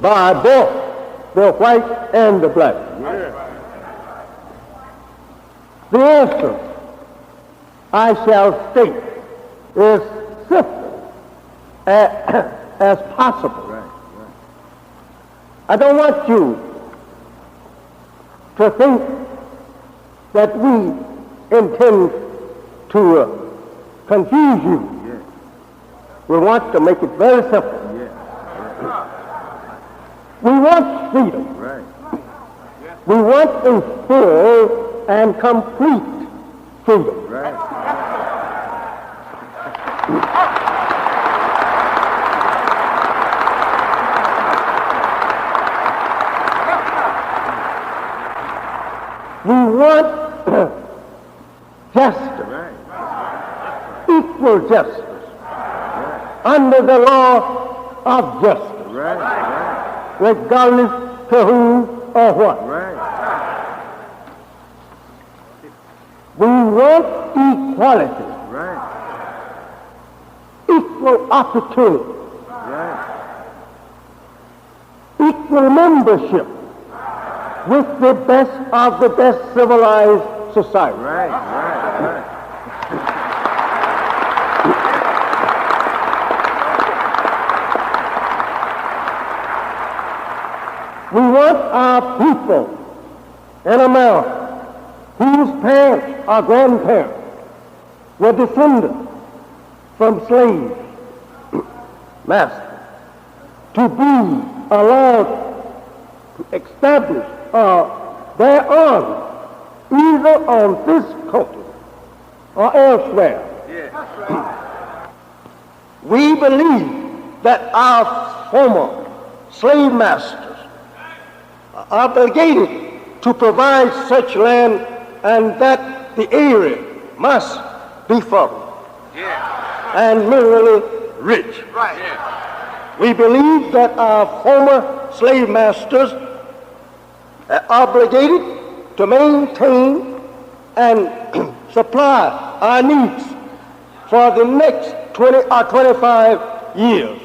by both the white and the black. The answer, I shall state, is simple as possible. I don't want you to think that we intend to confuse you. We want to make it very simple. We want freedom. We want a full and complete freedom. We want justice, equal justice, under the law of justice, regardless to whom or what. We want equality, equal opportunity, equal membership with the best of the best civilized society. We want our people in America whose parents or grandparents were descended from slave masters to be allowed to establish their own, either on this continent or elsewhere. We believe that our former slave masters are obligated to provide such land and that the area must be fertile and minerally rich. We believe that our former slave masters are obligated to maintain and supply our needs for the next 20 or 25 years.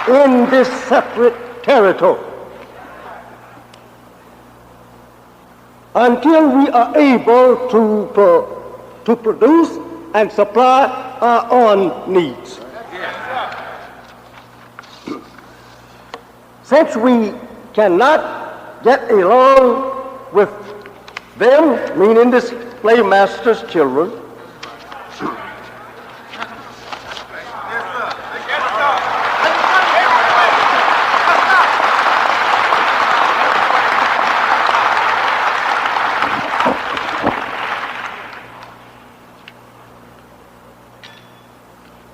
In this separate territory, until we are able to produce and supply our own needs. Since we cannot get along with them, meaning the slave master's children,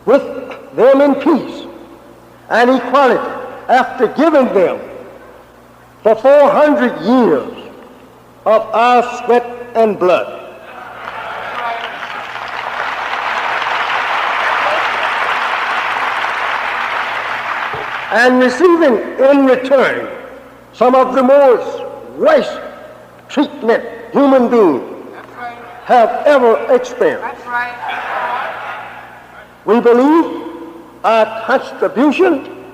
with them in peace and equality after giving them for 400 years of our sweat and blood. And receiving in return some of the most worst treatment human beings have ever experienced. We believe our contribution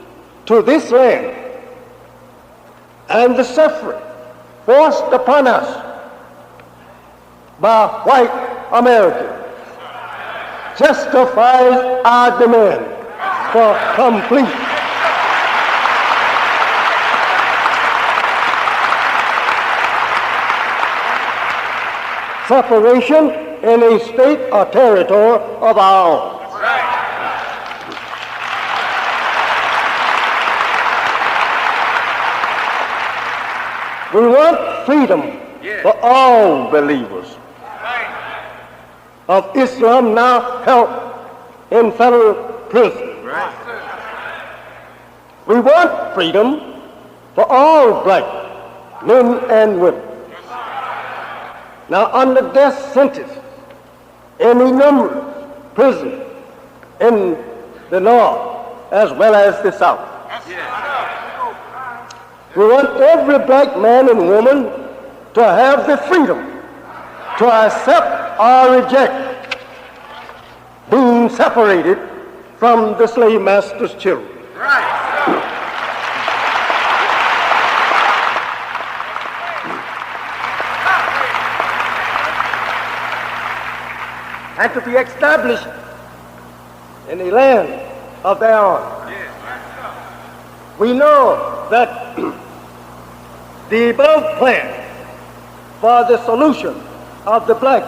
to this land and the suffering forced upon us by white Americans justifies our demand for complete separation in a state or territory of our own. We want freedom for all believers of Islam now held in federal prison. We want freedom for all black men and women now under death sentence in numerous prisons in the north as well as the south. We want every black man and woman to have the freedom to accept or reject being separated from the slave master's children. And to be established in the land of their own. We know that the above plan for the solution of the black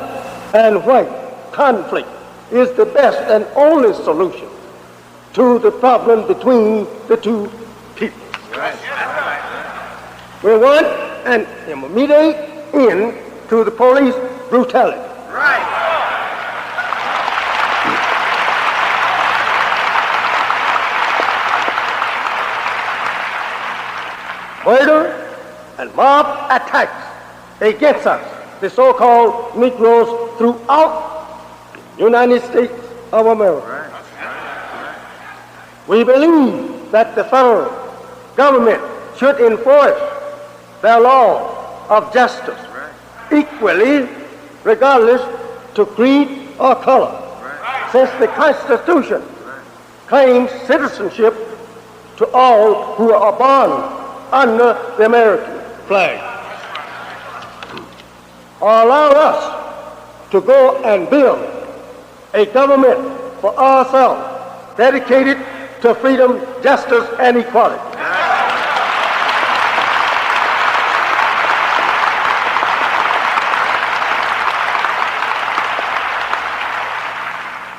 and white conflict is the best and only solution to the problem between the two people. We want an immediate end to the police brutality. Murder and mob attacks against us, the so-called Negroes throughout the United States of America. We believe that the federal government should enforce their law of justice equally, regardless to creed or color, since the Constitution claims citizenship to all who are born under the American flag. Or allow us to go and build a government for ourselves dedicated to freedom, justice, and equality.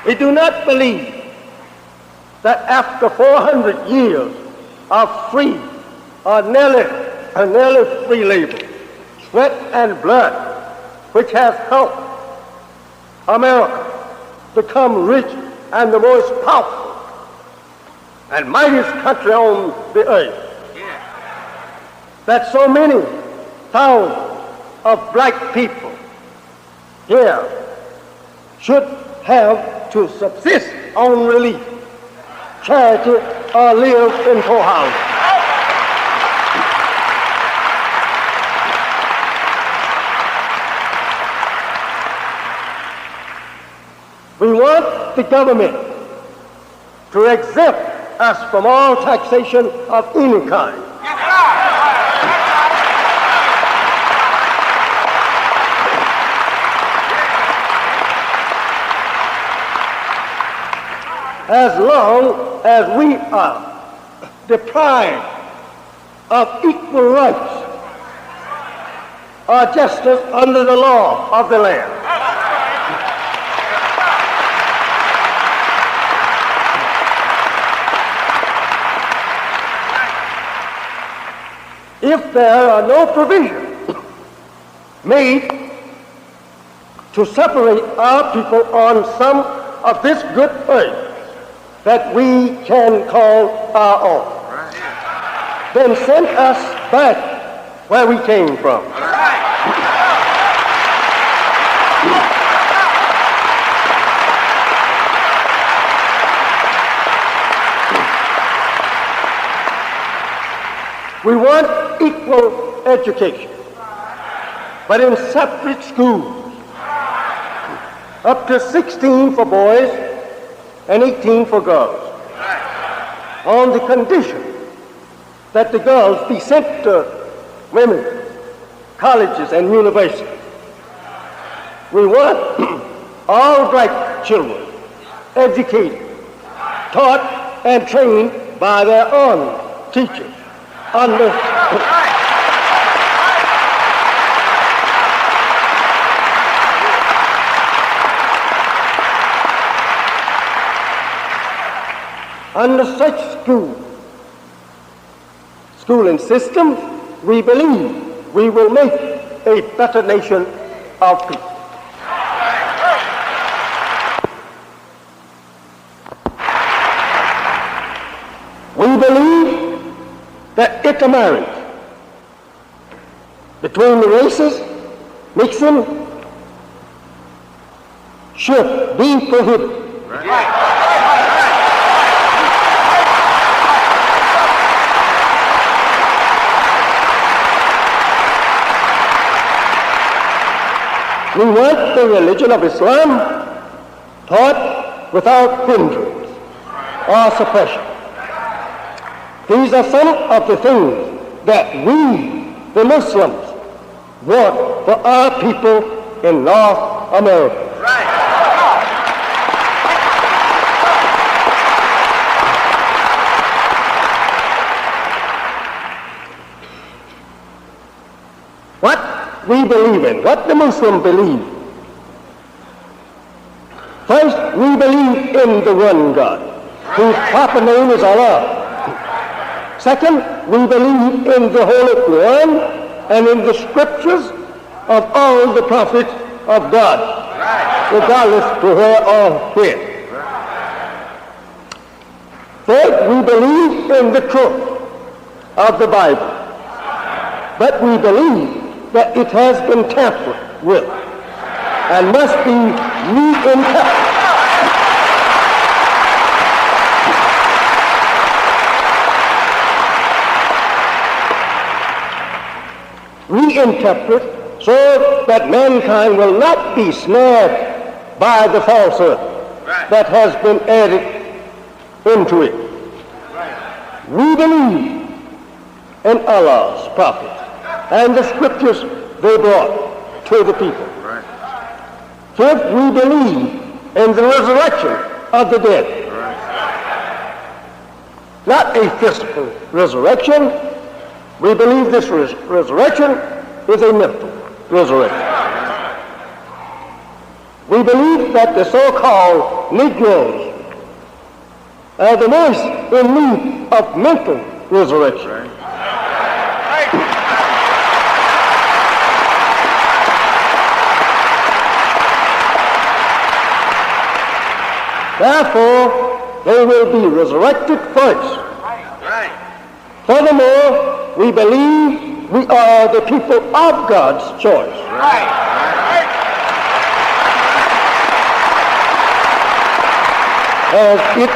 We do not believe that after 400 years of free or nearly free labor, sweat and blood, which has helped America become rich and the most powerful and mightiest country on the earth, that so many thousands of black people here should have to subsist on relief, charity, or live in poorhouses. We want the government to exempt us from all taxation of any kind. As long as we are deprived of equal rights or justice under the law of the land. If there are no provisions made to separate our people on some of this good earth that we can call our own, then send us back where we came from. We want equal education, but in separate schools, up to 16 for boys and 18 for girls, on the condition that the girls be sent to women's colleges and universities. We want all black children educated, taught, and trained by their own teachers. Under such schooling systems, we believe we will make a better nation of people. We believe that intermarriage between the races, mixing, should be prohibited. We want the religion of Islam taught without hindrance or suppression. These are some of the things that we, the Muslims, want for our people in North America. What we believe in, what the Muslim believe. First, we believe in the one God, whose proper name is Allah. Second, we believe in the Holy Quran and in the scriptures of all the prophets of God, regardless to where or when. Third, we believe in the truth of the Bible, but we believe that it has been tampered with and must be reinterpreted. Reinterpret so that mankind will not be snared by the falsehood that has been added into it. We believe in Allah's prophets and the scriptures they brought to the people. Fifth, we believe in the resurrection of the dead. Not a physical resurrection. We believe this resurrection is a mental resurrection. We believe that the so-called Negroes are the most in need of mental resurrection. Therefore, they will be resurrected first. Furthermore, we believe we are the people of God's choice. As it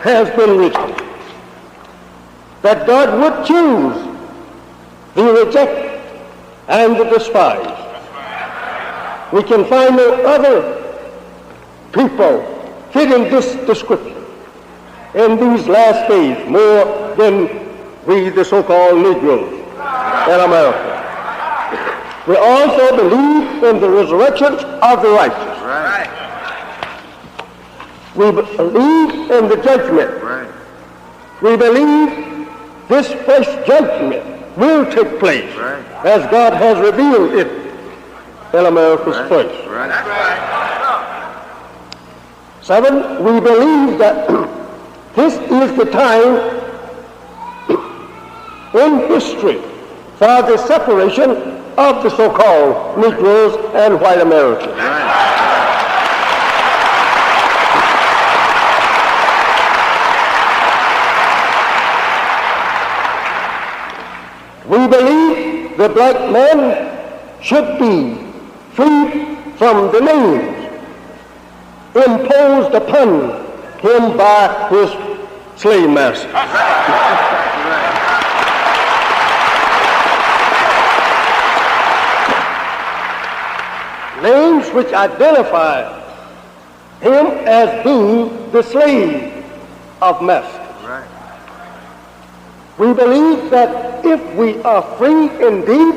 has been written, that God would choose the rejected and the despised. We can find no other people fitting this description in these last days more than we, the so-called Negroes in America. We also believe in the resurrection of the righteous. We believe in the judgment. We believe this first judgment will take place as God has revealed it in America's face. Seven, we believe that this is the time in history for the separation of the so-called Negroes and white Americans. We believe the black man should be freed from the names imposed upon him by his slave master. Names which identify him as being the slave of master. We believe that if we are free indeed,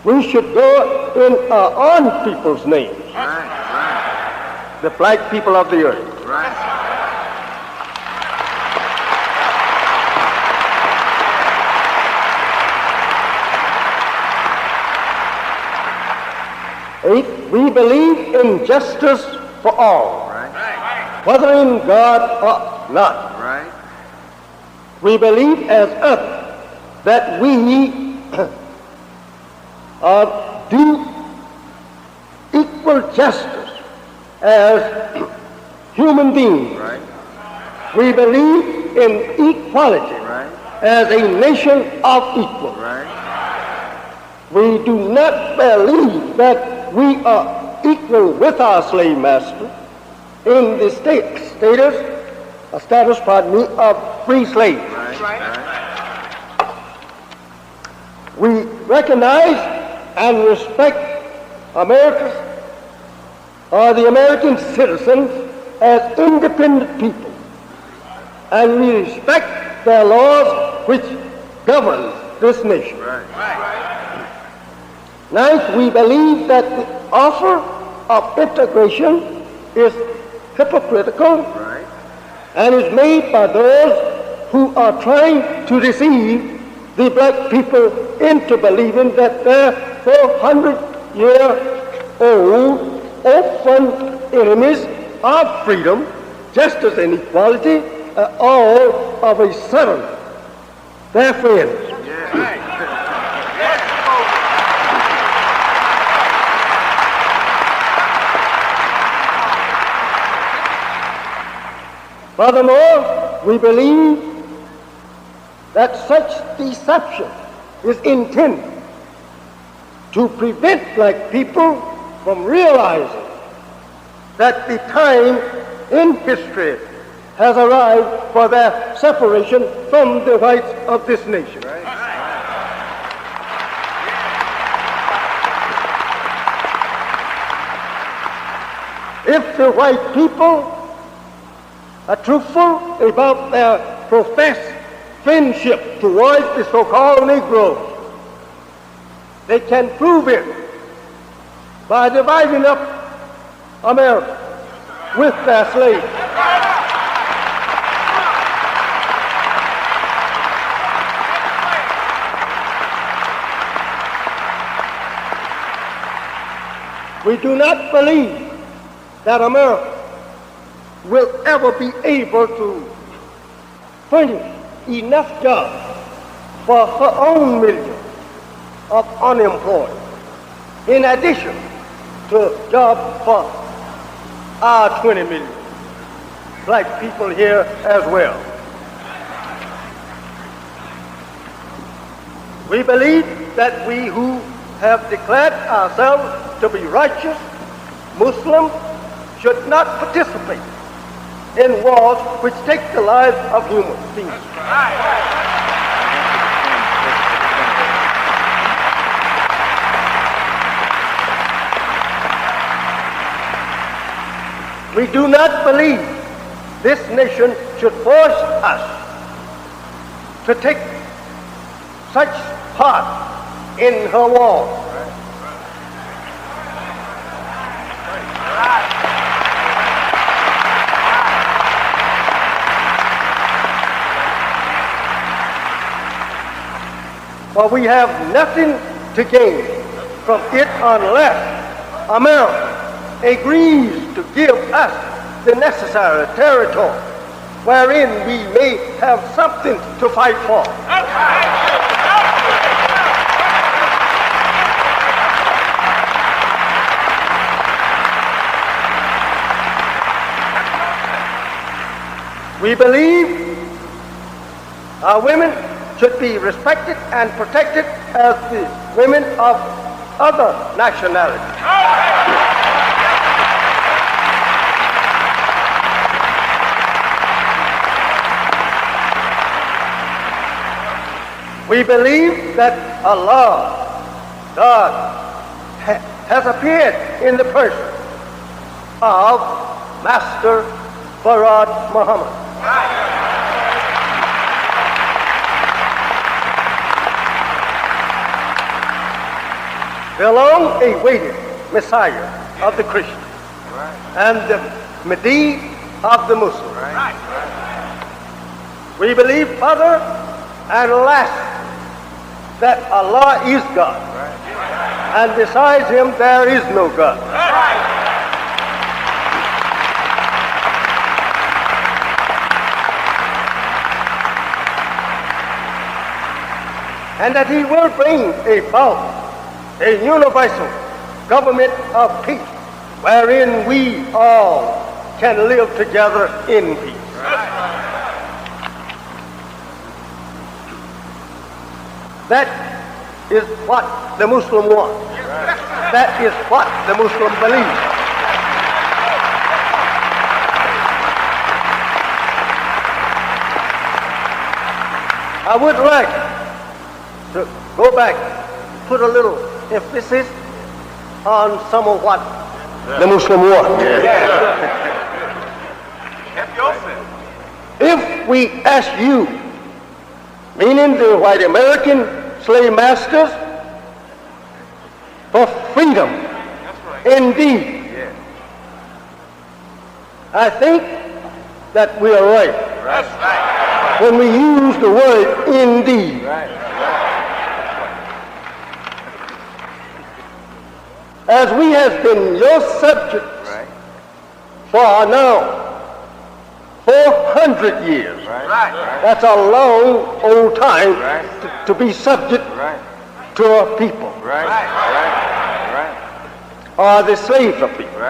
we should go in our own people's names. The black people of the earth. Eight, we believe in justice for all, whether in God or not. We believe as others that we do equal justice as human beings. We believe in equality as a nation of equals. We do not believe that we are equal with our slave master in the status of free slaves. We recognize and respect America's are the American citizens as independent people, and we respect their laws which govern this nation. Ninth, we believe that the offer of integration is hypocritical and is made by those who are trying to deceive the black people into believing that their 400-year-old orphan enemies of freedom, justice, and equality are all of a sudden their friends. Furthermore, we believe that such deception is intended to prevent black people from realizing that the time in history has arrived for their separation from the whites of this nation. If the white people are truthful about their professed friendship towards the so-called Negroes, they can prove it by dividing up America with their slaves. We do not believe that America will ever be able to furnish enough jobs for her own millions of unemployed, in addition to jobs for our 20 million black people here as well. We believe that we who have declared ourselves to be righteous Muslims should not participate in wars which take the lives of human beings. We do not believe this nation should force us to take such part in her wars. For we have nothing to gain from it unless America agrees to give us the necessary territory wherein we may have something to fight for. We believe our women should be respected and protected as the women of other nationalities. We believe that Allah, God, has appeared in the person of Master Farad Muhammad. The long-awaited Messiah of the Christians and the Mahdi of the Muslims. We believe, further and last, that Allah is God, and besides Him there is no God. And that He will bring about a universal government of peace, wherein we all can live together in peace. That is what the Muslim wants. That is what the Muslim believes. I would like to go back, put a little emphasis on some of what the Muslim war. If we ask you, meaning the white American slave masters, for freedom, indeed, I think that we are right when we use the word indeed. As we have been your subjects for now 400 years. That's a long old time to be subject to a people. Or the slaves of people.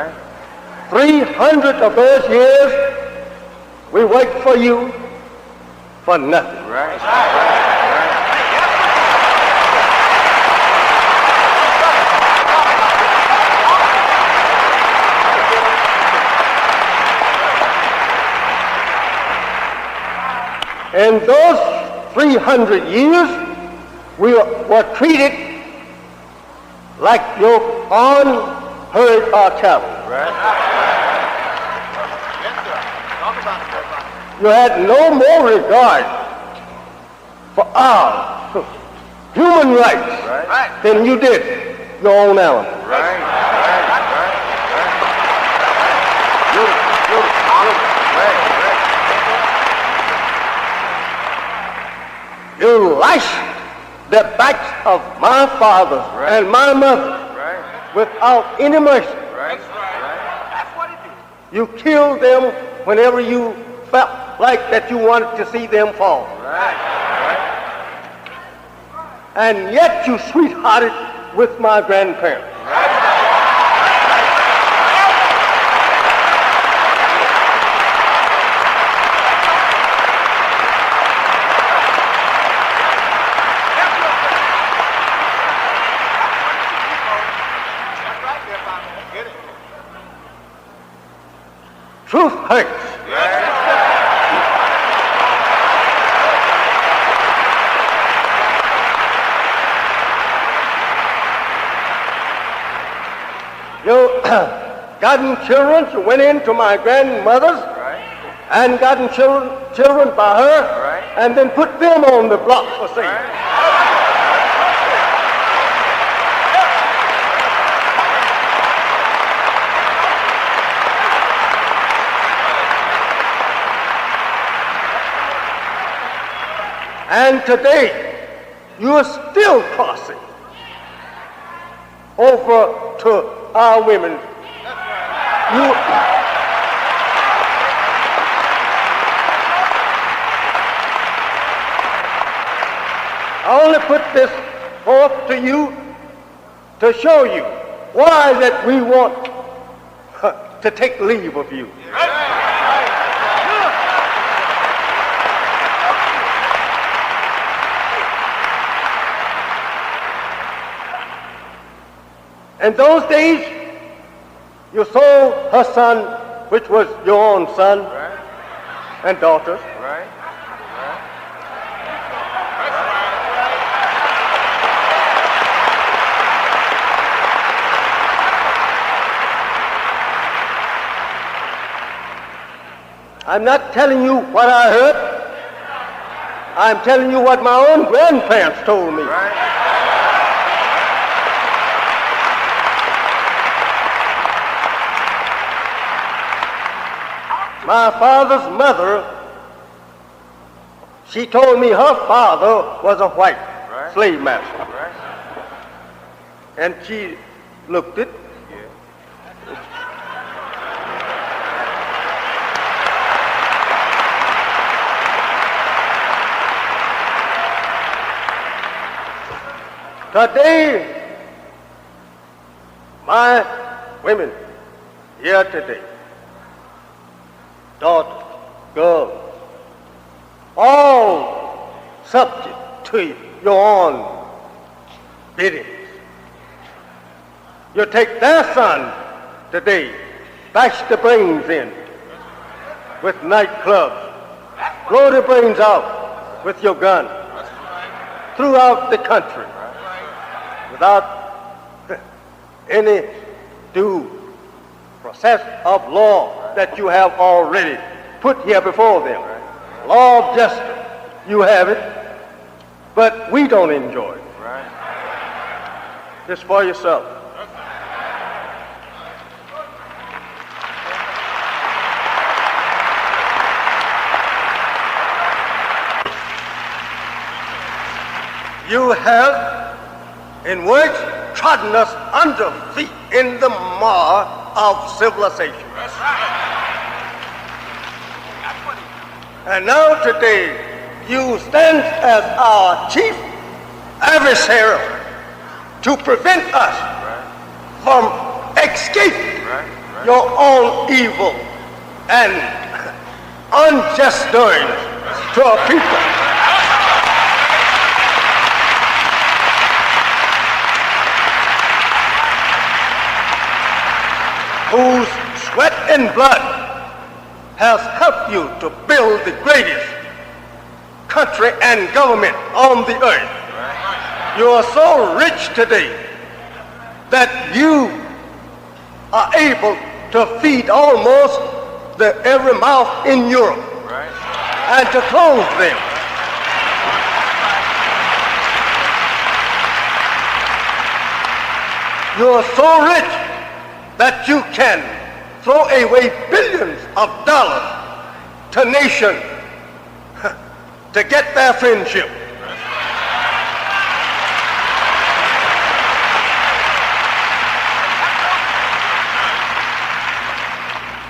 300 of those years we wait for you for nothing. In those 300 years, we were treated like your unheard of cattle. You had no more regard for our human rights than you did your own animal. You lashed the backs of my father and my mother without any mercy. You killed them whenever you felt like that you wanted to see them fall. And yet you sweethearted with my grandparents. Truth hurts. You gotten children, you went into my grandmother's and gotten children by her and then put them on the block for sale. And today, you are still crossing over to our women. I only put this forth to you to show you why that we want to take leave of you. In those days, you sold her son, which was your own son and daughters. I'm not telling you what I heard. I'm telling you what my own grandparents told me. My father's mother, she told me her father was a white slave master. And she looked it. Today, my women here today, daughters, girls, all subject to your own biddings. You take their son today, bash the brains in with nightclubs, blow the brains out with your gun throughout the country without any due process of law that you have already put here before them. Law of justice, you have it, but we don't enjoy it. It's for yourself. You have, in words, trodden us under feet in the mire of civilization. And now today, you stand as our chief adversary to prevent us from escaping your own evil and unjust doings to our people. Whose sweat and blood has helped you to build the greatest country and government on the earth. You are so rich today that you are able to feed almost every mouth in Europe and to clothe them. You are so rich that you can throw away billions of dollars to nations to get their friendship.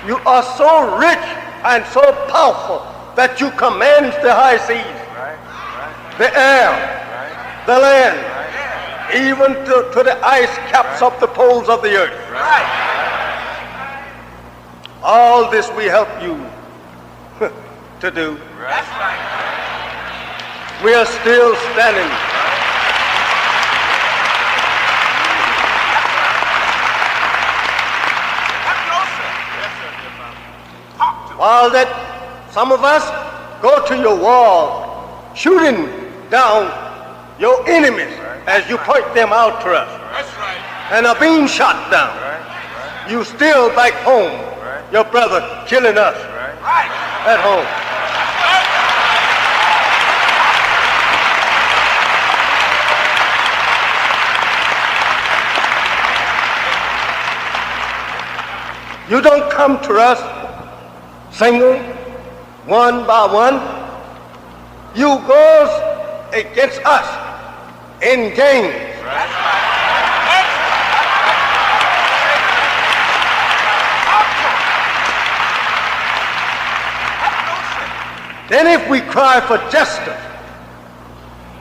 You are so rich and so powerful that you command the high seas, the air, the land, even to the ice caps of the poles of the earth. All this we help you to do. We are still standing. While that some of us go to your wall, shooting down your enemies as you point them out to us, and are being shot down. You still back home, your brother killing us at home. You don't come to us single, one by one. You goes against us in gangs. Then if we cry for justice,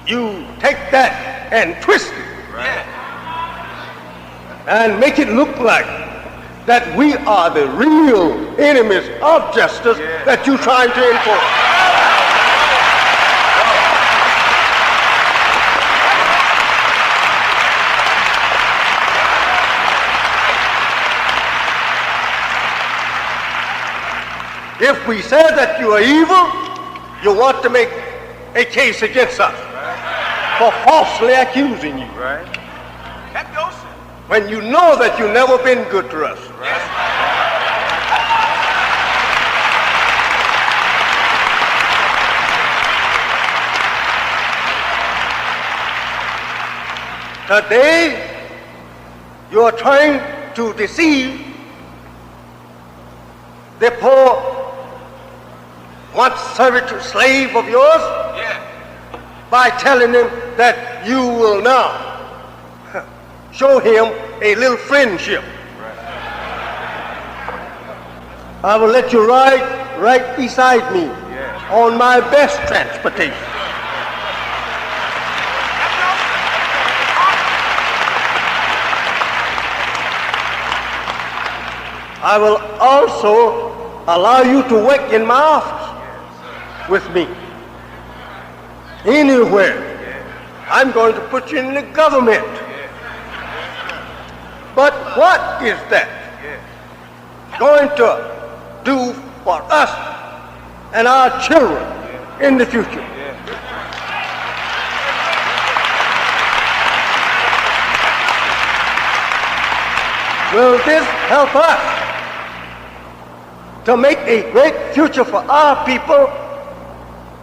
you take that and twist it and make it look like that we are the real enemies of justice that you're trying to enforce. If we say that you are evil, you want to make a case against us for falsely accusing you. When you know that you've never been good to us. Today, you are trying to deceive the poor once servitor slave of yours by telling him that you will now show him a little friendship. I will let you ride right beside me on my best transportation. I will also allow you to work in my office with me. Anywhere. I'm going to put you in the government. But what is that going to do for us and our children in the future? Will this help us to make a great future for our people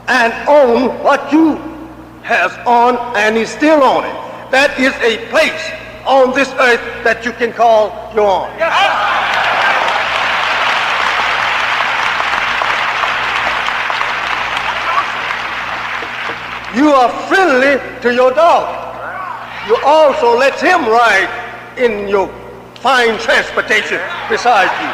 and own what you has on and is still on it. That is a place on this earth that you can call your own. You are friendly to your dog. You also let him ride in your fine transportation beside you.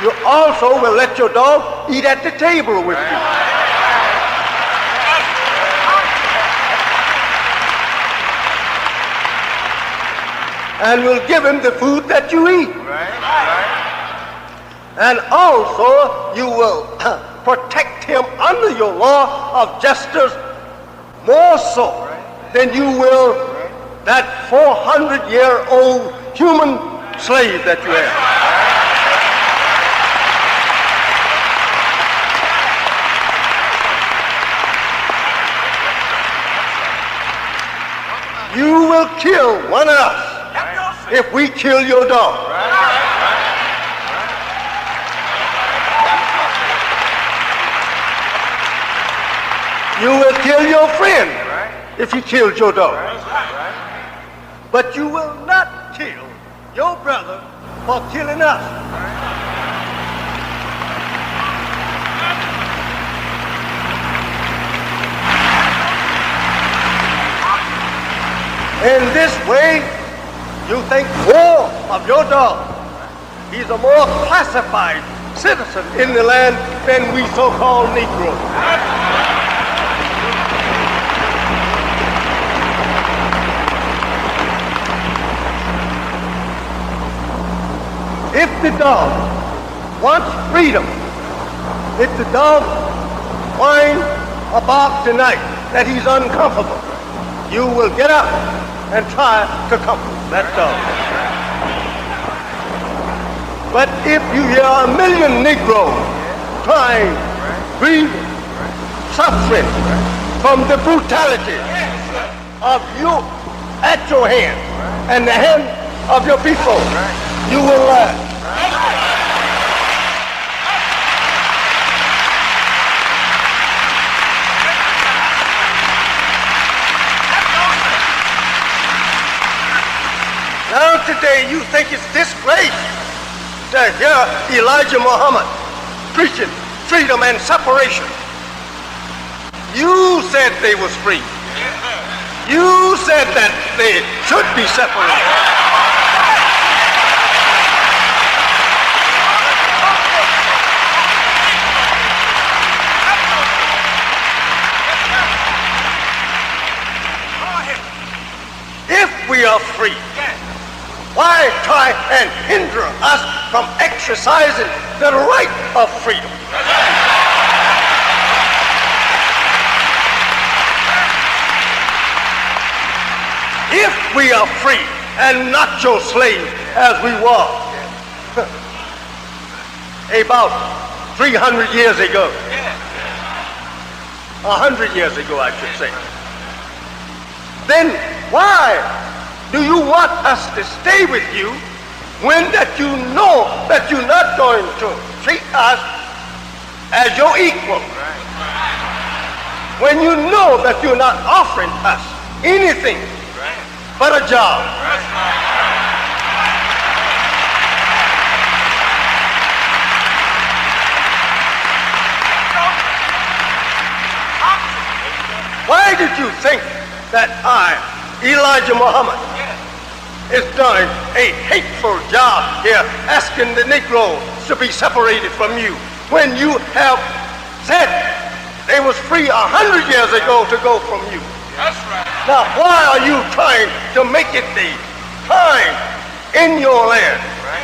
You also will let your dog eat at the table with you. And will give him the food that you eat. And also you will protect him under your law of justice more so than you will that 400-year-old human slave that you have. You will kill one of us if we kill your dog. You will kill your friend if he kills your dog. But you will not kill your brother for killing us. In this way, you think more of your dog. He's a more classified citizen in the land than we so-called Negroes. If the dog wants freedom, if the dog whines or barks tonight that he's uncomfortable, you will get up and try to comfort that dog. But if you hear a million Negroes crying, breathing, suffering from the brutality of you at your hand and the hand of your people, you will laugh. Now today you think it's disgrace to hear Elijah Muhammad preaching freedom and separation. You said they was free. You said that they should be separated. If we are free, why try and hinder us from exercising the right of freedom? If we are free and not your slave as we were about 300 years ago, 100 years ago I should say, then why do you want us to stay with you when that you know that you're not going to treat us as your equal? When you know that you're not offering us anything but a job. Why did you think that I, Elijah Muhammad, is doing a hateful job here asking the Negroes to be separated from you when you have said they was free 100 years ago to go from you? That's right. Now why are you trying to make it the time in your land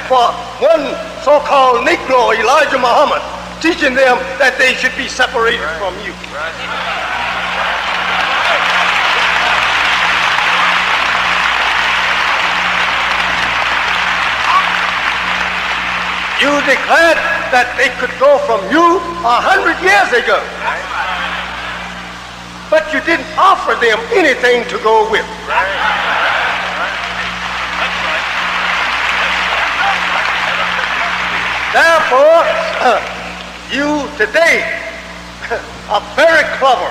for one so-called Negro, Elijah Muhammad, teaching them that they should be separated from you? You declared that they could go from you 100 years ago. But you didn't offer them anything to go with. Therefore, you today are very clever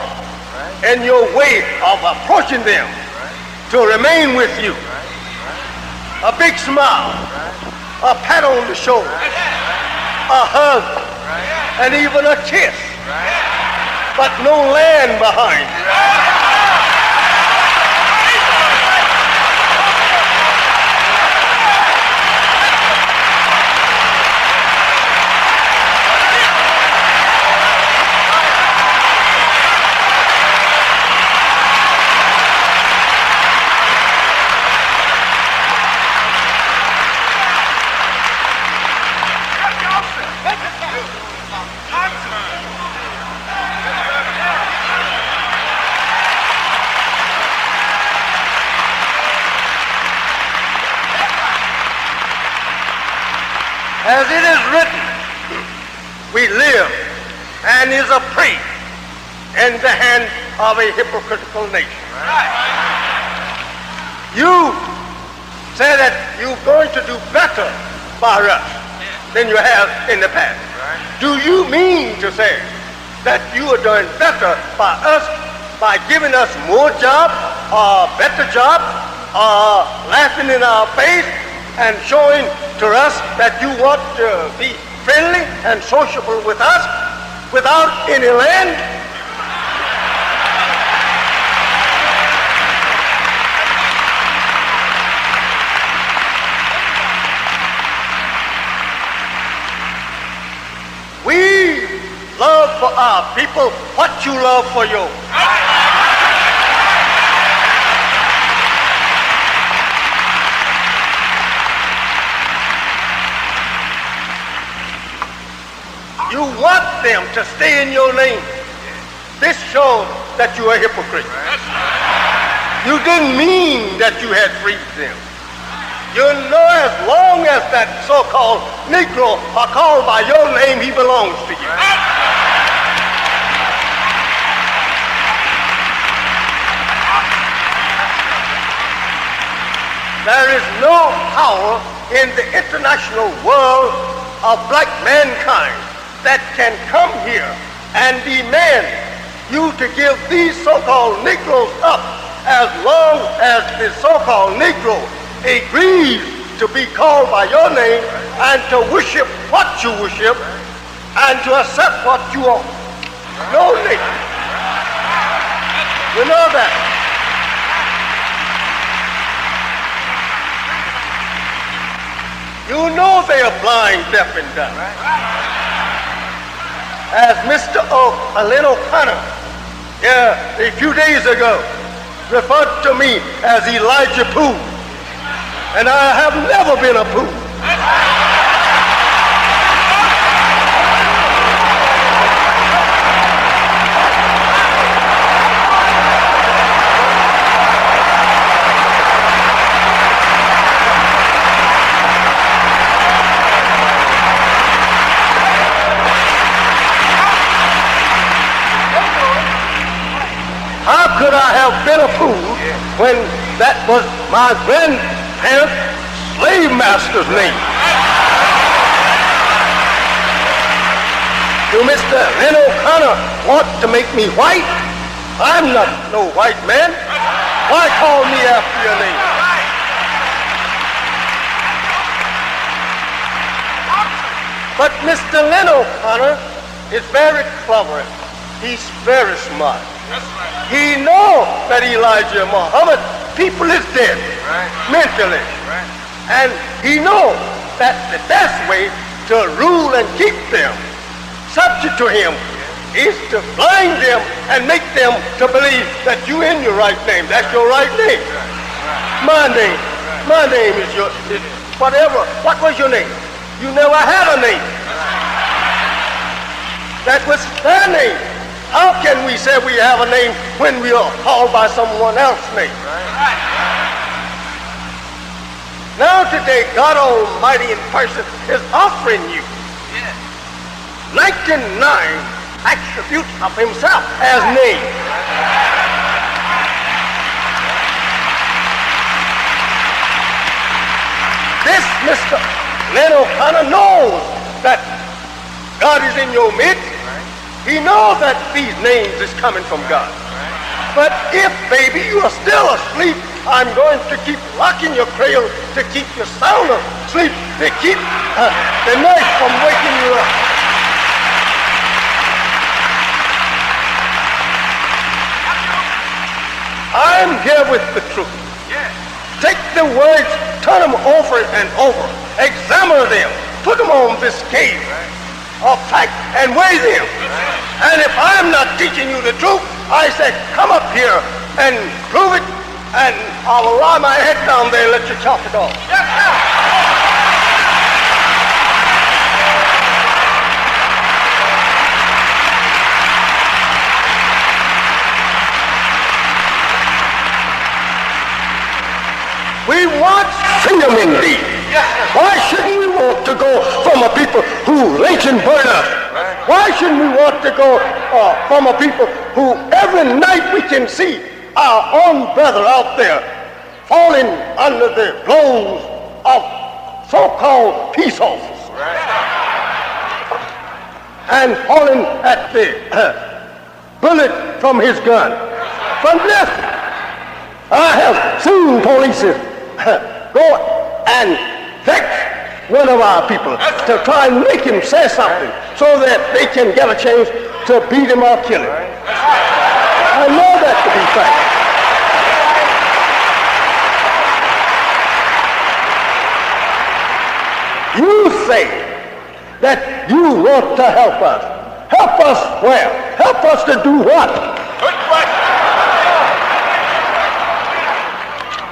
in your way of approaching them to remain with you. A big smile, a pat on the shoulder, a hug, and even a kiss, but no land behind you. As it is written, we live and is a prey in the hand of a hypocritical nation. You say that you're going to do better by us than you have in the past. Do you mean to say that you are doing better by us by giving us more job, or better job, or laughing in our face and showing to us that you want to be friendly and sociable with us without any land? We love for our people what you love for yours. You want them to stay in your lane. This shows that you are a hypocrite. You didn't mean that you had freed them. You know, as long as that so-called Negro are called by your name, he belongs to you. There is no power in the international world of black mankind that can come here and demand you to give these so-called Negroes up as long as the so-called Negro agrees to be called by your name and to worship what you worship and to accept what you are. No Negro. You know that. You know they are blind, deaf, and dumb. As Mr. Lynn O'Connor, a few days ago, referred to me as Elijah Pooh, and I have never been a Pooh. How could I have been a fool when that was my grandparents' slave master's name? Do Mr. Lynn O'Connor want to make me white? I'm not no white man. Why call me after your name? But Mr. Lynn O'Connor is very clever. He's very smart. He knows that Elijah Muhammad people is dead mentally. And he knows that the best way to rule and keep them subject to him is to blind them and make them to believe that you in your right name. That's your right name. My name is your, whatever. What was your name? You never had a name. That was their name. How can we say we have a name when we are called by someone else's name? Now today, God Almighty in person is offering you 99 attributes of himself as name. This Mr. Lynn O'Connor knows that God is in your midst, he knows that these names is coming from God. But if, baby, you are still asleep, I'm going to keep rocking your cradle to keep you sound asleep, to keep the night from waking you up. I'm here with the truth. Take the words, turn them over and over, examine them, put them on this scale of fact and weigh them. And if I'm not teaching you the truth, I say, come up here and prove it, and I will lie my head down there and let you chop it off. Yes, sir. We want freedom indeed. Why shouldn't we want to go from a people who lynch and burn us? Why shouldn't we want to go from a people who every night we can see our own brother out there falling under the blows of so-called peace officers and falling at the bullet from his gun? From this, I have seen police go and vex one of our people to try and make him say something so that they can get a chance to beat him or kill him. I know that to be fact. You say that you want to help us. Help us where? Help us to do what? Good question.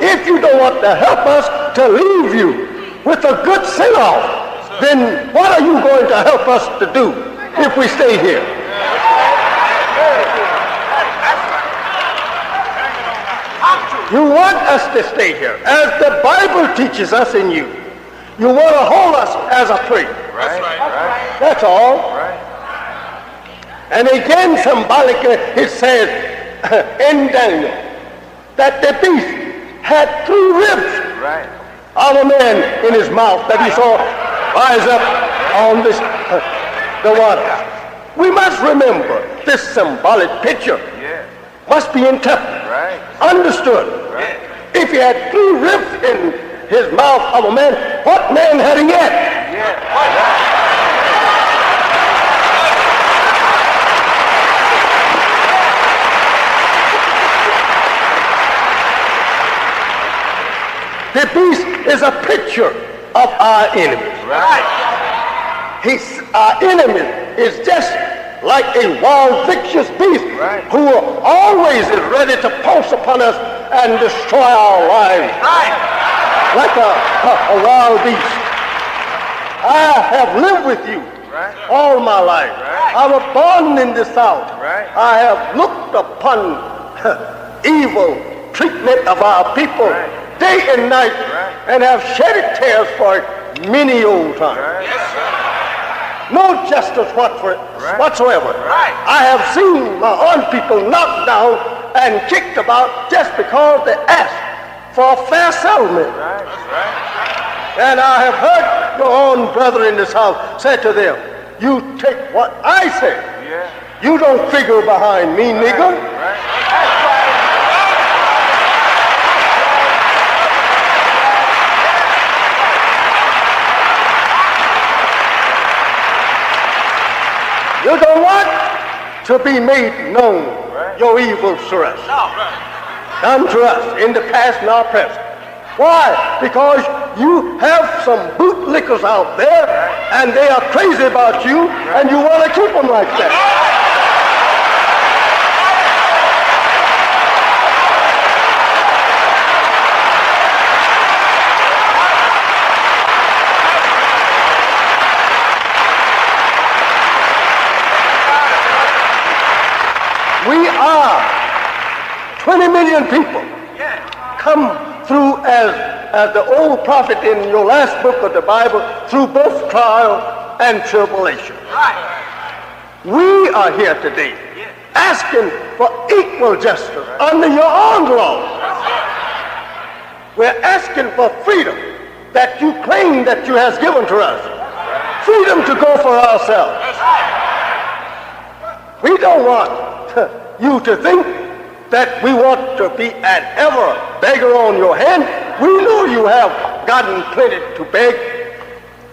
If you don't want to help us to leave you with a good send-off, then what are you going to help us to do if we stay here? You want us to stay here, as the Bible teaches us in you. You want to hold us as a prey. That's all. And again, symbolically, it says in Daniel that the beast had 3 ribs of a man in his mouth that he saw rise up on this the water. We must remember this symbolic picture must be interpreted, understood. If he had 3 ribs in his mouth of a man, what man had he yet? The beast is a picture of our enemy. Our enemy is just like a wild, vicious beast who always is ready to pounce upon us and destroy our lives. Like a wild beast. I have lived with you all my life. I was born in the South. I have looked upon evil treatment of our people day and night, and have shedded tears for it many old times. No justice whatsoever. I have seen my own people knocked down and kicked about just because they asked for a fair settlement. And I have heard your own brother in this house say to them, you take what I say. You don't figure behind me, nigger. You don't want to be made known your evil to us. Come to us in the past and our present. Why? Because you have some bootlickers out there and they are crazy about you and you want to keep them like that. We are 20 million people come through as the old prophet in your last book of the Bible, through both trial and tribulation. We are here today asking for equal justice under your own law. We're asking for freedom that you claim that you has given to us. freedom to go for ourselves. We don't want you to think that we want to be an ever beggar on your hand. We know you have gotten plenty to beg.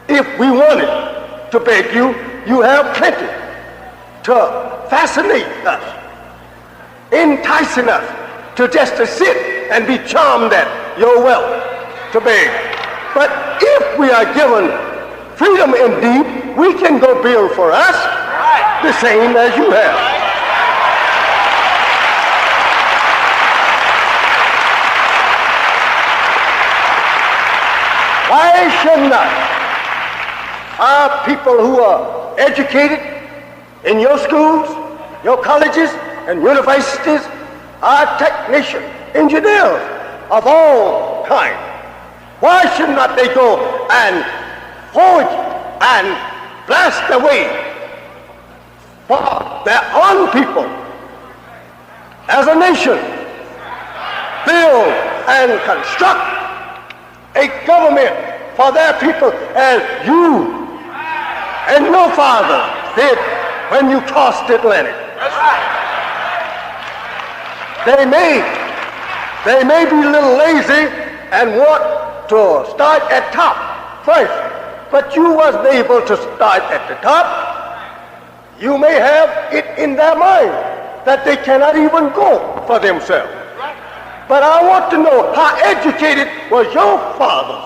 If we wanted to beg you, you have plenty to fascinate us, enticing us to just to sit and be charmed at your wealth to beg. But if we are given freedom indeed, we can go build for us the same as you have. Why should not our people who are educated in your schools, your colleges and universities, our technicians, engineers of all kinds, why should not they go and forge and blast the way for their own people as a nation, build and construct a government for their people as you and your father did when you crossed the Atlantic. They may be a little lazy and want to start at top first, but you wasn't able to start at the top. You may have it in their mind that they cannot even go for themselves. But I want to know how educated was your fathers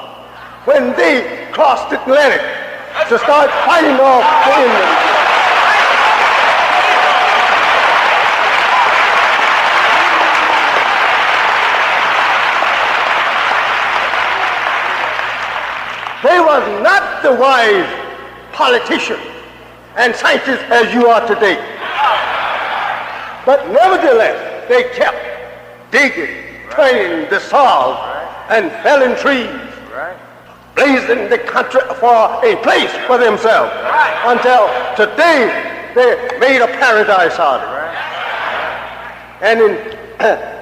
when they crossed the Atlantic to start fighting off the Indians. They was not the wise politicians and scientists as you are today. But nevertheless, they kept digging, turning the soil, and felling trees, blazing the country for a place for themselves, until today they made a paradise out of it.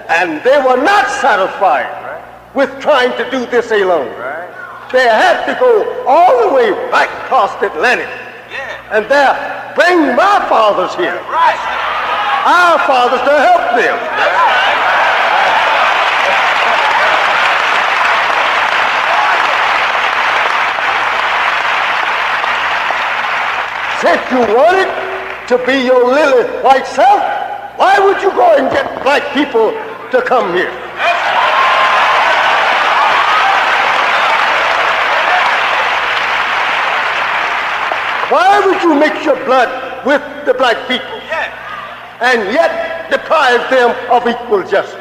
And they were not satisfied with trying to do this alone. They had to go all the way back across the Atlantic and there bring my fathers here, our fathers, to help them. Since you wanted to be your lily white self, why would you go and get black people to come here? Why would you mix your blood with the black people and yet deprive them of equal justice?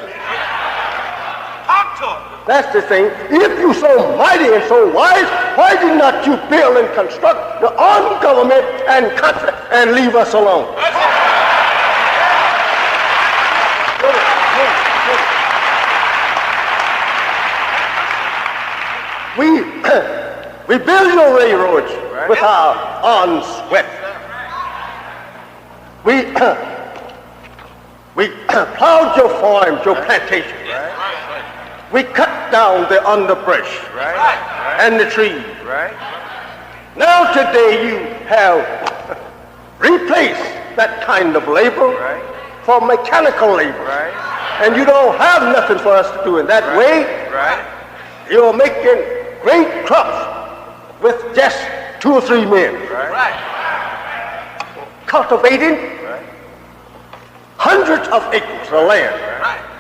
Talk to them. That's the thing. If you're so mighty and so wise, why did not you build and construct your own government and country and leave us alone? We build your railroads with our own sweat. We plowed your farms, your plantations. We cut down the underbrush and the trees. Now today you have replaced that kind of labor for mechanical labor. And you don't have nothing for us to do in that way. You're making great crops with just 2 or 3 men. Cultivating hundreds of acres of land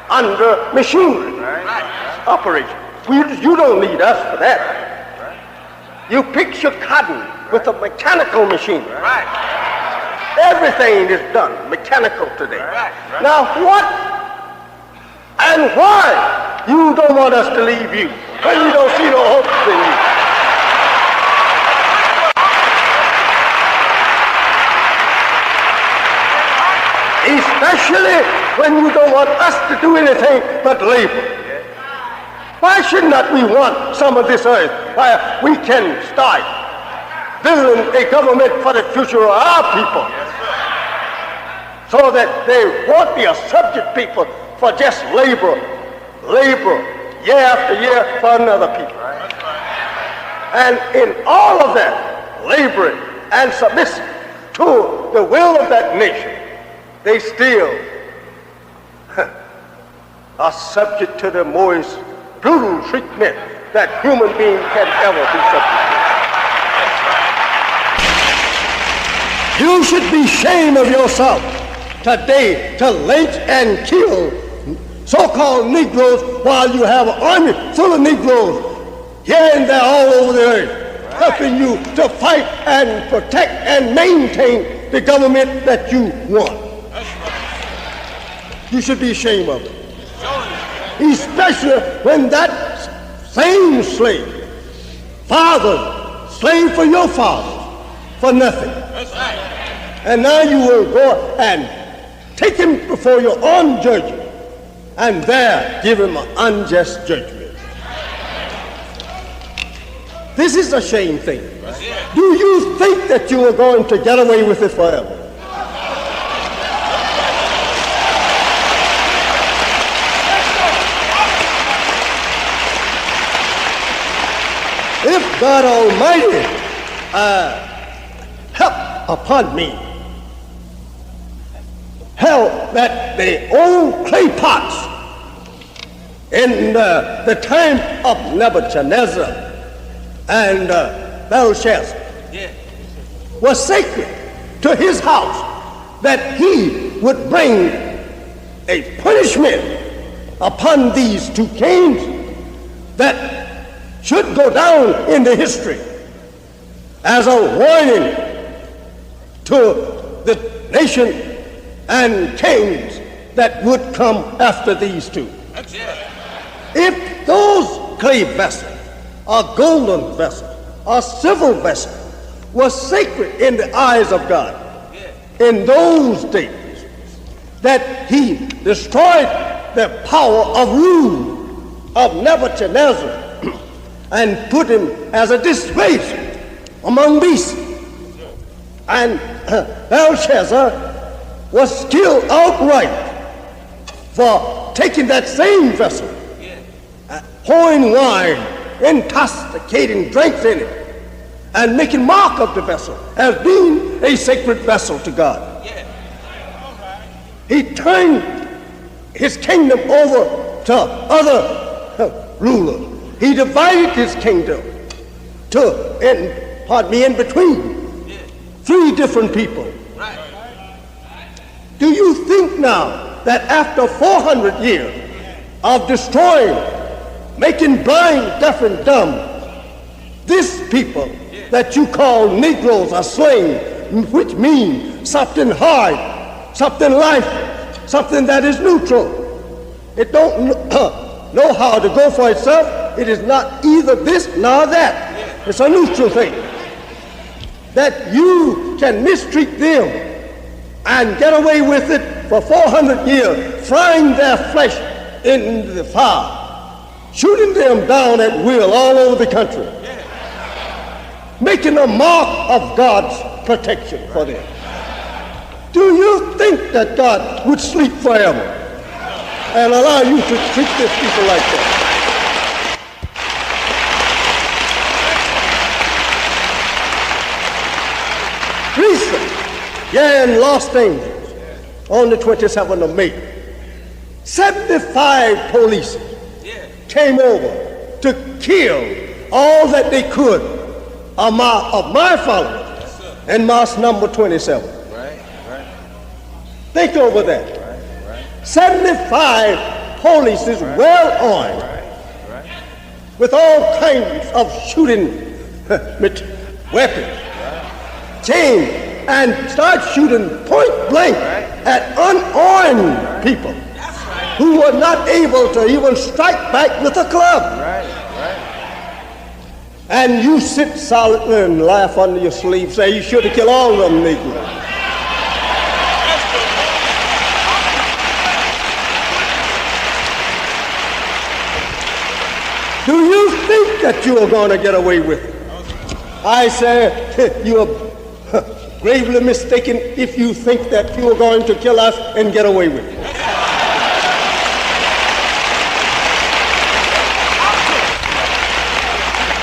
under machinery operation. You don't need us for that. You pick your cotton with a mechanical machine. Everything is done mechanical today. Now what and why you don't want us to leave you when you don't see no hope in you? Especially when you don't want us to do anything but labor. Why should not we want some of this earth where we can start building a government for the future of our people, so that they won't be a subject people for just labor year after year for another people. And in all of that, laboring and submissive to the will of that nation, they still are subject to the most brutal treatment that human beings can ever be subject to. You should be ashamed of yourself today to lynch and kill so-called Negroes while you have an army full of Negroes here and there all over the earth, helping you to fight and protect and maintain the government that you want. You should be ashamed of it. Especially when that same slave, father, slave for your father, for nothing. And now you will go and take him before your own judgment and there give him an unjust judgment. This is a shame thing. Do you think that you are going to get away with it forever? If God Almighty help upon me, help that the old clay pots in the time of Nebuchadnezzar and Belshazzar was sacred to his house, that he would bring a punishment upon these two kings that should go down into history as a warning to the nation and kings that would come after these two. If those clay vessels, or golden vessels, or silver vessels, was sacred in the eyes of God in those days, that he destroyed the power of rule of Nebuchadnezzar and put him as a disgrace among beasts. And Belshazzar was killed outright for taking that same vessel, pouring wine, intoxicating drinks in it, and making mark of the vessel as being a sacred vessel to God. He turned his kingdom over to other rulers. He divided his kingdom in between three different people. Do you think now that after 400 years of destroying, making blind, deaf, and dumb, this people that you call Negroes are slain, which means something hard, something lifeless, something that is neutral. It don't know how to go for itself. It is not either this nor that. It's a neutral thing. That you can mistreat them and get away with it for 400 years, frying their flesh in the fire, shooting them down at will all over the country, making a mark of God's protection for them. Do you think that God would sleep forever and allow you to treat these people like that? Recently, in Los Angeles, on the 27th of May, 75 police came over to kill all that they could of my followers in March number 27. Think over that. 75 police is well armed with all kinds of shooting weapons, chained, and start shooting point blank at unarmed people who were not able to even strike back with a club. And you sit silently and laugh under your sleeve, say you should have killed all of them Negroes. Do you think that you are going to get away with it? I say you are gravely mistaken if you think that you are going to kill us and get away with it.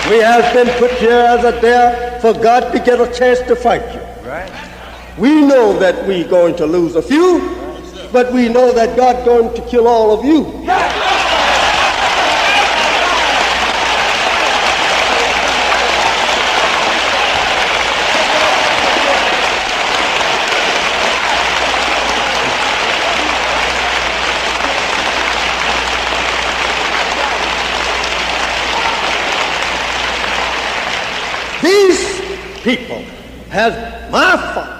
We have been put here as a dare for God to get a chance to fight you. Right. We know that we're going to lose a few, but we know that God's going to kill all of you. These people has my fault.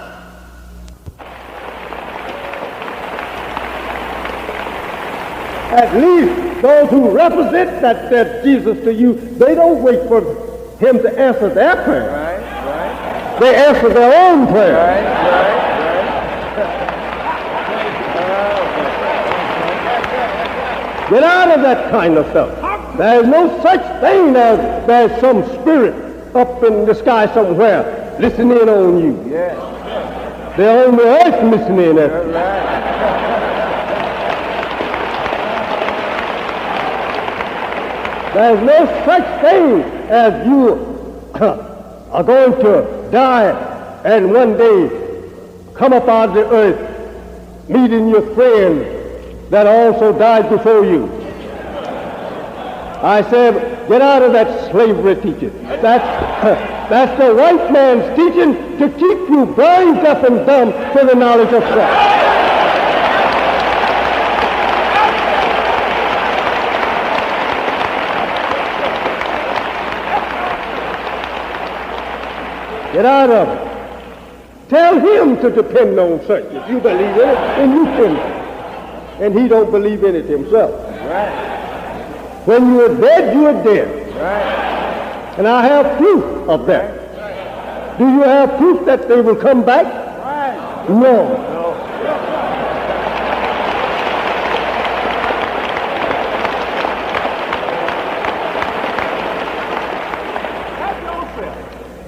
At least those who represent that Jesus to you, they don't wait for him to answer their prayer. Right. They answer their own prayer. Right. Get out of that kind of stuff. There is no such thing as there's some spirit up in the sky somewhere listening in on you. Yeah. They're on the earth listening at you. Right. There's no such thing as you are going to die and one day come up out of the earth meeting your friend that also died before you. I said, get out of that slavery teaching. That's the white man's teaching to keep you blind, deaf, and dumb to the knowledge of Christ. Get out of it. Tell him to depend on such. If you believe in it, then you can. And he don't believe in it himself. Right. When you are dead, you are dead. Right. And I have proof of that. Do you have proof that they will come back? Right. No.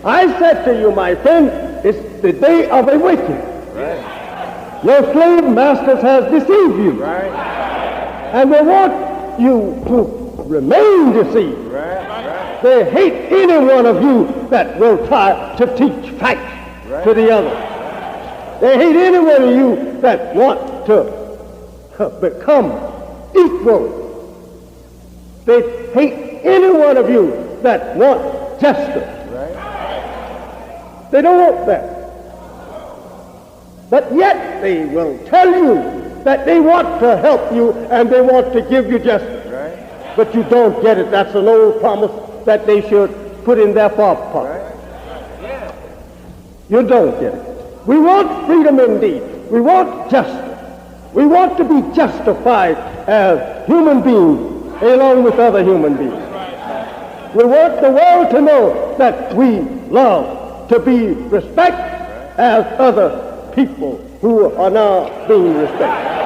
I said to you, my friend, it's the day of awakening. Right. Your slave masters has deceived you. Right. And they want you to remain deceived. Right. They hate any one of you that will try to teach facts to the other. They hate any one of you that want to become equal. They hate any one of you that want justice. They don't want that. But yet they will tell you that they want to help you and they want to give you justice. Right. But you don't get it. That's an old promise that they should put in their pocket. Right. You don't get it. We want freedom indeed. We want justice. We want to be justified as human beings along with other human beings. We want the world to know that we love to be respected as other people who are now being respected.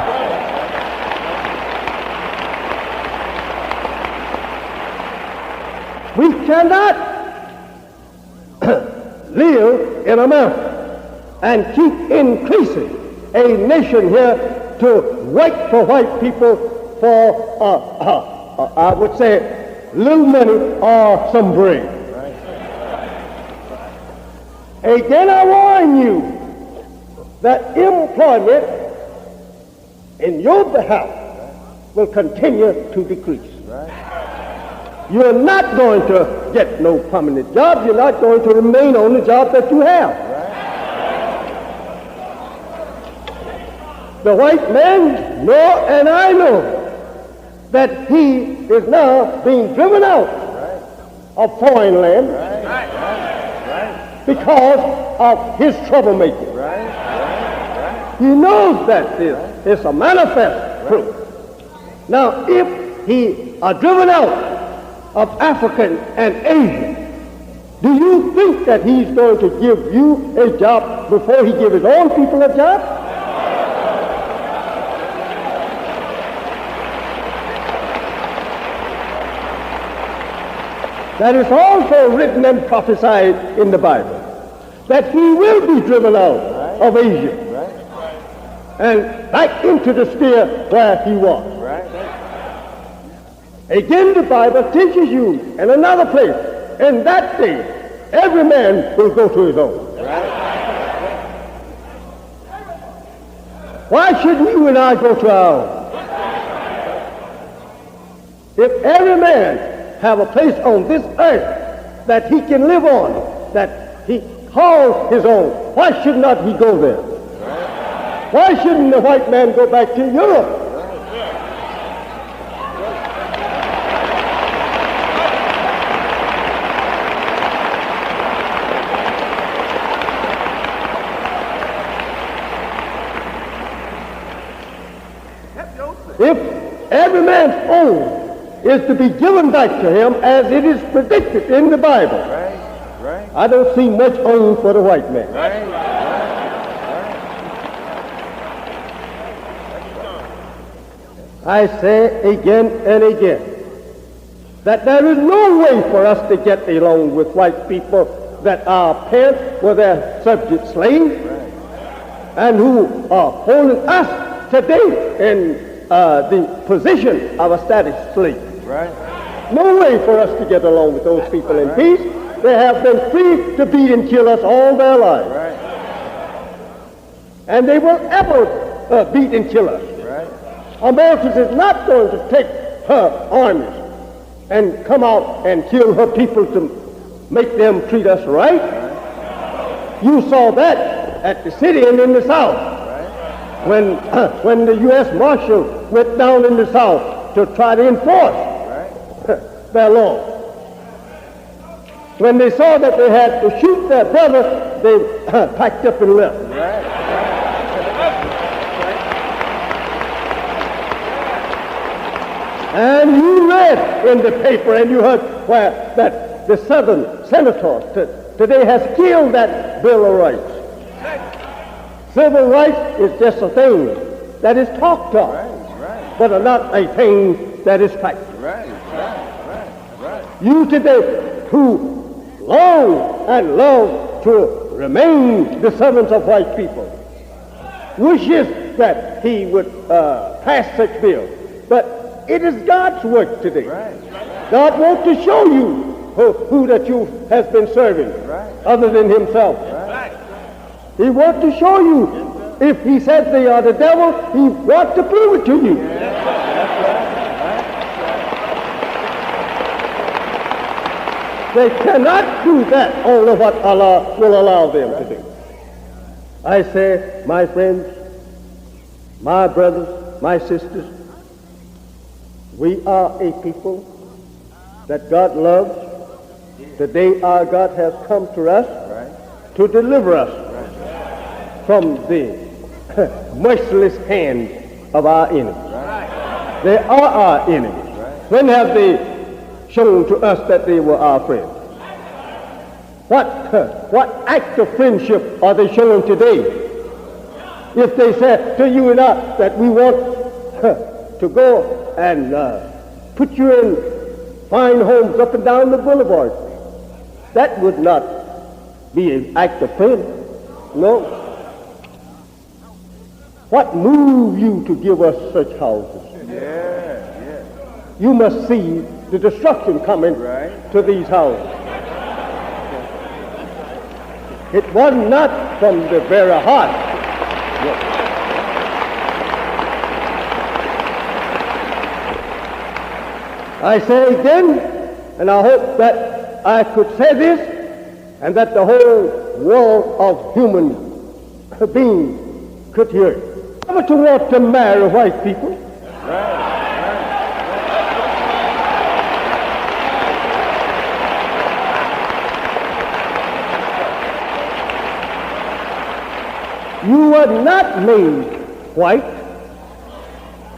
We cannot live in America and keep increasing a nation here to wait for white people for, I would say, little money or some bread. Again, I warn you that employment in your behalf will continue to decrease. You're not going to get no permanent job. You're not going to remain on the job that you have. The white man know, and I know, that he is now being driven out of foreign land because of his troublemaking. He knows that this is a manifest truth. Now, if he are driven out of African and Asian, do you think that he's going to give you a job before he gives his own people a job? That is also written and prophesied in the Bible, that he will be driven out of Asia and back into the sphere where he was. Again, the Bible teaches you in another place, in that day every man will go to his own. Why shouldn't you and I go to our own? If every man have a place on this earth that he can live on, that he calls his own, why should not he go there? Why shouldn't the white man go back to Europe? If every man's own is to be given back to him as it is predicted in the Bible, I don't see much own for the white man. I say again and again that there is no way for us to get along with white people that our parents were their subject slaves and who are holding us today in the position of a status slave. No way for us to get along with those people in peace. They have been free to beat and kill us all their lives. And they will ever beat and kill us. America is not going to take her armies and come out and kill her people to make them treat us right. You saw that at the city and in the South. When the U.S. Marshal went down in the South to try to enforce their law. When they saw that they had to shoot their brother, they packed up and left. And you read in the paper and you heard that the Southern senator today has killed that Bill of Rights. Civil rights is just a thing that is talked of, but not a thing that is practiced. You today who long and love to remain the servants of white people wishes that he would pass such bill. But it is God's work today. God wants to show you who that you has been serving other than himself. He wants to show you. If he says they are the devil, he wants to prove it to you. They cannot do that, only what Allah will allow them to do. I say, my friends, my brothers, my sisters, we are a people that God loves. Today our God has come to us to deliver us from the merciless hand of our enemies. They are our enemies. When have they shown to us that they were our friends? What act of friendship are they showing today? If they said to you and I that we want to go and put you in fine homes up and down the boulevard, that would not be an act of friendship. No. What moved you to give us such houses? You must see the destruction coming to these houses. It was not from the very heart. I say again, and I hope that I could say this, and that the whole world of human beings could hear it. Never to want to marry white people. You were not made white.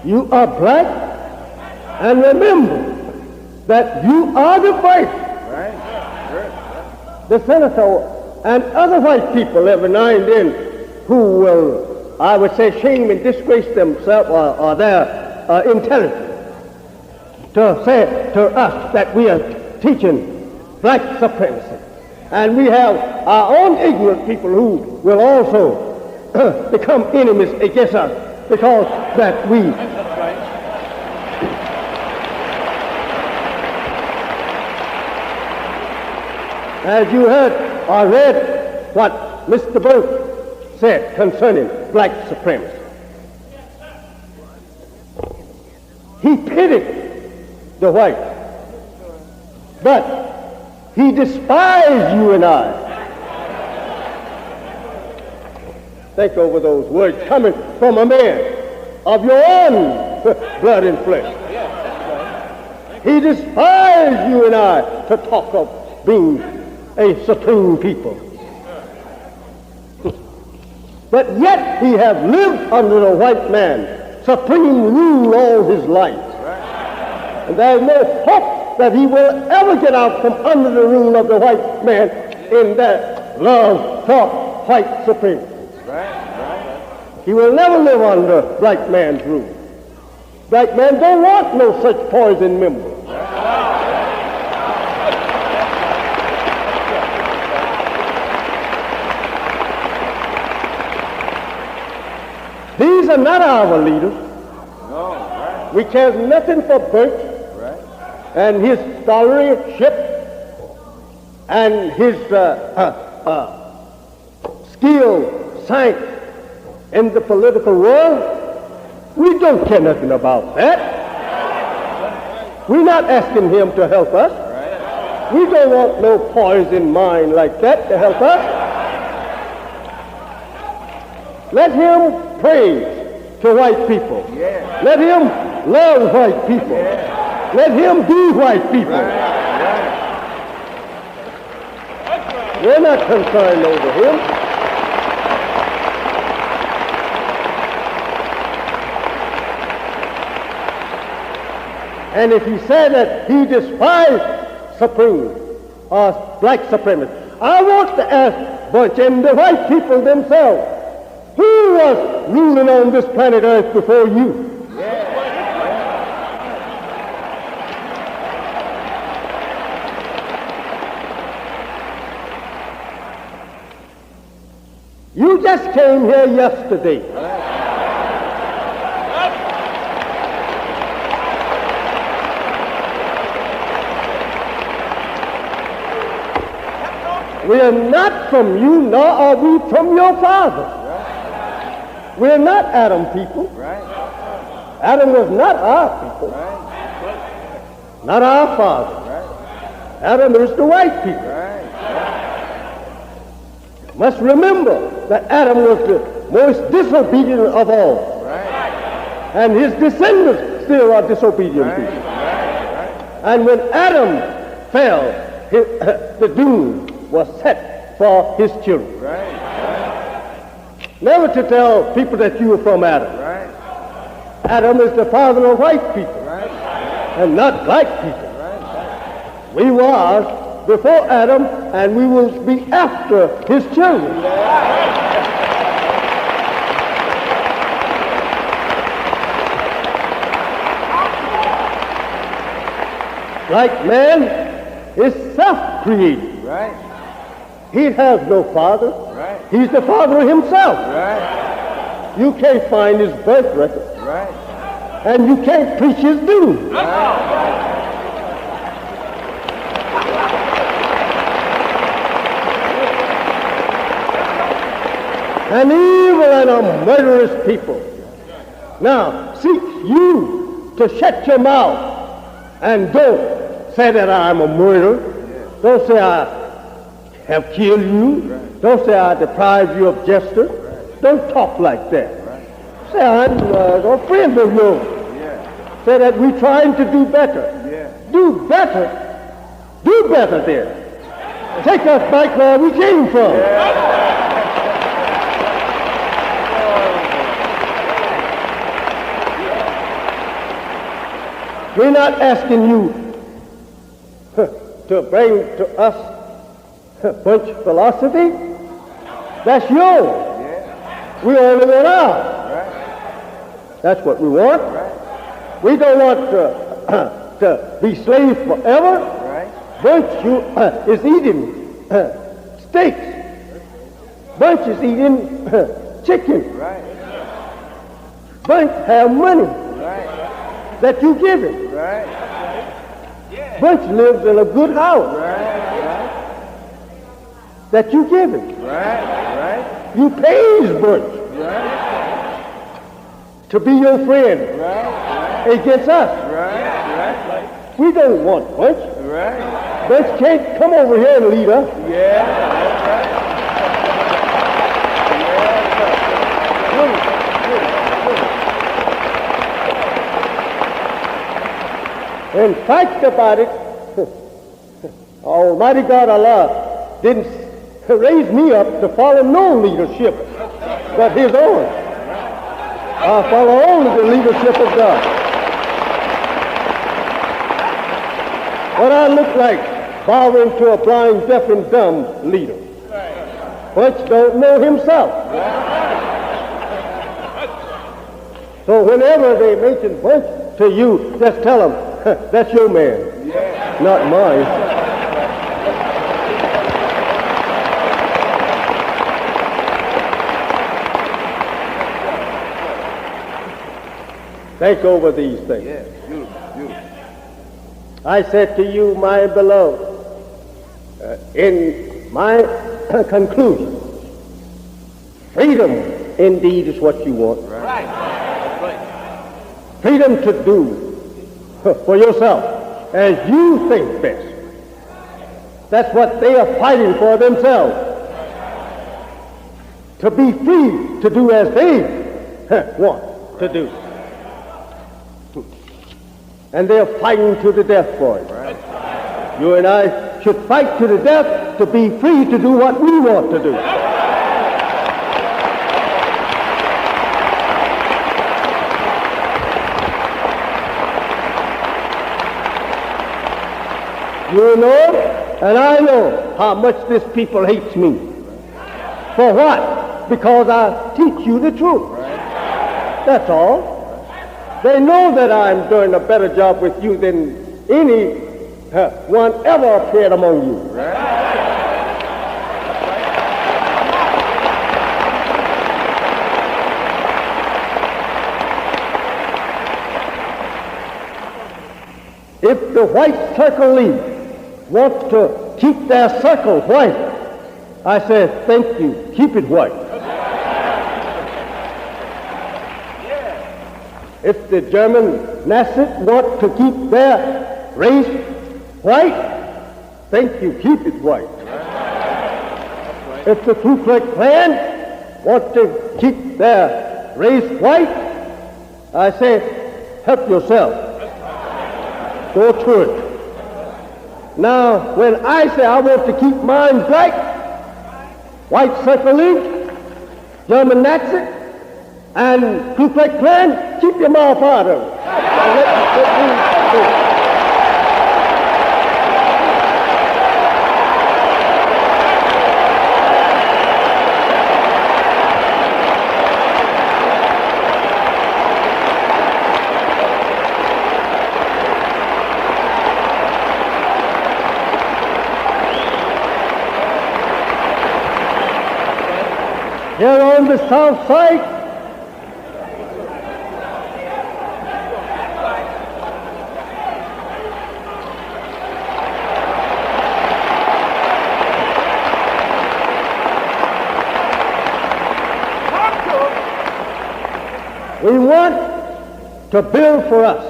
You are black. And remember that you are the first. The senator and other white people every now and then who will, I would say, shame and disgrace themselves or their intelligence to say to us that we are teaching black supremacy. And we have our own ignorant people who will also become enemies against us because that we As you heard or read what Mr. Burke said concerning black supremacy. He pitied the whites, but he despised you and I. Think over those words coming from a man of your own blood and flesh. He despised you and I to talk of being a supreme people. But yet he have lived under the white man, supreme rule all his life. And there is no hope that he will ever get out from under the rule of the white man in that love for white supremacy. He will never live under black man's rule. Black man don't want no such poison members. These are not our leaders. No, we care nothing for Burke and his scholarship and his skill, science in the political world. We don't care nothing about that. We're not asking him to help us. We don't want no poison mind like that to help us. Let him pray to white people. Let him love white people. Let him be white people. We're not concerned over him. And if he said that he despised supreme or black supremacy, I want to ask Bunch and the white people themselves, who was ruling on this planet Earth before you? You just came here yesterday. We are not from you, nor are we from your father. We are not Adam people. Adam was not our people. Not our father. Adam is the white people. Must remember that Adam was the most disobedient of all. And his descendants still are disobedient people. And when Adam fell, the doom was set for his children. Never to tell people that you are from Adam. Adam is the father of white people and not black people. We was before Adam and we will be after his children. Black man is self-created. He has no father. He's the father of himself. You can't find his birth record. And you can't preach his doom. An evil and a murderous people. Now, seek you to shut your mouth and don't say that I'm a murderer. Don't say I have killed you. Don't say I deprived you of justice. Don't talk like that. Say I'm a friend of yours. Say that we're trying to do better. Do better. Do better then. Take us back where we came from. We're not asking you to bring to us bunch philosophy. That's yours. We only want ours. That's what we want. We don't want to be slaves forever. Bunch is eating steaks. Bunch is eating chicken. Bunch have money that you give him. Bunch lives in a good house. that you give him. Right. You pay his bunch Right. to be your friend Right. against us. Right. We don't want bunch. Right. Bunch can't come over here and lead us. Yeah. That's right. In fact about it, Almighty God Allah didn't raise me up to follow no leadership but his own. I follow only the leadership of God. What I look like bowing to a blind, deaf, and dumb leader. Bunch don't know himself. So whenever they mention Bunch to you, just tell them, that's your man, not mine. Think over these things. Yeah. Beautiful. I said to you, my beloved, in my conclusion, freedom indeed is what you want. Right. Freedom to do for yourself as you think best. That's what they are fighting for themselves. To be free to do as they want to do. And they're fighting to the death for it. Right. You and I should fight to the death to be free to do what we want to do. You know, and I know how much this people hates me. For what? Because I teach you the truth. That's all. They know that I'm doing a better job with you than any one ever appeared among you. If the White Circle League wants to keep their circle white, I say, thank you, keep it white. If the German Nazis want to keep their race white, thank you, keep it white. If the Ku Klux Klan want to keep their race white, I say, help yourself. Go to it. Now, when I say I want to keep mine black, White Circle League, German Nazi, and Ku Klux Klan, keep your mouth out of it. Here on the south side, we want to build for us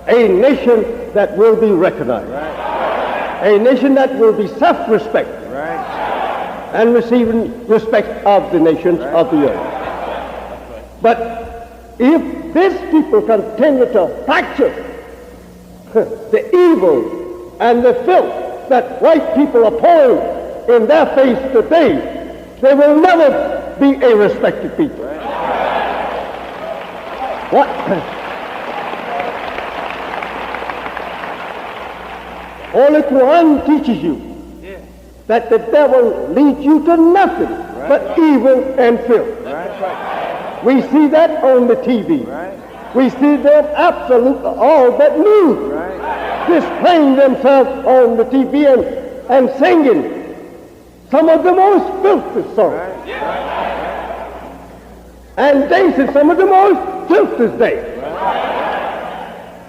a nation that will be recognized, a nation that will be self-respecting, and receiving respect of the nations of the earth. But if these people continue to practice the evil and the filth that white people are pouring in their face today, they will never be a respected people. What? Holy Quran teaches you that the devil leads you to nothing but evil and filth. We see that on the TV. We see that absolutely all but news displaying themselves on the TV and singing some of the most filthy songs. And dancing some of the most filthy dances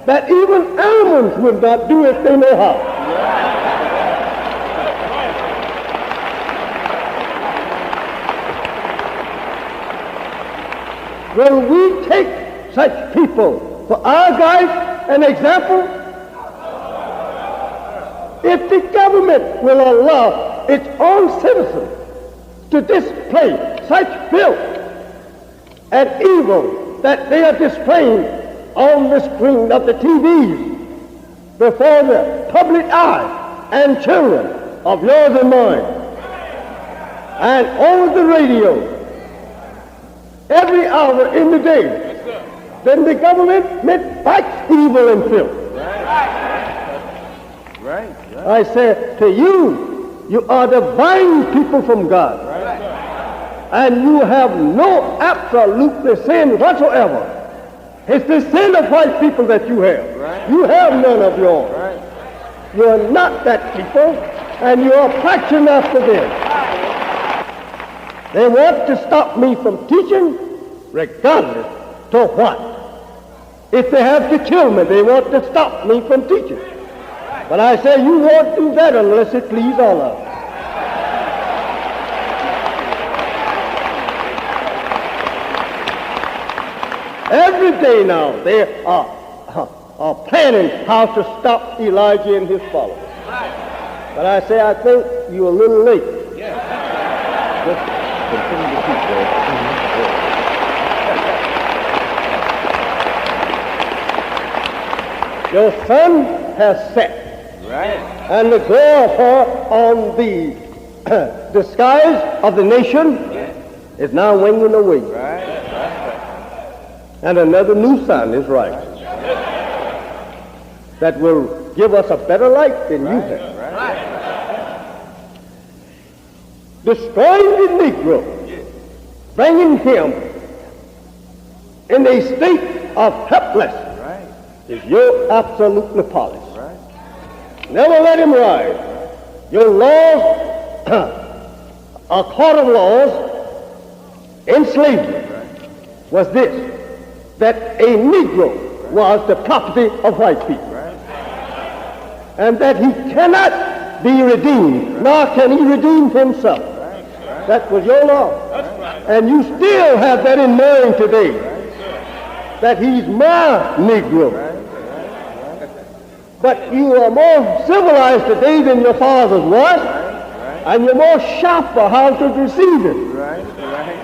that even animals would not do if they know how. Will we take such people for our guide and example? If the government will allow its own citizens to display such filth and evil that they are displaying on the screen of the TVs before the public eye and children of yours and mine, and over the radio every hour in the day, then the government fights evil and filth. Right. I say to you, you are divine people from God. And you have no absolutely sin whatsoever. It's the sin of white people that you have. You have none of your own. You are not that people, and you are practicing after them. They want to stop me from teaching, regardless to what. If they have to kill me, they want to stop me from teaching. But I say you won't do that unless it please Allah. Every day now they are planning how to stop Elijah and his followers. But I say I think you're a little late. Just continue to teach there. Your sun has set. And the glow of her on the skies of the nation is now waning away. And another new sun is rising that will give us a better light than you have. Destroying the Negro, bringing him in a state of helplessness is your absolute policy. Never let him rise. Your laws, a court of laws in slavery was this, that a Negro was the property of white people. And that he cannot be redeemed, nor can he redeem himself. That was your law. And you still have that in mind today, that he's my Negro. But you are more civilized today than your fathers was, and you're more sharper how to deceive him.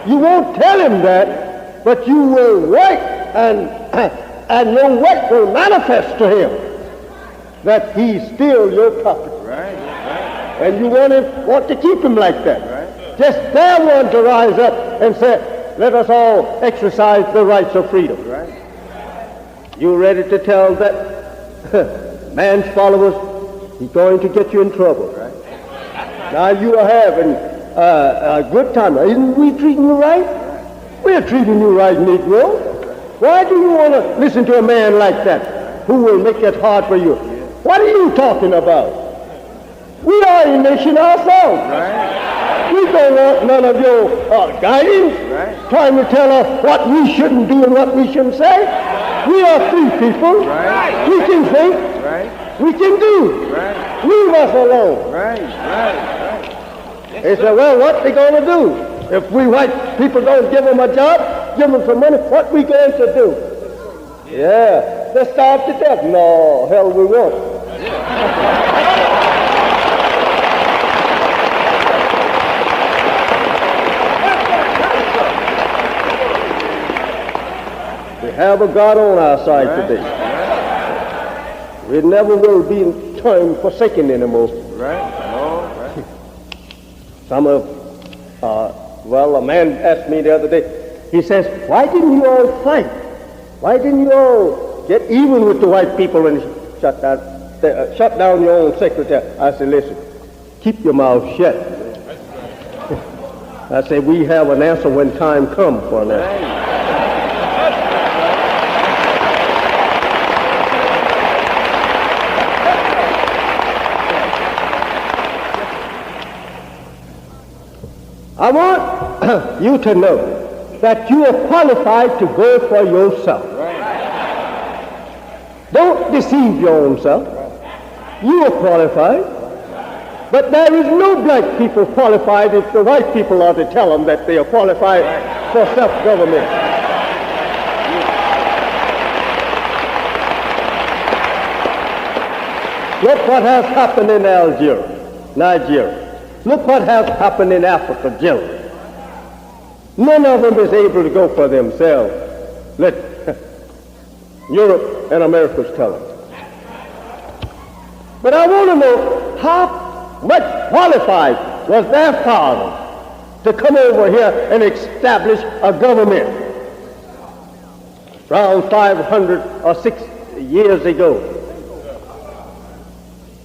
You won't tell him that, but you will work, and your work will manifest to him that he's still your property. And you want to keep him like that. Just dare one to rise up and say, let us all exercise the rights of freedom. You ready to tell that man's followers, he's going to get you in trouble. Now you are having a good time. Isn't we treating you right? We're treating you right, Negro. Why do you want to listen to a man like that who will make it hard for you? What are you talking about? We are a nation ourselves. We don't want none of your guidance, trying to tell us what we shouldn't do and what we shouldn't say. We are free people. We can think. We can do. Leave us alone. They say, well, what they going to do? If we white people don't give them a job, give them some money, what we going to do? Yeah, they starve to death. No, hell we won't. We have a God on our side today. We never will be in time forsaken anymore. Some of, a man asked me the other day, he says, why didn't you all fight? Why didn't you all get even with the white people and shut down your own secretary? I said, listen, keep your mouth shut. I said, we have an answer when time comes for an answer. I want you to know that you are qualified to go for yourself. Don't deceive your own self. You are qualified. But there is no black people qualified if the white people are to tell them that they are qualified for self-government. Look what has happened in Nigeria. Look what has happened in Africa generally. None of them is able to go for themselves. Let Europe and America's tell them. But I want to know how much qualified was their father to come over here and establish a government around 500 or 6 years ago.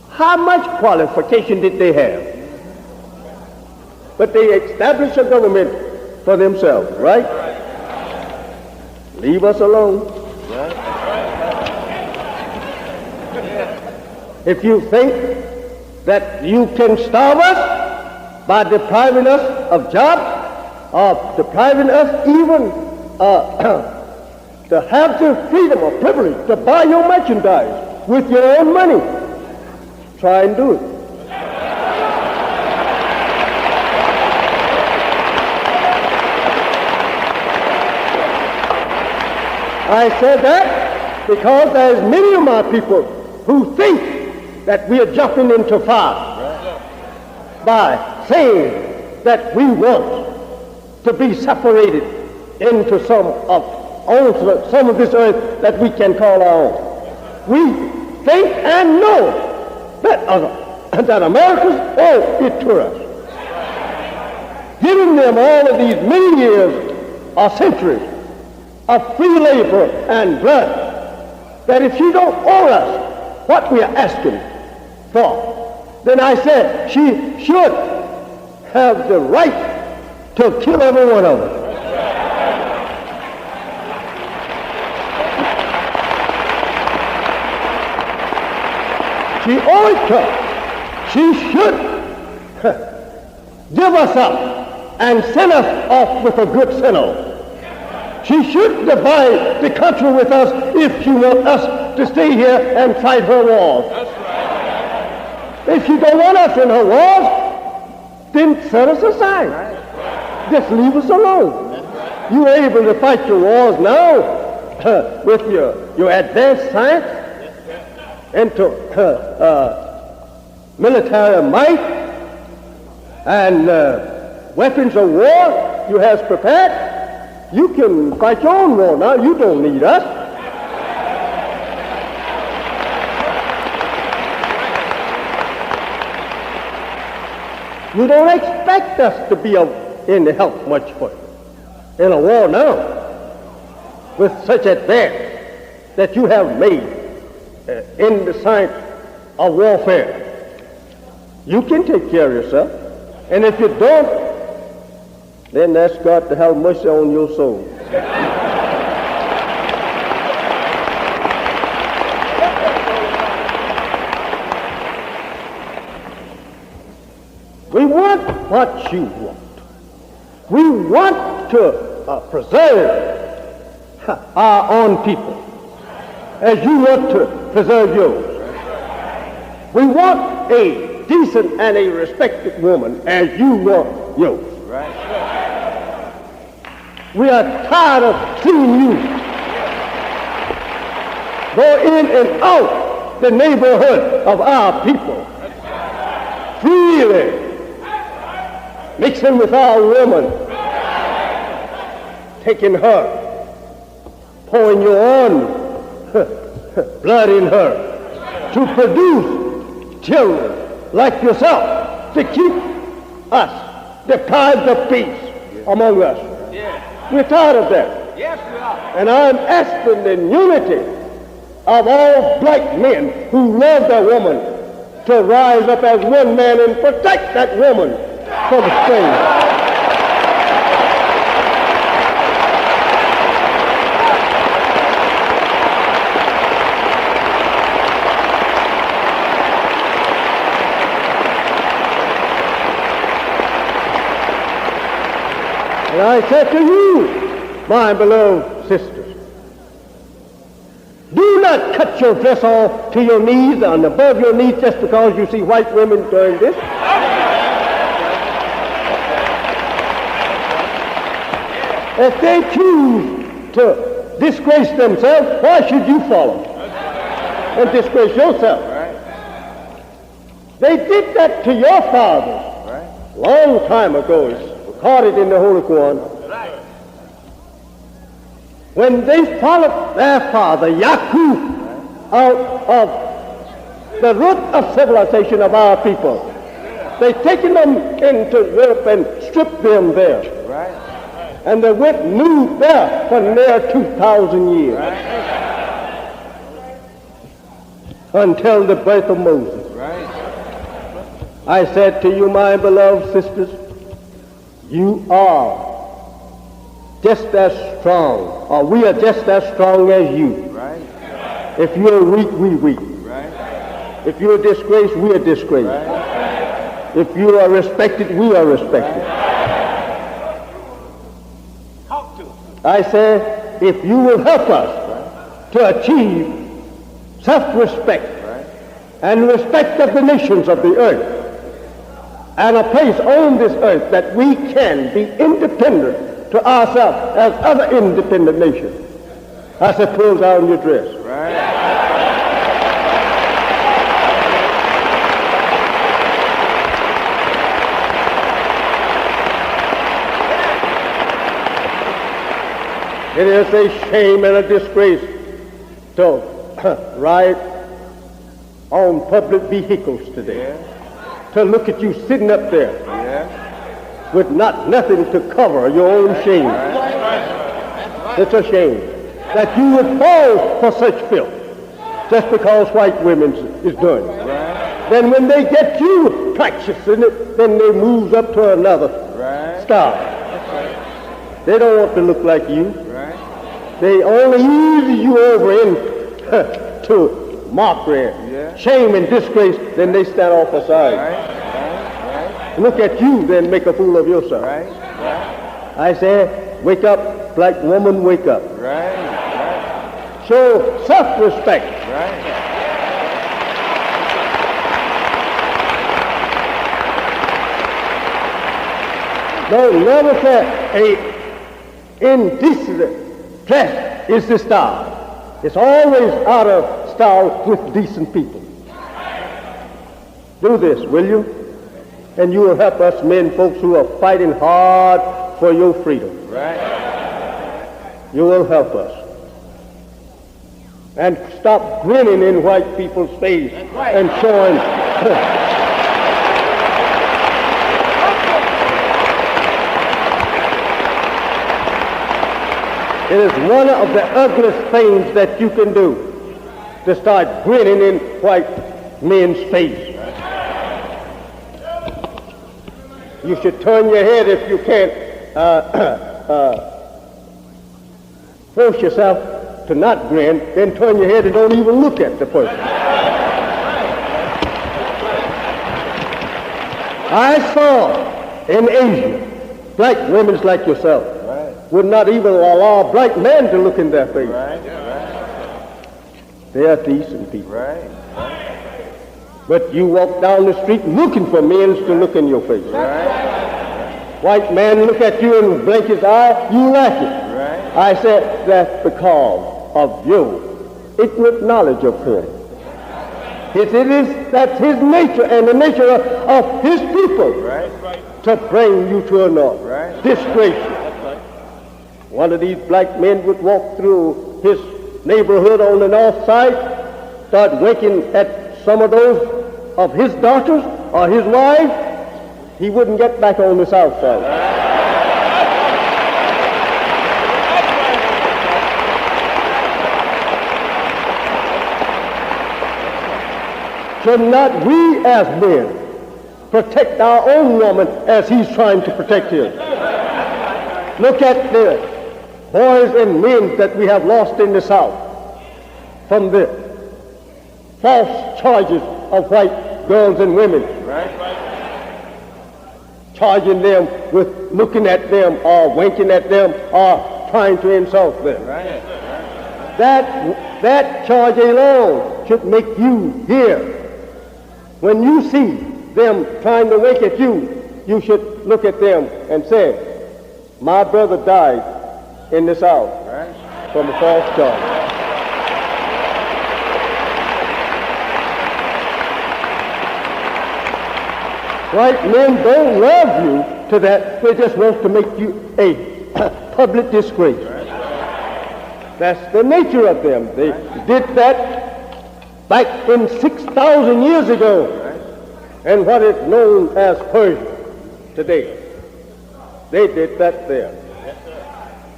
How much qualification did they have? But they established a government for themselves, right? Leave us alone. If you think that you can starve us by depriving us of jobs, or depriving us even to have the freedom or privilege to buy your merchandise with your own money, try and do it. I said that because there's many of my people who think that we are jumping into fire by saying that we want to be separated into some of this earth that we can call our own. We think and know that America's owed it to us, giving them all of these many years or centuries of free labor and blood, that if you don't owe us what we are asking for, then I said she should have the right to kill every one of us. She owed it to us. She should give us up and send us off with a good sinner. She should divide the country with us if she wants us to stay here and fight her wars. If she don't want us in her wars, then set us aside. Just leave us alone. You're able to fight your wars now with your advanced science into military might and weapons of war you have prepared. You can fight your own war now. You don't need us. You don't expect us to be in the help much for you in a war now with such advance that you have made in the science of warfare. You can take care of yourself. And if you don't, then ask God to have mercy on your soul. We want what you want. We want to preserve our own people as you want to preserve yours. We want a decent and a respected woman as you want yours. We are tired of seeing you go in and out the neighborhood of our people, freely mixing with our woman, taking her, pouring your own blood in her to produce children like yourself to keep us deprived of peace among us. We're tired of that. Yes, we are. And I'm asking the unity of all black men who love their woman to rise up as one man and protect that woman for the stranger. And I said to you, my beloved sisters, do not cut your dress off to your knees and above your knees just because you see white women doing this. If they choose to disgrace themselves, why should you follow and disgrace yourself? They did that to your fathers long time ago. It's recorded in the Holy Quran. When they followed their father, Yaqub, out of the root of civilization of our people, they taken them into Europe and stripped them there. And they went moved there for near 2,000 years. Until the birth of Moses. I said to you, my beloved sisters, you are just as strong, or we are just as strong as you. If you're weak, we weak. If you're disgraced, we are disgraced. If you are respected, we are respected. I say, if you will help us to achieve self-respect and respect of the nations of the earth, and a place on this earth that we can be independent to ourselves as other independent nations. I said, pull down your dress. It is a shame and a disgrace to ride on public vehicles today. To look at you sitting up there with nothing to cover your own shame. It's a shame that you would fall for such filth just because white women is doing it. Then when they get you practicing it, then they move up to another star. They don't want to look like you. They only ease you over into mockery, shame and disgrace, then they stand off aside. Look at you, then make a fool of yourself. I say, wake up, black woman, wake up. Show self-respect. No, never say a indecent dress is the style. It's always out of style with decent people. Do this, will you? And you will help us men folks who are fighting hard for your freedom. You will help us. And stop grinning in white people's face and showing it is one of the ugliest things that you can do, to start grinning in white men's face. You should turn your head if you can't force yourself to not grin, then turn your head and don't even look at the person. I saw in Asia black women like yourself would not even allow a black man to look in their face. They are decent people. But you walk down the street looking for men to look in your face. White man look at you and blink his eye, you like it. I said that's because of your ignorant knowledge of him. That's his nature and the nature of his people to bring you to a disgrace you. One of these black men would walk through his neighborhood on the north side, start winking at some of those of his daughters or his wives, he wouldn't get back on the south side. Should not we as men protect our own woman as he's trying to protect his? Look at the boys and men that we have lost in the South from the false charges of white girls and women. Charging them with looking at them or winking at them or trying to insult them. That charge alone should make you hear. When you see them trying to wink at you, you should look at them and say, my brother died in the South from a false charge. White men don't love you to that. They just want to make you a public disgrace. That's the nature of them. They did that back in 6,000 years ago. And what is known as Persia today. They did that there.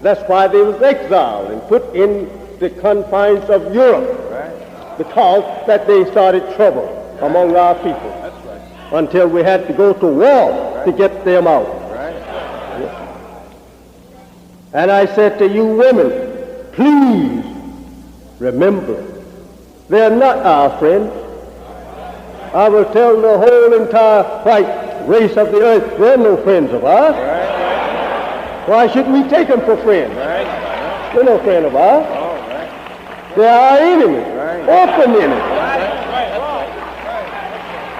That's why they was exiled and put in the confines of Europe, because that they started trouble among our people, until we had to go to war to get them out. And I said to you women, please remember, they're not our friends. I will tell the whole entire white race of the earth, they're no friends of ours. Why should we take them for friends? They're no friend of ours. They're our enemies, open enemies.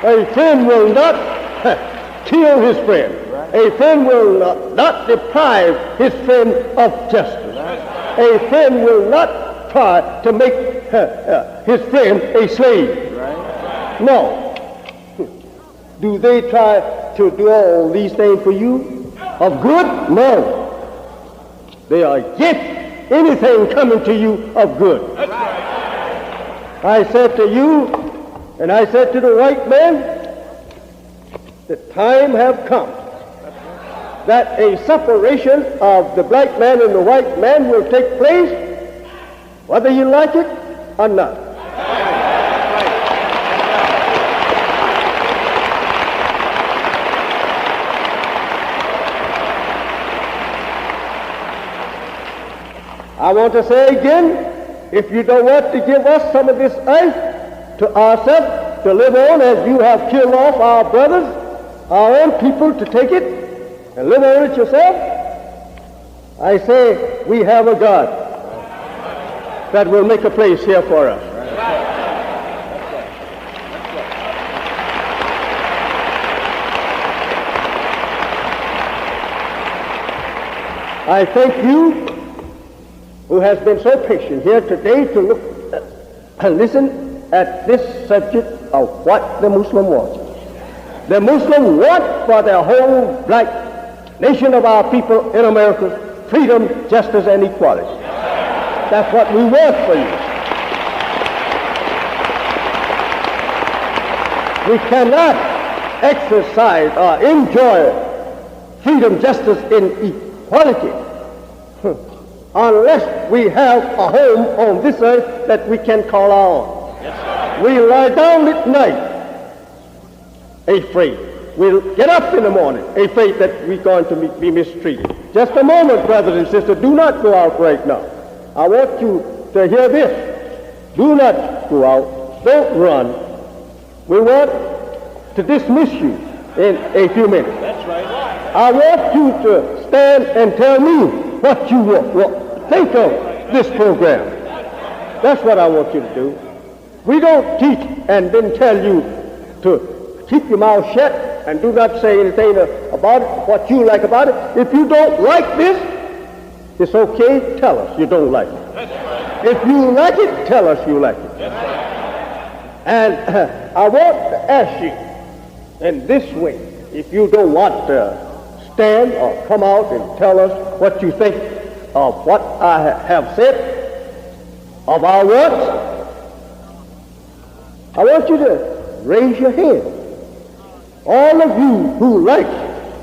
A friend will not kill his friend. A friend will not deprive his friend of justice. A friend will not try to make his friend a slave. No. Do they try to do all these things for you of good? No. They are against anything coming to you of good. I said to you, and I said to the white man, the time have come that a separation of the black man and the white man will take place, whether you like it or not. I want to say again, if you don't want to give us some of this earth to ourselves to live on, as you have killed off our brothers, our own people, to take it and live on it yourself, I say we have a God that will make a place here for us. I thank you who has been so patient here today to look and listen at this subject of what the Muslim wants. The Muslim want for the whole black nation of our people in America freedom, justice, and equality. That's what we want for you. We cannot exercise or enjoy freedom, justice, and equality unless we have a home on this earth that we can call our own. Yes, we lie down at night afraid. We'll get up in the morning afraid that we're going to be mistreated. Just a moment, brothers and sisters. Do not go out right now. I want you to hear this. Do not go out. Don't run. We want to dismiss you in a few minutes. That's right. I want you to stand and tell me what you think of this program. That's what I want you to do. We don't teach and then tell you to keep your mouth shut and do not say anything about it, what you like about it. If you don't like this, it's okay, tell us you don't like it. If you like it, tell us you like it. And I want to ask you in this way, if you don't want to stand or come out and tell us what you think of what I have said, of our works, I want you to raise your hand. All of you who like it,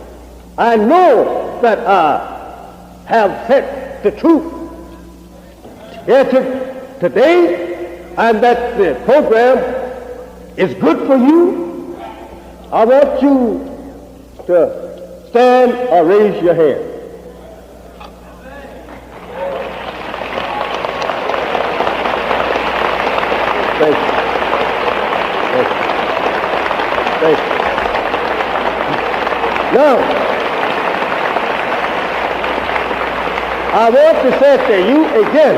I know that I have said the truth here today, and that the program is good for you. I want you to stand or raise your hand. Thank you. Thank you. Thank you. Now, I want to say to you again,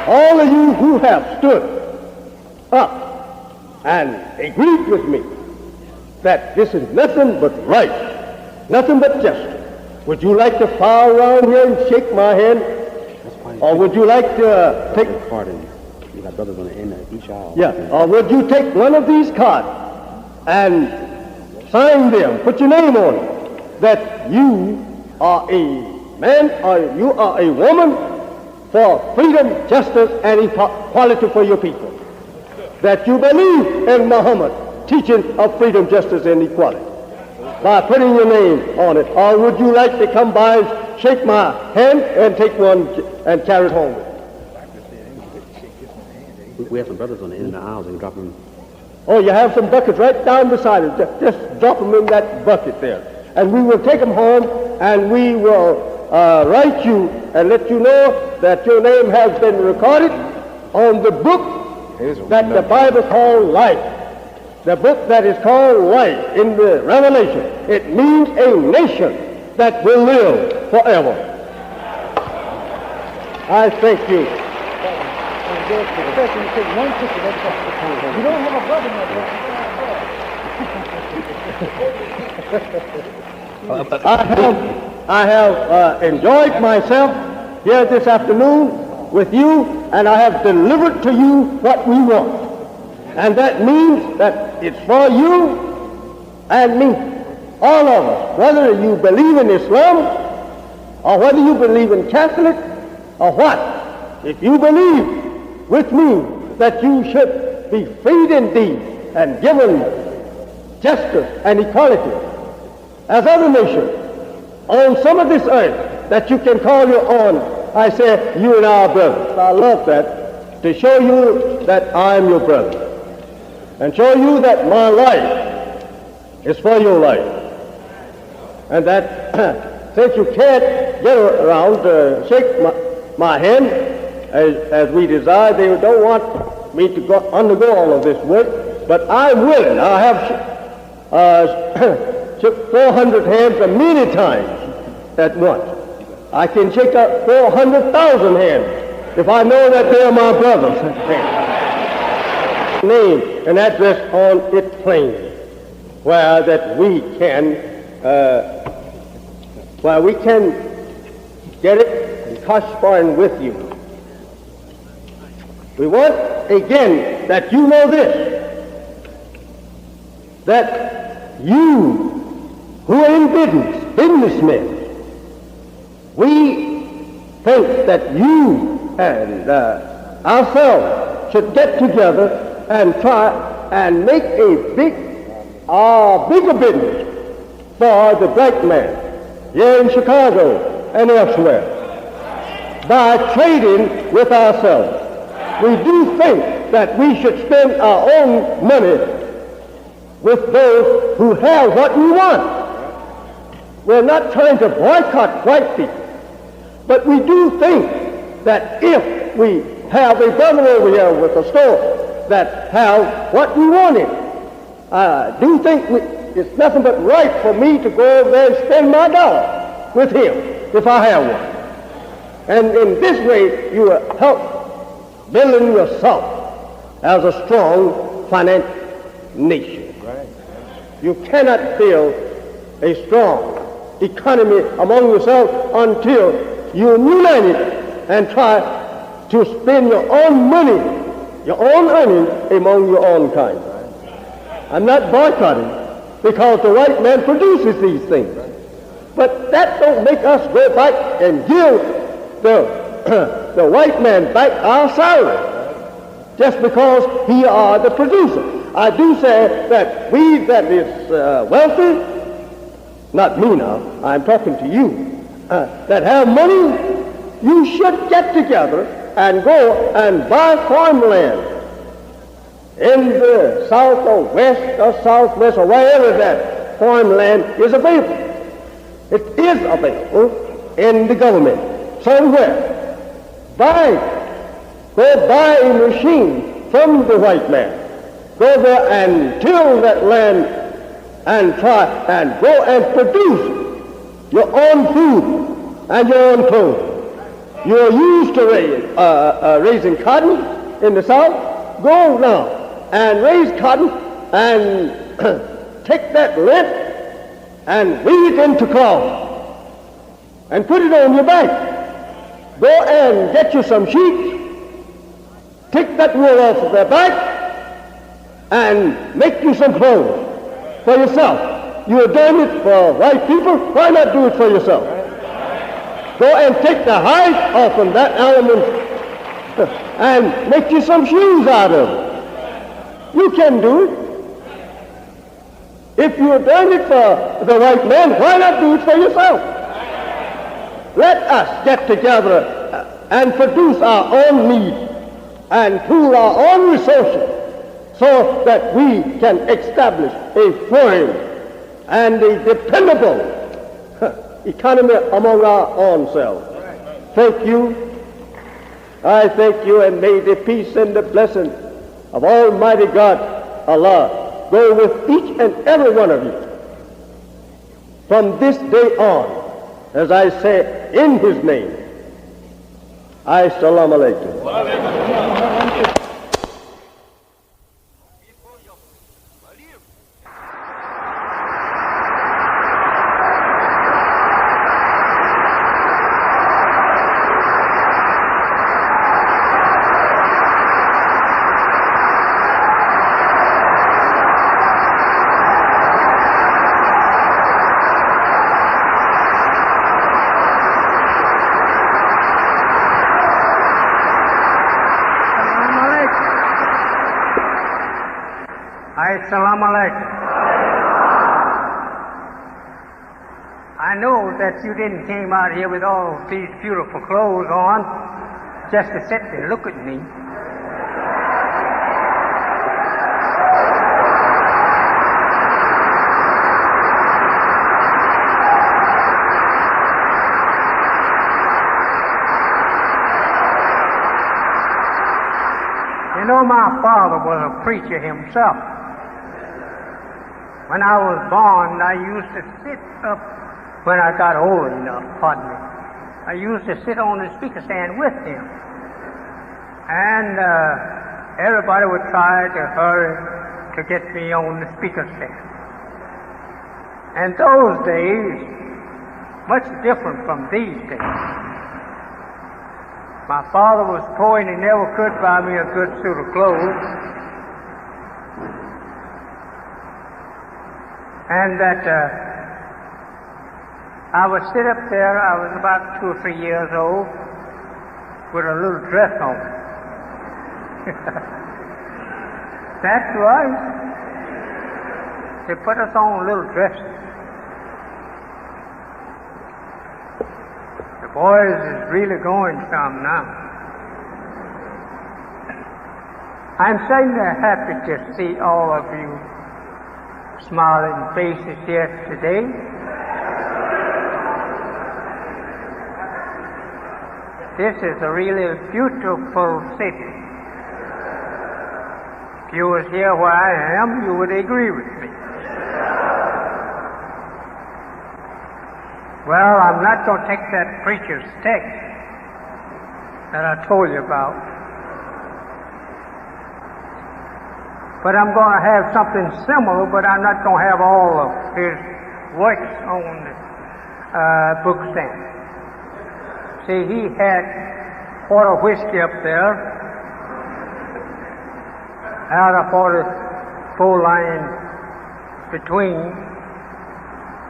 all of you who have stood up and agreed with me that this is nothing but right, nothing but justice. Would you like to file around here and shake my hand? Or would you like to take part in? You got brothers on the end of each aisle. Yeah. Or would you take one of these cards and sign them, put your name on it, that you are a man or you are a woman for freedom, justice, and equality for your people. That you believe in Muhammad's teaching of freedom, justice, and equality by putting your name on it. Or would you like to come by and shake my hand and take one and carry it home? We have some brothers on the end of the aisles and drop them. Oh, you have some buckets right down beside it. Just drop them in that bucket there. And we will take them home, and we will write you and let you know that your name has been recorded on the book that the Bible called life. The book that is called life in the Revelation. It means a nation that will live forever. I thank you. You don't have a brother, I have enjoyed myself here this afternoon with you, and I have delivered to you what we want. And that means that it's for you and me, all of us, whether you believe in Islam or whether you believe in Catholic or what. If you believe with me that you should be freed indeed and given justice and equality as other nations on some of this earth that you can call your own, I say you and I are brothers. I love that, to show you that I am your brother and show you that my life is for your life, and that since you can't get around to shake my hand as we desire, they don't want me to undergo all of this work, but I'm willing. I have shook 400 hands many times at once. I can shake up 400,000 hands if I know that they're my brothers. Name and address on it plainly, where that we can get it and correspond with you. We want again that you know this, that you who are in businessmen, we think that you and ourselves should get together and try and make a bigger business for the black man here in Chicago and elsewhere by trading with ourselves. We do think that we should spend our own money with those who have what we want. We're not trying to boycott white people, but we do think that if we have a brother over here with a store that have what we wanted, I do think it's nothing but right for me to go over there and spend my dollar with him if I have one. And in this way, you will help building yourself as a strong financial nation. You cannot build a strong economy among yourselves until you unite it and try to spend your own money, your own earnings among your own kind. I'm not boycotting because the white man produces these things. But that don't make us go back and give the white man back our salary just because he are the producer. I do say that we that is wealthy, not me now, I'm talking to you, that have money, you should get together and go and buy farmland in the south or west or southwest or wherever that farmland is available. It is available in the government somewhere. Buy it. Go buy a machine from the white man. Go there and till that land and try and go and produce your own food and your own clothes. You are used to raising cotton in the south. Go now and raise cotton and take that lint and weave it into cloth and put it on your back. Go and get you some sheep, take that wool off of their back and make you some clothes for yourself. You are doing it for white people, why not do it for yourself? Go and take the hide off from that animal and make you some shoes out of it. You can do it. If you are doing it for the white man, why not do it for yourself? Let us get together and produce our own needs and pool our own resources so that we can establish a firm and a dependable economy among our own selves. Thank you. I thank you, and may the peace and the blessing of Almighty God, Allah, go with each and every one of you from this day on, as I say in His name. Assalamu alaikum. Assalamu alaikum. I know that you didn't came out here with all these beautiful clothes on just to sit and look at me. You know, my father was a preacher himself. When I was born, I used to sit up, when I got old enough, pardon me, I used to sit on the speaker stand with him. And everybody would try to hurry to get me on the speaker stand. And those days, much different from these days. My father was poor and he never could buy me a good suit of clothes. And that I would sit up there, I was about 2 or 3 years old, with a little dress on. That's right. They put us on little dresses. The boys is really going some now. I'm certainly happy to see all of you smiling faces here today. This is a really beautiful city. If you was here where I am, you would agree with me. Well, I'm not going to take that preacher's text that I told you about. But I'm going to have something similar, but I'm not going to have all of his works on the book stand. See, he had quart of whiskey up there out of 44 lines between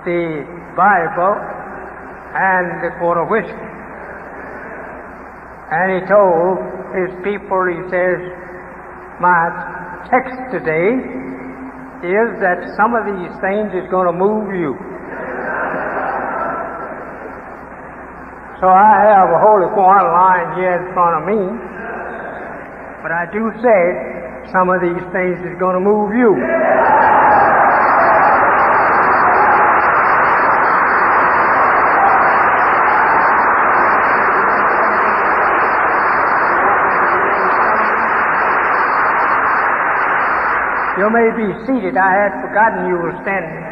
the Bible and the quart of whiskey. And he told his people, he says, my text today is that some of these things is going to move you. So I have a Holy Quran line here in front of me, but I do say some of these things is going to move you. You may be seated. I had forgotten you were standing.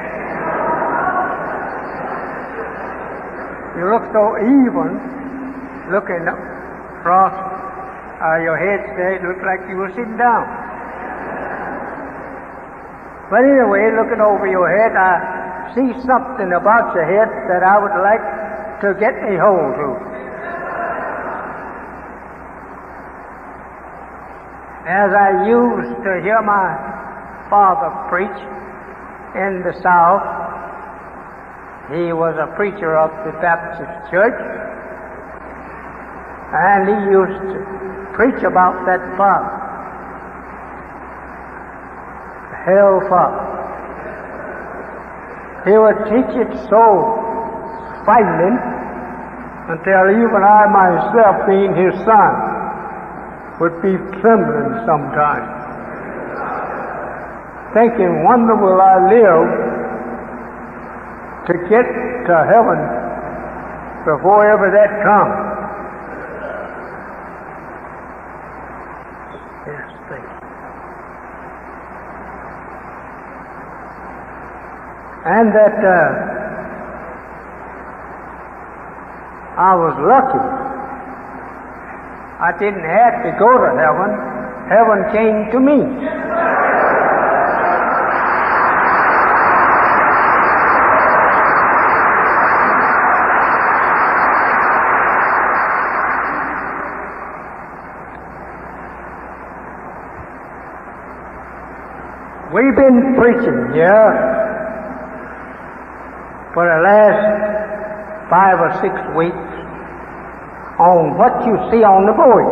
You look so even, looking across your head there. It looked like you were sitting down. But anyway, looking over your head, I see something about your head that I would like to get a hold of. As I used to hear my father preach, in the South. He was a preacher of the Baptist church, and he used to preach about that fire, hell fire. He would teach it so frightening until even I myself, being his son, would be trembling sometimes, thinking, wonder will I live to get to heaven before ever that comes. Yes, thank you. And that I was lucky. I didn't have to go to heaven. Heaven came to me. We've been preaching here for the last 5 or 6 weeks on what you see on the board.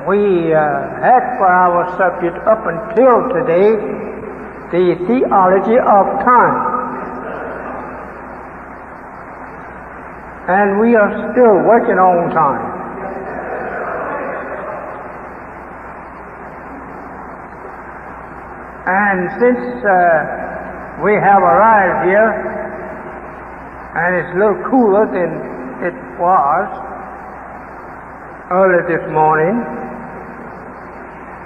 We had for our subject up until today the theology of time. And we are still working on time. And since we have arrived here, and it's a little cooler than it was early this morning,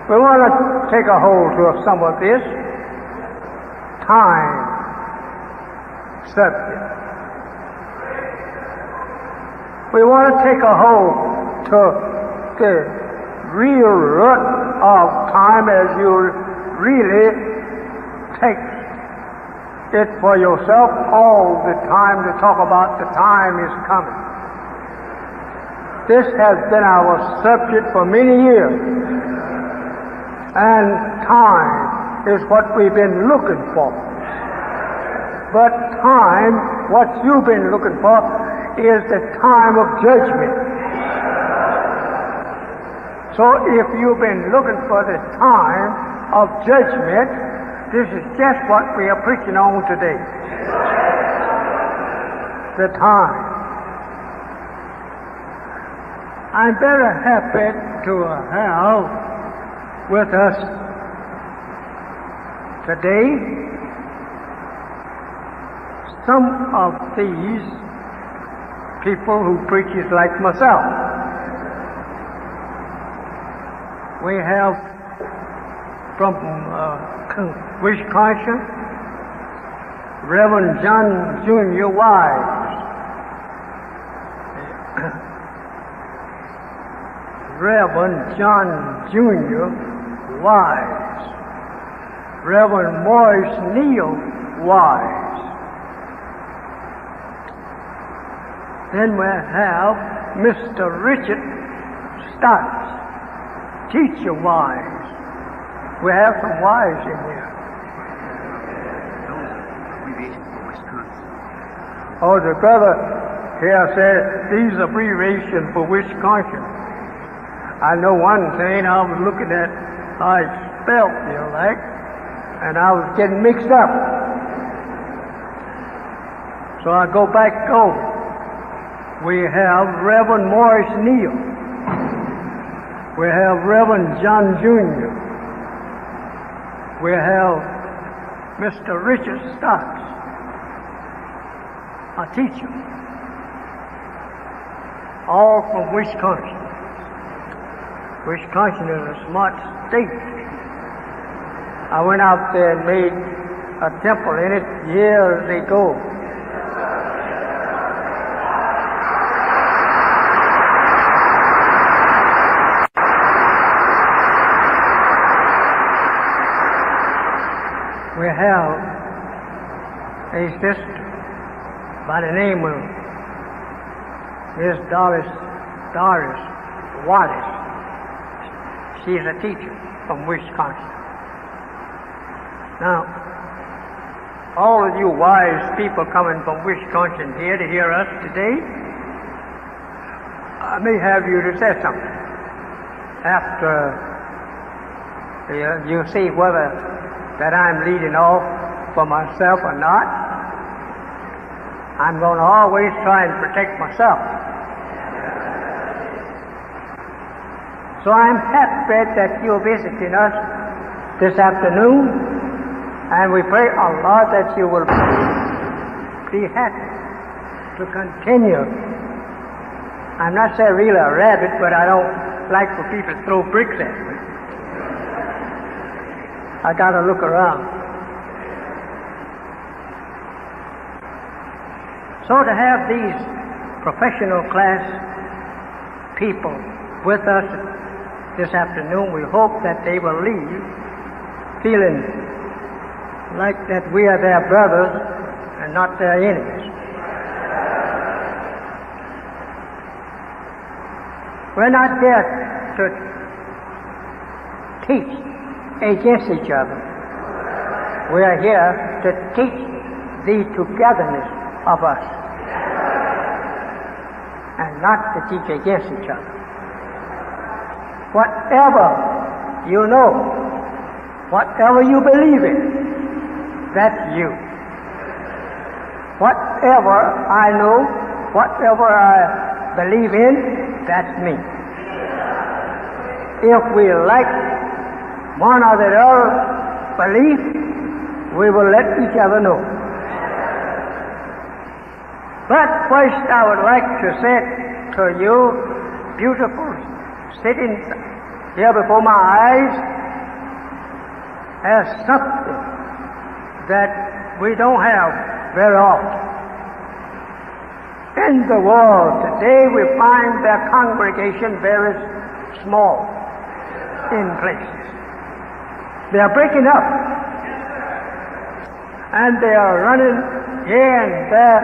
we want to take a hold of some of this time subject. We want to take a hold to the real root of time as you really take it for yourself all the time to talk about the time is coming. This has been our subject for many years, and time is what we've been looking for. But time, what you've been looking for, is the time of judgment. So if you've been looking for the time of judgment, this is just what we are preaching on today. The time. I'm very happy to have with us today some of these people who preaches like myself. We have from Wisconsin, Reverend John Jr. Wise. Reverend John Jr. Wise. Reverend Morris Neal Wise. Then we have Mr. Richard Stotts, Teacher Wise. We have some wise in here. Oh, the brother here said these abbreviations for Wisconsin. I know one thing, I was looking at how it spelled, and I was getting mixed up. So I go back over. We have Reverend Morris Neal. We have Reverend John Jr. We have Mr. Richard Stotts, a teacher, all from Wisconsin. Wisconsin is a smart state. I went out there and made a temple in it years ago. We have a sister by the name of Miss Doris Wallace. She's a teacher from Wisconsin. Now, all of you wise people coming from Wisconsin here to hear us today, I may have you to say something after you see whether that I'm leading off for myself or not. I'm going to always try and protect myself. So I'm happy that you're visiting us this afternoon, and we pray, Allah, that you will be happy to continue. I'm not saying really a rabbit, but I don't like for people to throw bricks at me. I got to look around. So to have these professional class people with us this afternoon, we hope that they will leave feeling like that we are their brothers and not their enemies. We're not there to teach against each other. We are here to teach the togetherness of us and not to teach against each other. Whatever you know, whatever you believe in, that's you. Whatever I know, whatever I believe in, that's me. If we like one or the other belief, we will let each other know. But first I would like to say to you, beautiful, sitting here before my eyes, as something that we don't have very often. In the world today, we find their congregation very small in places. They are breaking up, and they are running here and there,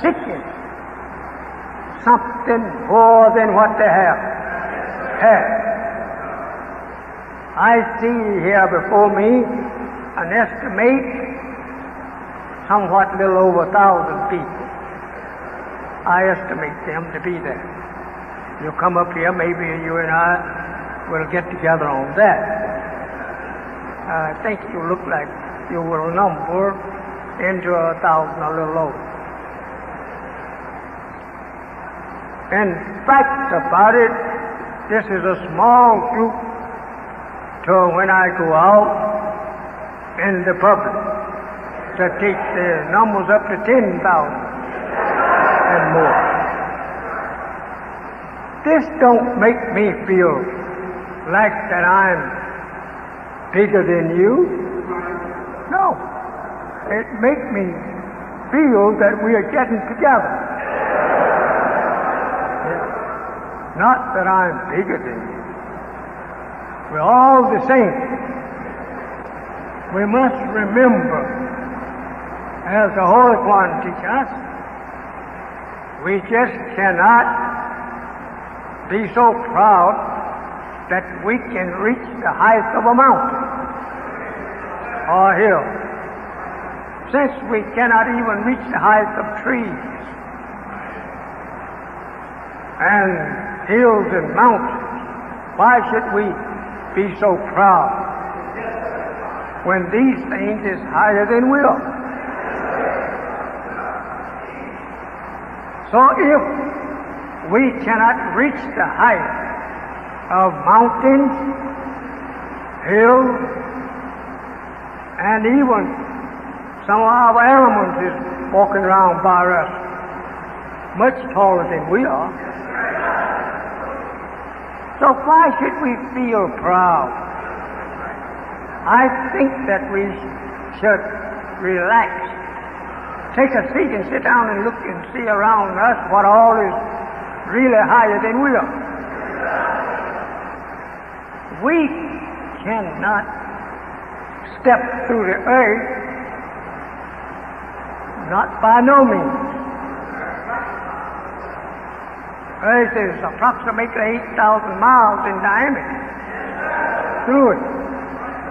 seeking something more than what they have had. I see here before me an estimate somewhat little over 1,000 people. I estimate them to be there. You come up here, maybe you and I will get together on that. I think you look like you will number into 1,000, a little over. In fact about it, this is a small group to when I go out in the public to teach the numbers up to 10,000. And more. This don't make me feel like that I'm bigger than you. No. It makes me feel that we are getting together. Not that I'm bigger than you. We're all the same. We must remember, as the Holy One teaches us, we just cannot be so proud that we can reach the height of a mountain or hill. Since we cannot even reach the height of trees and hills and mountains, why should we be so proud when these things is higher than we are? So if we cannot reach the height of mountains, hills, and even some of our animals is walking around by us much taller than we are, so why should we feel proud? I think that we should relax. Take a seat and sit down and look and see around us what all is really higher than we are. We cannot step through the earth, not by no means. Earth is approximately 8,000 miles in diameter. through it.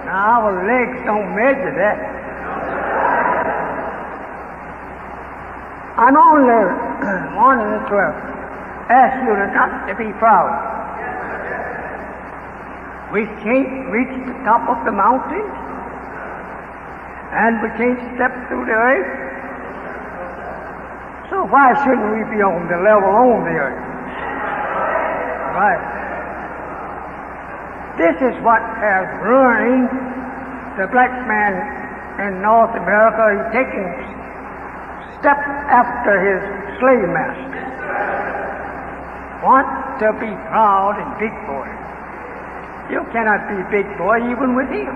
Now, our legs don't measure that. I'm only wanting to ask you not to be proud. We can't reach the top of the mountain, and we can't step through the earth. So why shouldn't we be on the level on the earth? Right. This is what has ruined the black man in North America. He's taking step after his slave master. Want to be proud and big boy. You cannot be big boy even with him.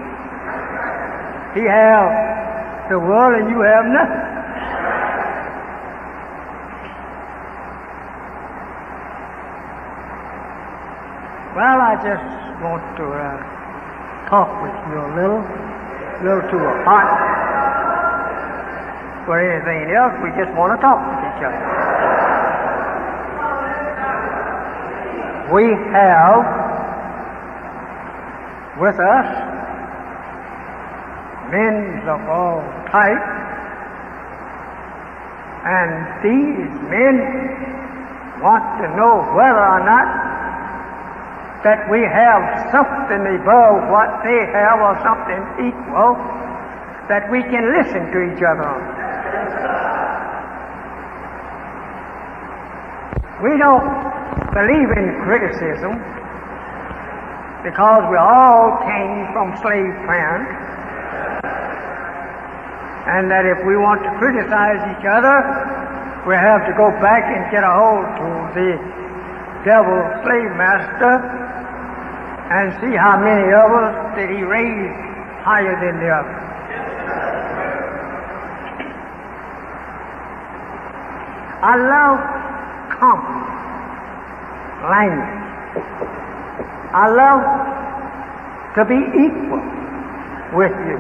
He has the world and you have nothing. Well, I just want to talk with you a little too hot for anything else. We just want to talk with each other. We have with us men of all types, and these men want to know whether or not that we have something above what they have or something equal that we can listen to each other on. We don't believe in criticism because we all came from slave parents, and that if we want to criticize each other, we have to go back and get a hold to the devil slave master and see how many of us did he raise higher than the others. I love common language. I love to be equal with you.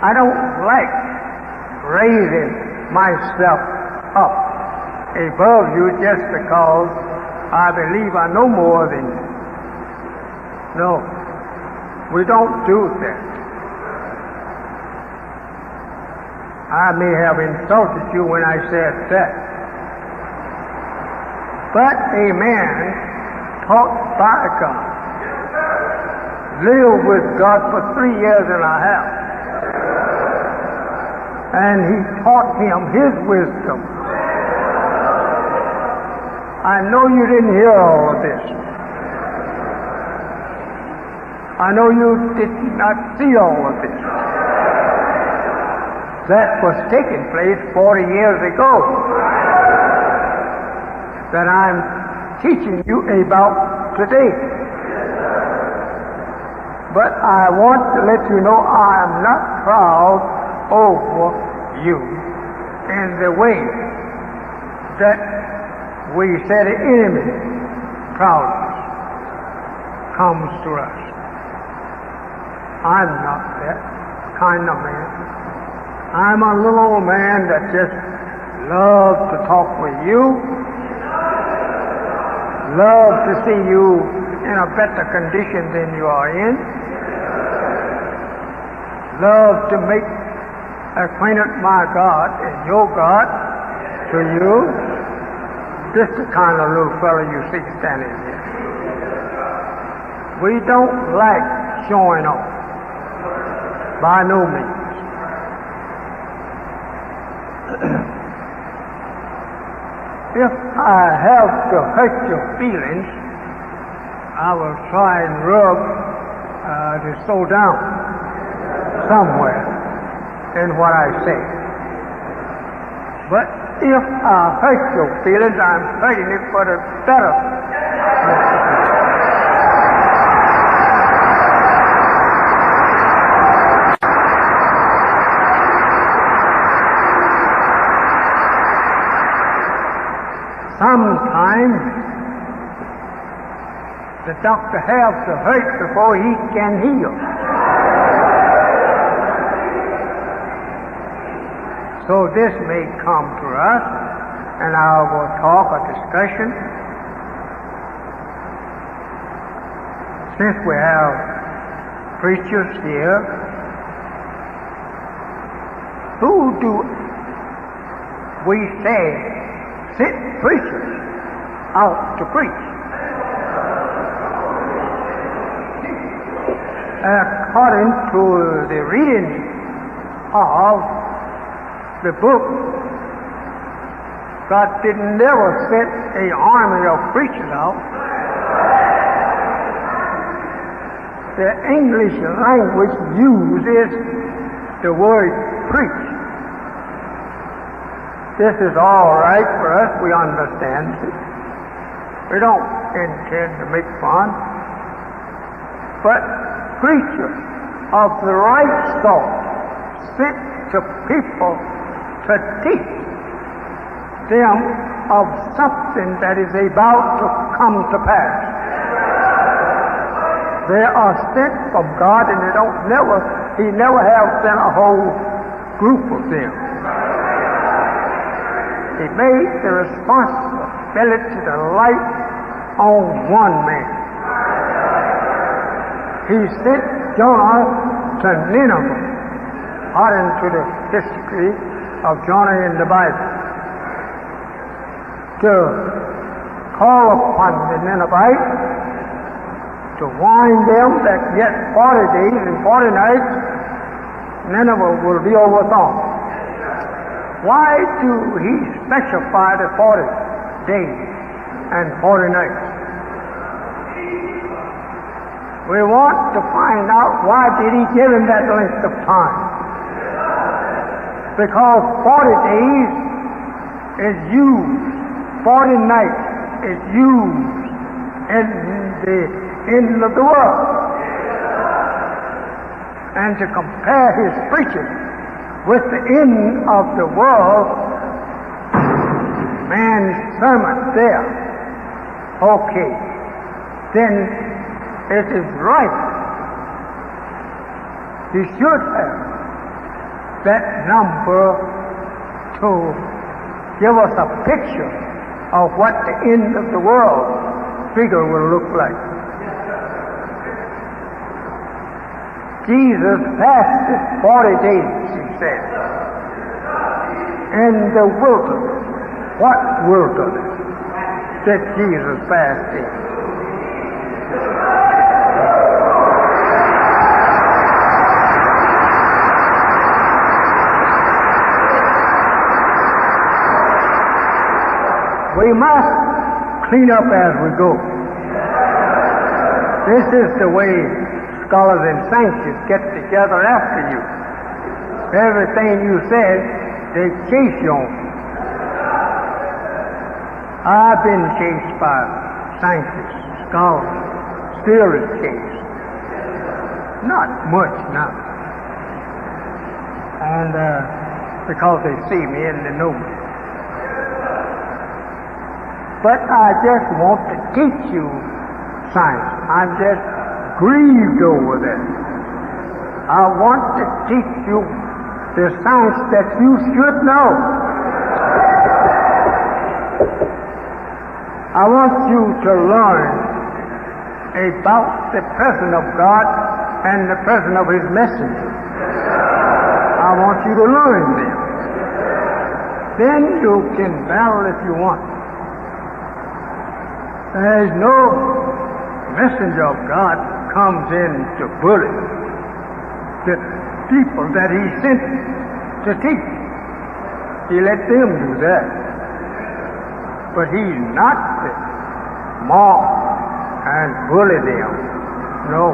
I don't like raising myself up above you just because I believe I know more than you. No, we don't do that. I may have insulted you when I said that. But a man taught by God, lived with God for 3 years and a half, and he taught him his wisdom. I know you didn't hear all of this. I know you did not see all of this. That was taking place 40 years ago that I'm teaching you about today. But I want to let you know I am not proud over you in the way that we say the enemy proudness comes to us. I'm not that kind of man. I'm a little old man that just loves to talk with you, loves to see you in a better condition than you are in, loves to make acquainted my God and your God to you. This is the kind of little fellow you see standing here. We don't like showing off, by no means. If I have to hurt your feelings, I will try and rub to slow down somewhere in what I say. But if I hurt your feelings, I'm hurting it for the better. Sometimes the doctor has to hurt before he can heal. So this may come to us, and I will talk a discussion. since we have preachers here, who do we say sent preachers out to preach? According to the reading of the book, God didn't never set an army of preachers out. The English language uses the word preach. This is all right for us, we understand it. We don't intend to make fun. But preachers of the right sort sent to people to teach them of something that is about to come to pass. They are sent from God, and He never has sent a whole group of them. He made the responsibility to light on one man. He sent Jonah to Nineveh, according to the history of Jonah in the Bible, to call upon the Ninevites to warn them that yet 40 days and 40 nights Nineveh will be overthrown. Why do he specify the 40 days and 40 nights? We want to find out why did he give him that length of time. Because 40 days is used, 40 nights is used in the end of the world. And to compare his preaching with the end of the world, man's sermon there, okay, then it is right. He should have that number to give us a picture of what the end of the world figure will look like. Jesus fasted 40 days, he said, in the wilderness. What wilderness did Jesus fast in? We must clean up as we go. This is the way scholars and saints get together after you. Everything you said, they chase you on. I've been chased by scientists, scholars, still is chased. Not much now. And because they see me and they know me. But I just want to teach you science. I'm just grieved over that. I want to teach you the science that you should know. I want you to learn about the presence of God and the presence of His messenger. I want you to learn them. Then you can battle if you want. There is no messenger of God comes in to bully the people that He sent to teach. He let them do that. But He's not to mock and bully them. No.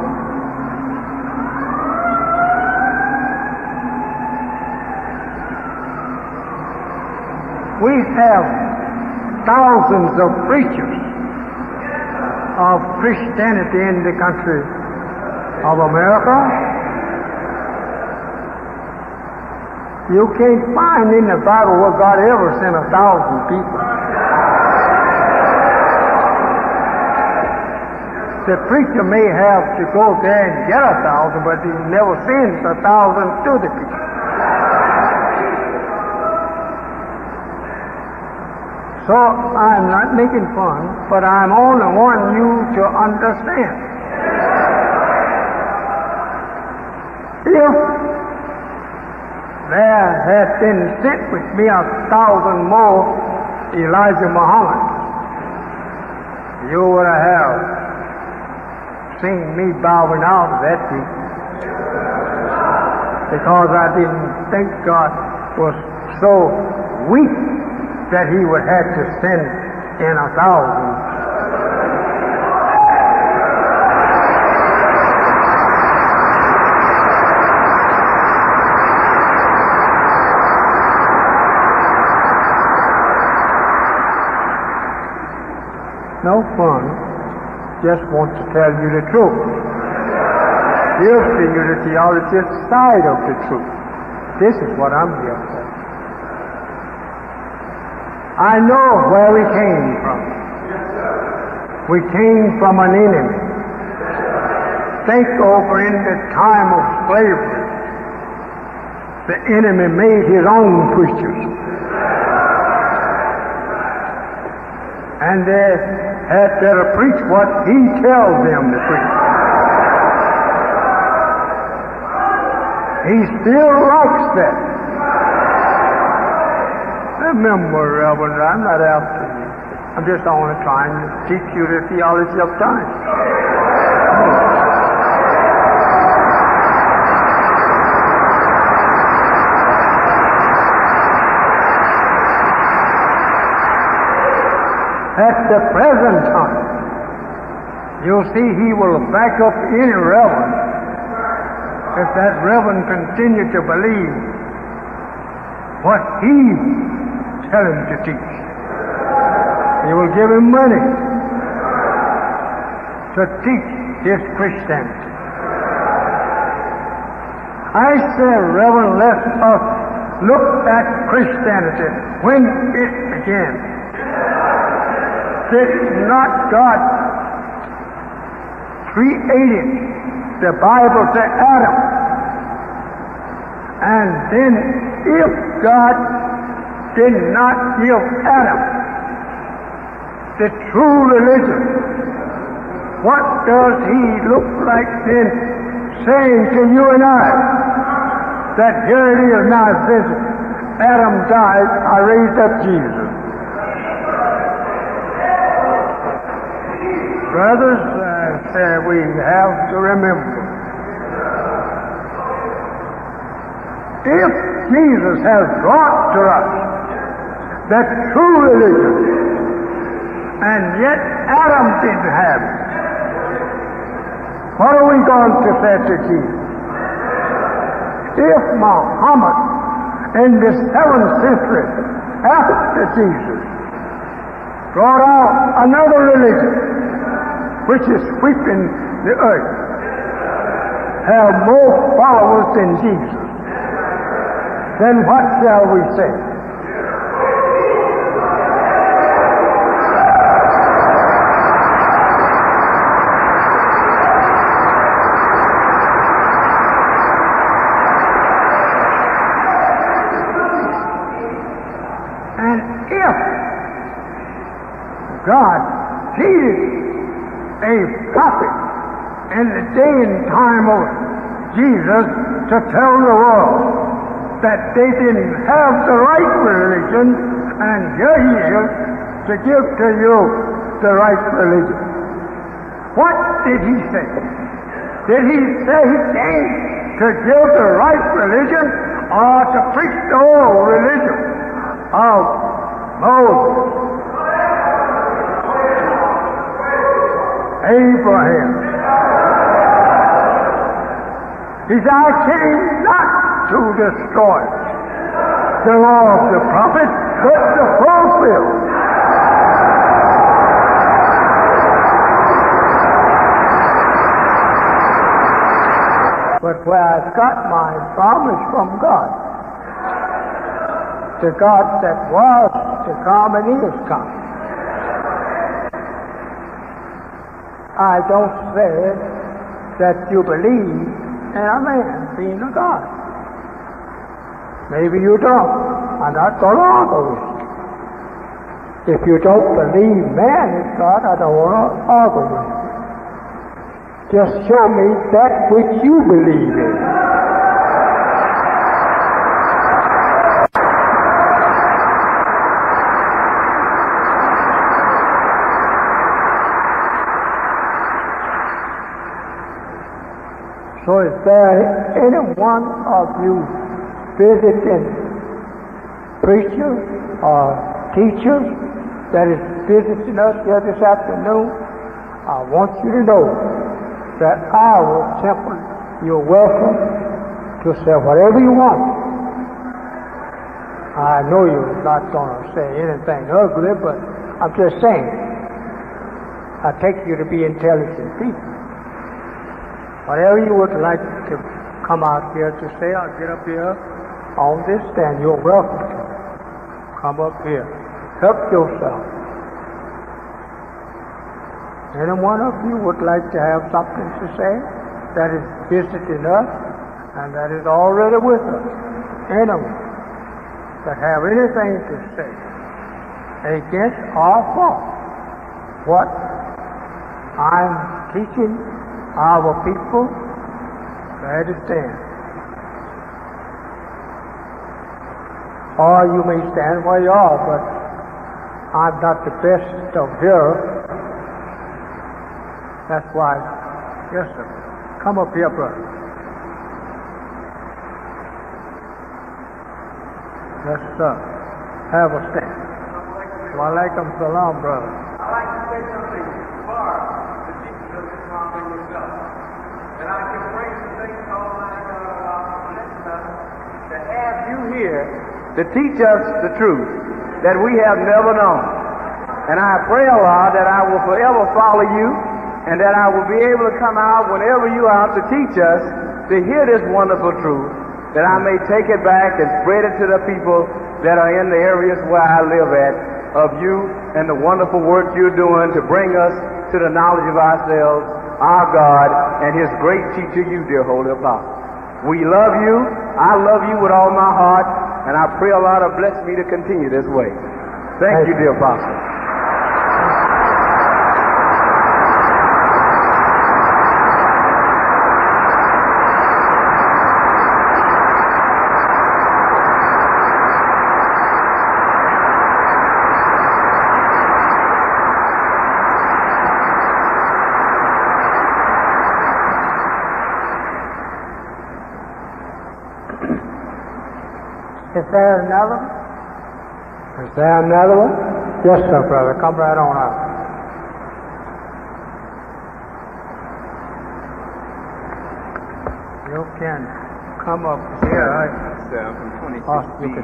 We have thousands of preachers of Christianity in the country of America. You can't find in the Bible where God ever sent 1,000 people. The preacher may have to go there and get 1,000, but he never sends 1,000 to the people. So I'm not making fun, but I'm only wanting you to understand if there had been sent with me 1,000 more Elijah Muhammad, you would have seen me bowing out of that seat, because I didn't think God was so weak that he would have to send in 1,000. No fun. Just want to tell you the truth. Give to you the theological side of the truth. This is what I'm here for. I know where we came from. We came from an enemy. Think over in the time of slavery. The enemy made his own preachers. And they had to preach what he tells them to preach. He still likes that. Remember, Reverend, I'm not after you. I'm just only trying to teach you the theology of time. At the present time, you'll see he will back up any reverend if that reverend continue to believe what he tell him to teach. He will give him money to teach his Christianity. I say, Reverend, let us look at Christianity when it began. Did not God created the Bible to Adam? And then if God did not give Adam the true religion, what does he look like then saying to you and I that here it is now, since Adam died, I raised up Jesus? Brothers, we have to remember, if Jesus has brought to us that true religion, and yet Adam didn't have it, what are we going to say to Jesus? If Muhammad in the 7th century after Jesus brought out another religion which is sweeping the earth, have more followers than Jesus, then what shall we say? And if God needed a prophet in the day and time of Jesus to tell the world that they didn't have the right religion, and here he is to give to you the right religion. What did he say? Did he say he came to give the right religion, or to preach the old religion of Moses, Abraham? He said, I came not to destroy the law of the prophets, but to fulfill. But where I got my promise from God, the God that was to come and is come. I don't say that you believe in a man being a God. Maybe you don't. I'm not going to argue with you. If you don't believe man is God, I don't want to argue with you. Just show me that which you believe in. So is there any one of you visiting preachers or teachers that is visiting us here this afternoon? I want you to know that our temple, you're welcome to say whatever you want. I know you're not going to say anything ugly, but I'm just saying, I take you to be intelligent people. Whatever you would like to come out here to say, I'll get up here on this stand. You're welcome to come up here. Help yourself. Any one of you would like to have something to say that is visiting us and that is already with us. Anyone that have anything to say against or for what I'm teaching our people, let it stand. Or you may stand where you are, but I'm not the best of here. That's why, yes sir, come up here, brother. Yes sir, have a stand. Wa alaikum salam, brother. I'd like to say something for the teachers of Islam and yourself. And I can bring some things on like to have you here to teach us the truth that we have never known. And I pray Allah that I will forever follow you and that I will be able to come out whenever you are out to teach us to hear this wonderful truth, that I may take it back and spread it to the people that are in the areas where I live at, of you and the wonderful work you're doing to bring us to the knowledge of ourselves, our God, and His great teacher, you, dear Holy Apostle. We love you. I love you with all my heart, and I pray Allah to bless me to continue this way. Thank you, dear Apostle. Is there another? Is there another one? Yes, sir, brother. Come right on up. You can come up here. I'm from 26B.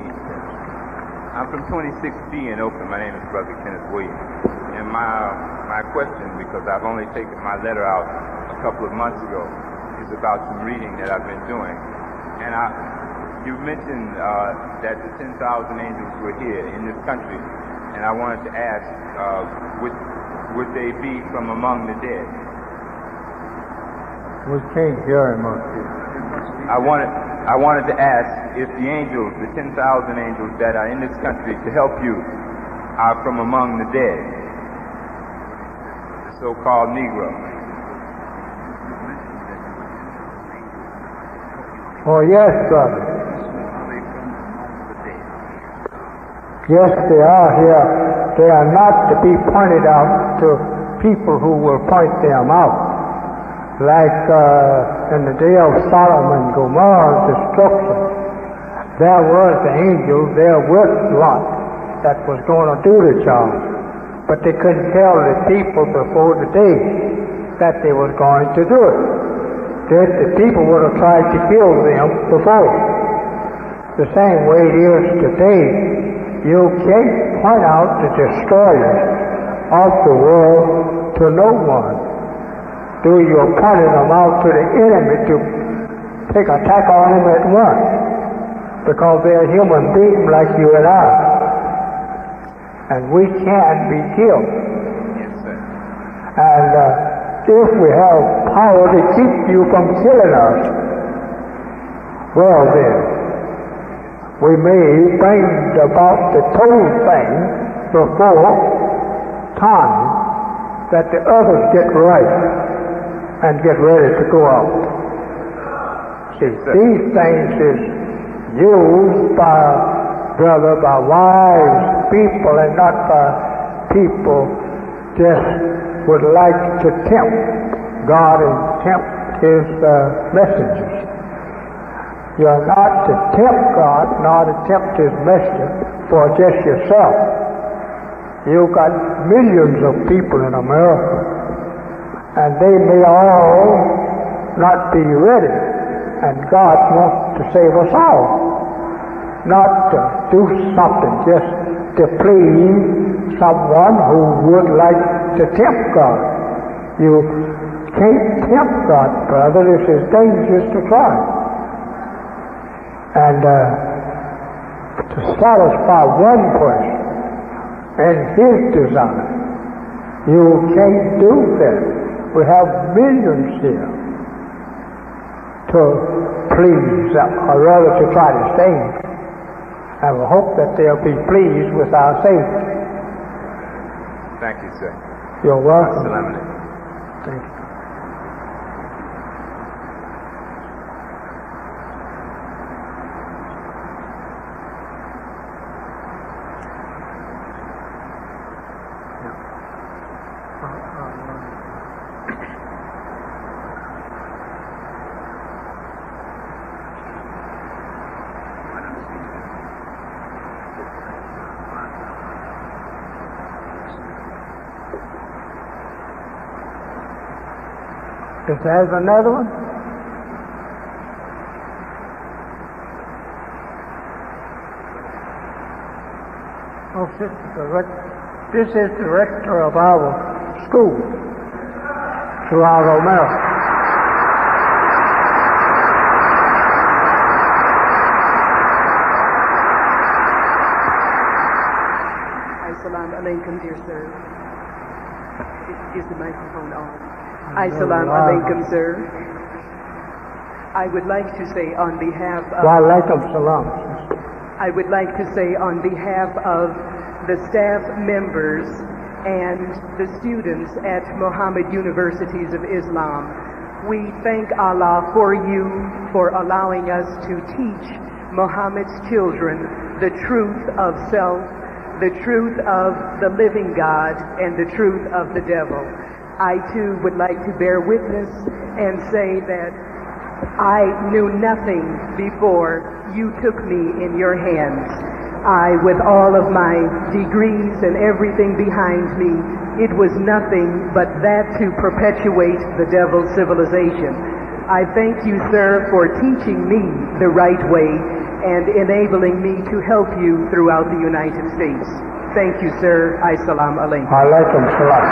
I'm from 26B in Oakland. My name is Brother Kenneth Williams. And my question, because I've only taken my letter out a couple of months ago, is about some reading that I've been doing. And you mentioned that the 10,000 angels were here in this country, and I wanted to ask, would they be from among the dead? We can't hear him up here. I wanted to ask if the angels, the 10,000 angels that are in this country to help you, are from among the dead, the so-called Negro. Oh, yes, brother. Yes, they are here. They are not to be pointed out to people who will point them out. Like in the day of Solomon, Gomorrah's destruction, there was the angel there with Lot that was going to do the job. But they couldn't tell the people before the day that they were going to do it. That the people would have tried to kill them before. The same way it is today. You can't point out the destroyers of the world to no one. You're pointing them out to the enemy to take attack on him at once, because they're human beings like you and I, and we can be killed. Yes, sir. And if we have power to keep you from killing us, well then, we may bring about the total thing before time that the others get right and get ready to go out. See, these things is used by wise people and not by people just would like to tempt God and tempt His messengers. You are not to tempt God, nor to tempt His messenger for just yourself. You've got millions of people in America, and they may all not be ready, and God wants to save us all. Not to do something just to please someone who would like to tempt God. You can't tempt God, brother. This is dangerous to try. And to satisfy one person and his desire, you can't do that. We have millions here to please, or rather to try to save. And we hope that they'll be pleased with our Savior. Thank you, sir. You're welcome. Assalamu alaikum. Thank you. If there's another one? Oh, this is the rector of our school throughout America. Assalamu alaikum, dear sir. Is the microphone on? Assalamu alaikum, sir. I would like to say on behalf of... Wa alaikum salam. I would like to say on behalf of the staff members and the students at Muhammad Universities of Islam, we thank Allah for you for allowing us to teach Muhammad's children the truth of self, the truth of the living God, and the truth of the devil. I too would like to bear witness and say that I knew nothing before you took me in your hands. I, with all of my degrees and everything behind me, it was nothing but that to perpetuate the devil's civilization. I thank you, sir, for teaching me the right way and enabling me to help you throughout the United States. Thank you, sir. Assalamu alaikum. Alaikum salam.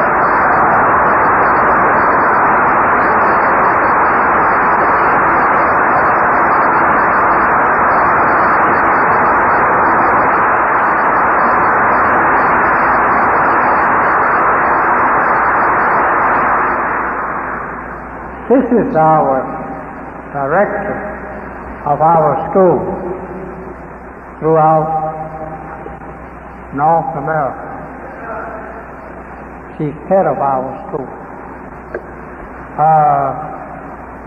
This is our director of our school throughout North America. She's head of our school.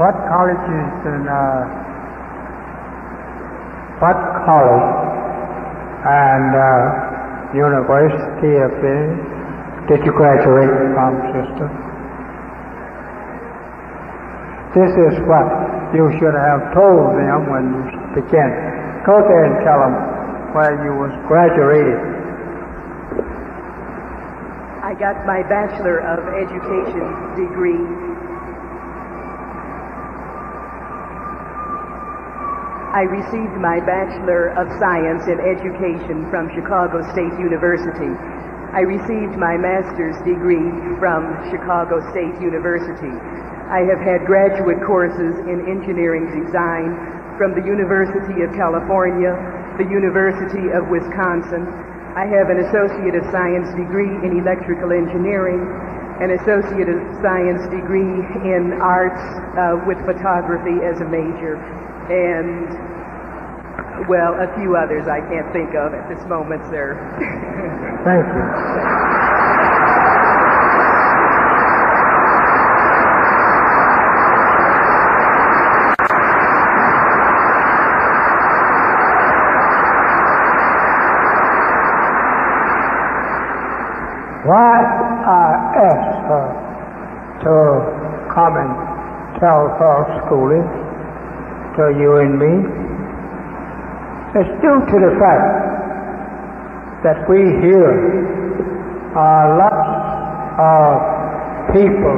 What colleges and what college and university did you graduate from, sister? This is what you should have told them when you began. Go there and tell them where you was graduated. I got my Bachelor of Education degree. I received my Bachelor of Science in Education from Chicago State University. I received my Master's degree from Chicago State University. I have had graduate courses in engineering design from the University of California, the University of Wisconsin. I have an Associate of Science degree in electrical engineering, an Associate of Science degree in arts with photography as a major, and, well, a few others I can't think of at this moment, sir. Thank you. Why I asked her to come and tell false schooling to you and me. It's due to the fact that we hear lots of people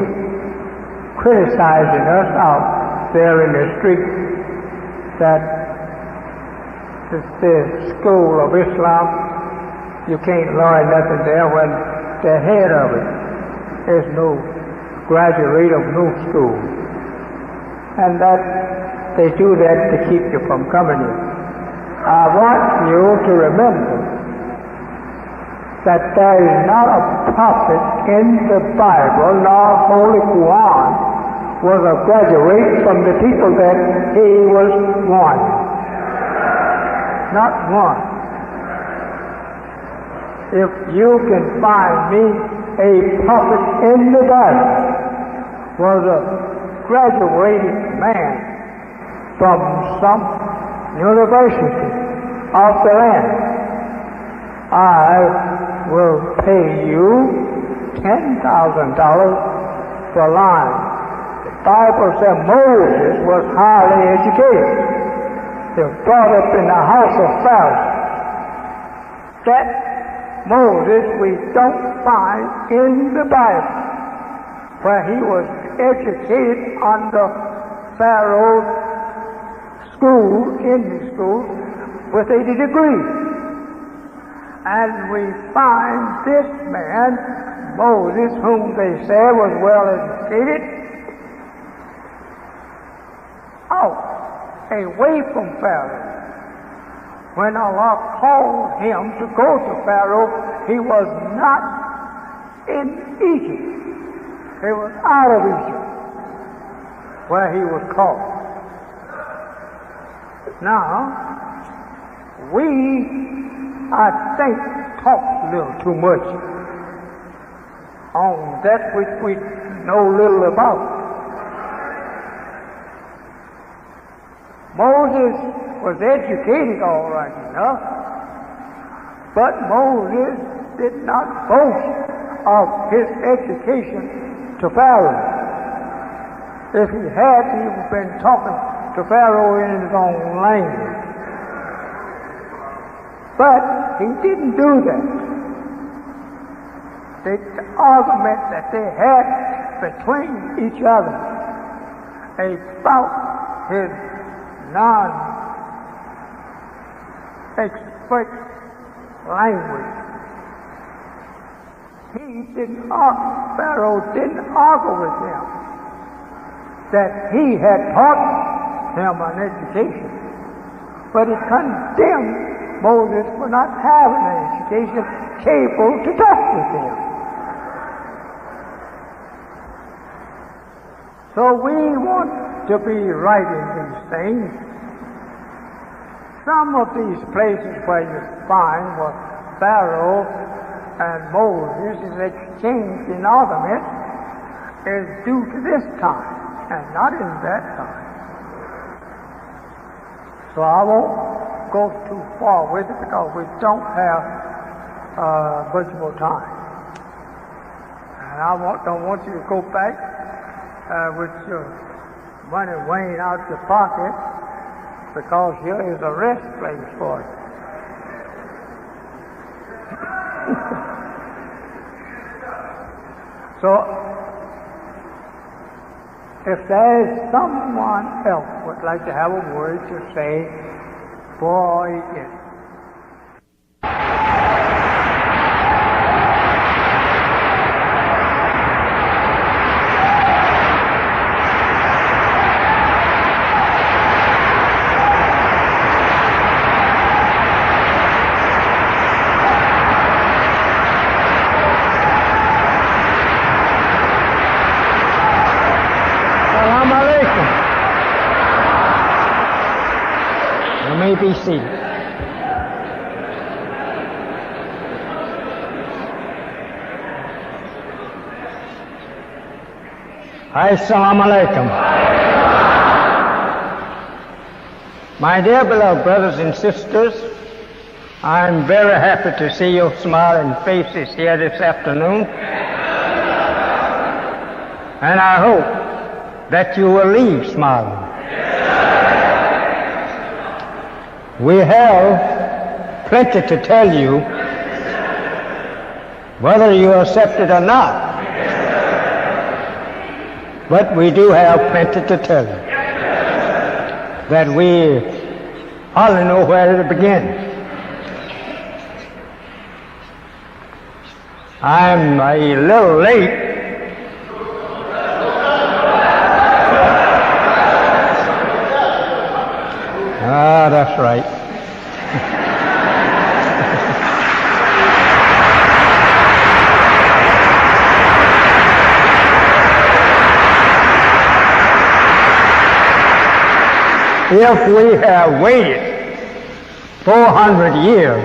criticizing us out there in the street that it's the school of Islam. You can't learn nothing there when the head of it is no graduate of no school. And that they do that to keep you from coming in. I want you to remember that there is not a prophet in the Bible, nor Holy Quran, was a graduate from the people that he was warning. Not one. If you can find me a prophet in the Bible was a graduated man from some university of the land, I will pay you $10,000 for lying. The Bible said Moses was highly educated. He was brought up in the house of Pharaoh. That Moses we don't find in the Bible, where he was educated under Pharaoh's school, in his school, with a degree. And we find this man, Moses, whom they say was well educated, out, away from Pharaoh. When Allah called him to go to Pharaoh, he was not in Egypt. He was out of Egypt, where he was called. Now, we, I think, talk a little too much on that which we know little about. Moses was educated all right enough, but Moses did not boast of his education to Pharaoh. If he had, he would have been talking to Pharaoh in his own language. But he didn't do that. The argument that they had between each other about his non-expert language, Pharaoh didn't argue with him that he had taught him an education, but he condemned Moses for not having an education capable to talk with him. So we want to be right in these things. Some of these places where you find where Pharaoh and Moses is exchanged in arguments is due to this time and not in that time. So I won't go too far with it because we don't have much more time. And I don't want you to go back with your money weighing out your pocket, because here is a rest place for you. So, if there is someone else would like to have a word to say, boy, yes. Be seated. Assalamu alaikum. My dear beloved brothers and sisters, I'm very happy to see your smiling faces here this afternoon. And I hope that you will leave smiling. We have plenty to tell you, whether you accept it or not. But we do have plenty to tell you, that we hardly know where to begin. I'm a little late. Ah, that's right. If we have waited 400 years,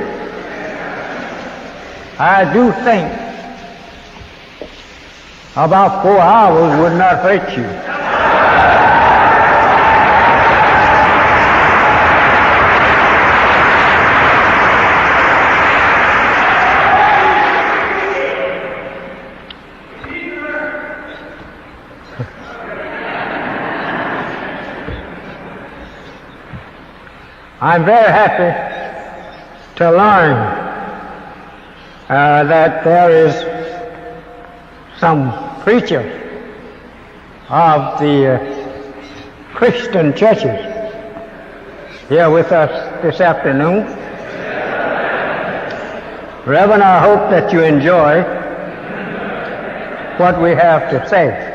I do think about 4 hours would not hurt you. I'm very happy to learn that there is some preacher of the Christian churches here with us this afternoon. Reverend, I hope that you enjoy what we have to say.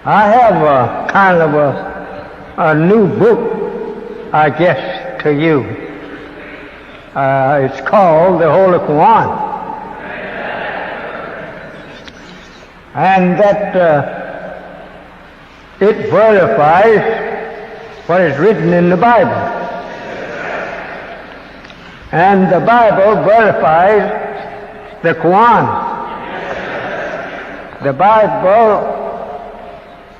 I have a kind of a new book, I guess, to you. It's called the Holy Quran. And that it verifies what is written in the Bible. And the Bible verifies the Quran. The Bible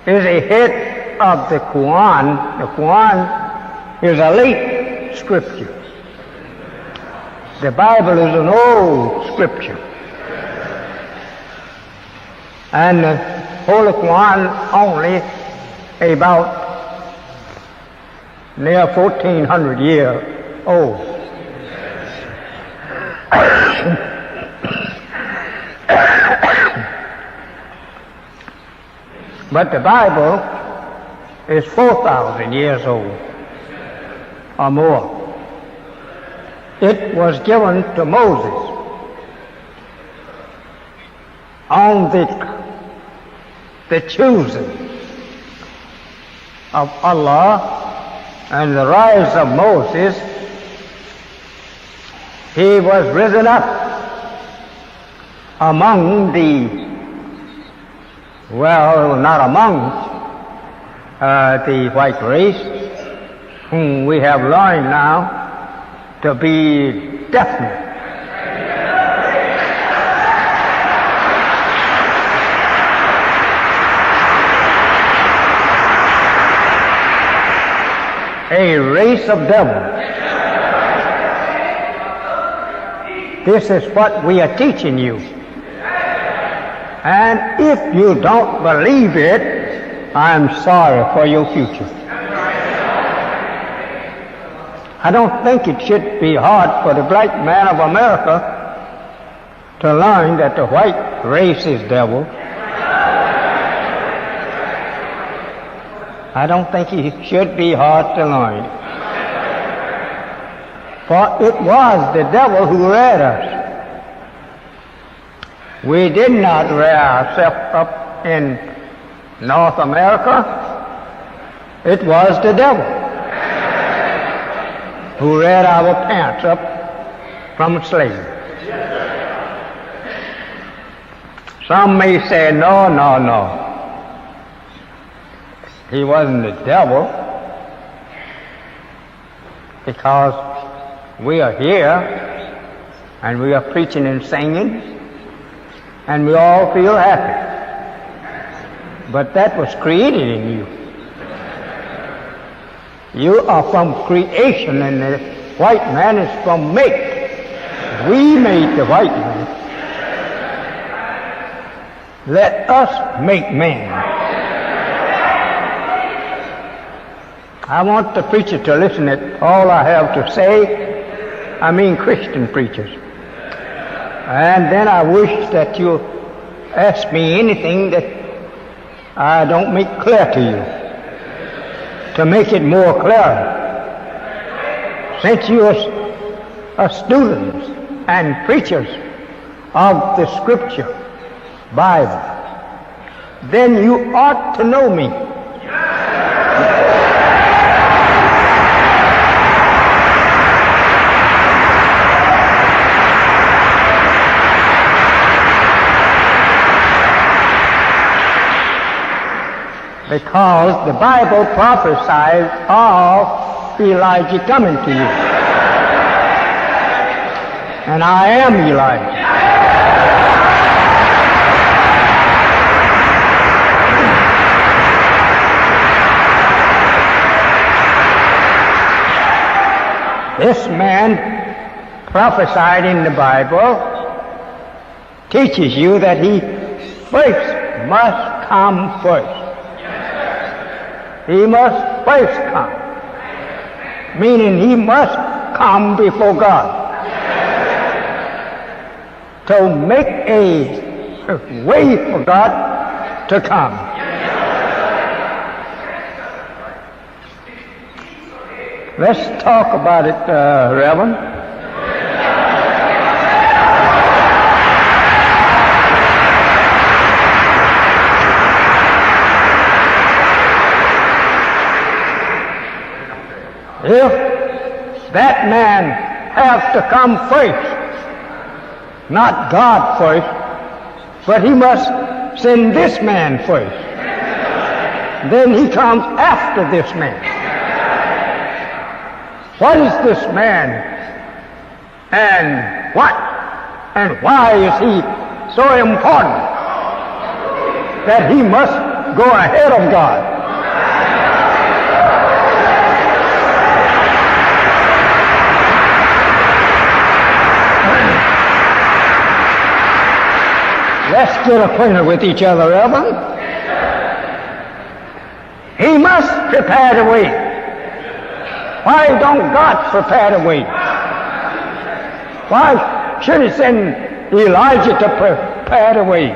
is a head of the Quran. The Quran is a late scripture. The Bible is an old scripture. And the Holy Quran only about near 1,400 years old. But the Bible is 4,000 years old or more. It was given to Moses on the choosing of Allah and the rise of Moses. He was risen up among not among the white race, whom we have learned now to be definite. A race of devils. This is what we are teaching you. And if you don't believe it, I'm sorry for your future. I don't think it should be hard for the black man of America to learn that the white race is devil. I don't think it should be hard to learn. For it was the devil who reared us. We did not rear ourselves up in North America. It was the devil who reared our parents up from slavery. Some may say, no. He wasn't the devil, because we are here and we are preaching and singing and we all feel happy. But that was created in you. You are from creation and the white man is from make. We made the white man. Let us make man. I want the preacher to listen to all I have to say. I mean Christian preachers. And then I wish that you'll ask me anything that I don't make clear to you, to make it more clear. Since you are students and preachers of the Scripture, Bible, then you ought to know me. Because the Bible prophesies of Elijah coming to you. And I am Elijah. This man prophesied in the Bible teaches you that he first must come first. He must first come, meaning he must come before God to make a way for God to come. Let's talk about it, Reverend. If that man has to come first, not God first, but he must send this man first. Then he comes after this man. What is this man? And what? And why is he so important that he must go ahead of God? Let's get acquainted with each other, Reverend. He must prepare the way. Why don't God prepare the way? Why should he send Elijah to prepare the way?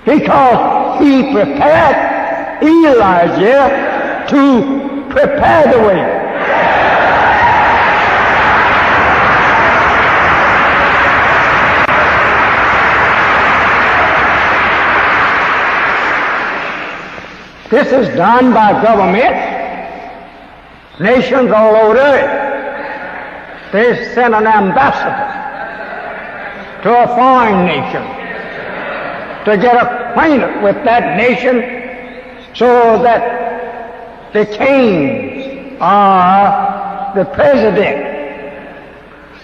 Because he prepared Elijah to prepare the way. This is done by government, nations all over the earth. They send an ambassador to a foreign nation to get acquainted with that nation so that the kings or the president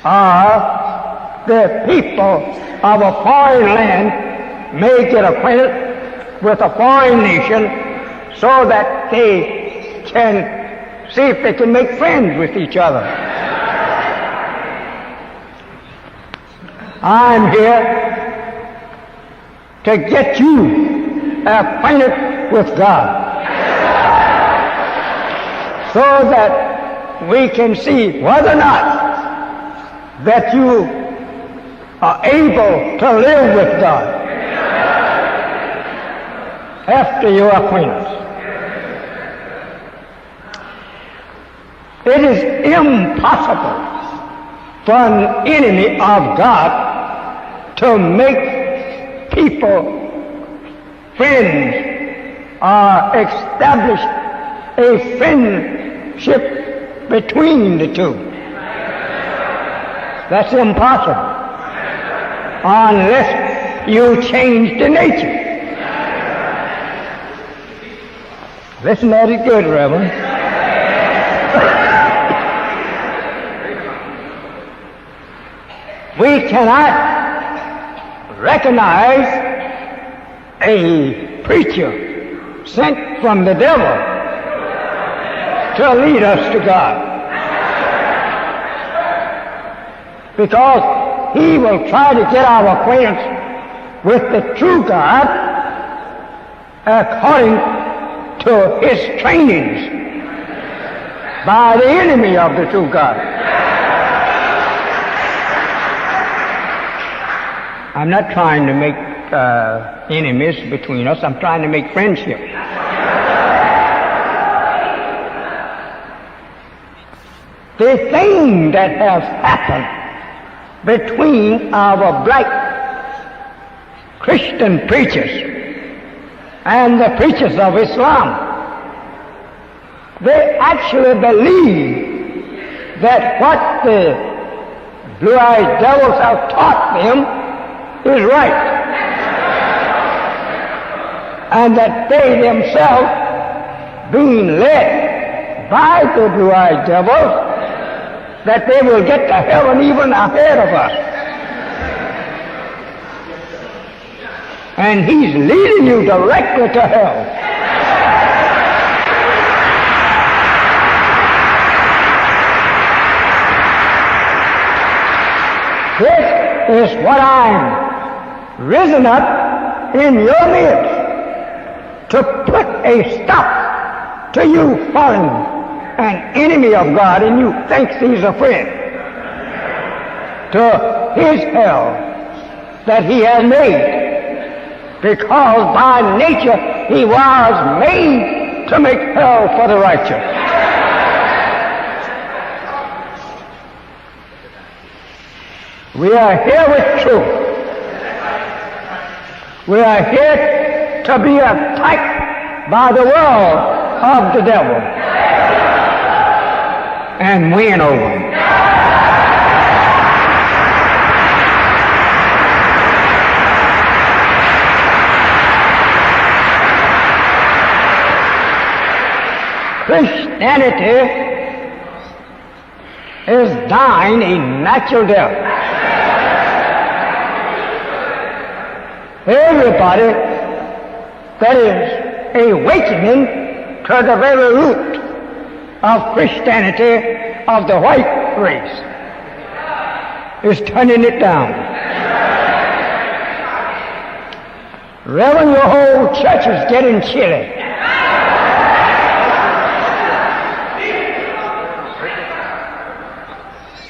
or the people of a foreign land may get acquainted with a foreign nation so that they can see if they can make friends with each other. I'm here to get you acquainted with God so that we can see whether or not that you are able to live with God after your acquaintance. It is impossible for an enemy of God to make people friends or establish a friendship between the two. That's impossible unless you change the nature. Listen at it good, Reverend. We cannot recognize a preacher sent from the devil to lead us to God. because he will try to get our acquaintance with the true God according to his trainings by the enemy of the true God. I'm not trying to make enemies between us. I'm trying to make friendship. The thing that has happened between our black Christian preachers and the preachers of Islam, they actually believe that what the blue-eyed devils have taught them is right, and that they themselves, being led by the blue-eyed devils, that they will get to heaven even ahead of us. And he's leading you directly to hell. This is what I'm risen up in your midst to put a stop to you falling an enemy of God, and you thinks he's a friend, to his hell that he has made, because by nature he was made to make hell for the righteous. We are here with truth. We are here to be attacked by the world of the devil and win over them. Christianity is dying a natural death. Everybody that is awakening to the very root of Christianity of the white race is turning it down. Reverend, your whole church is getting chilly.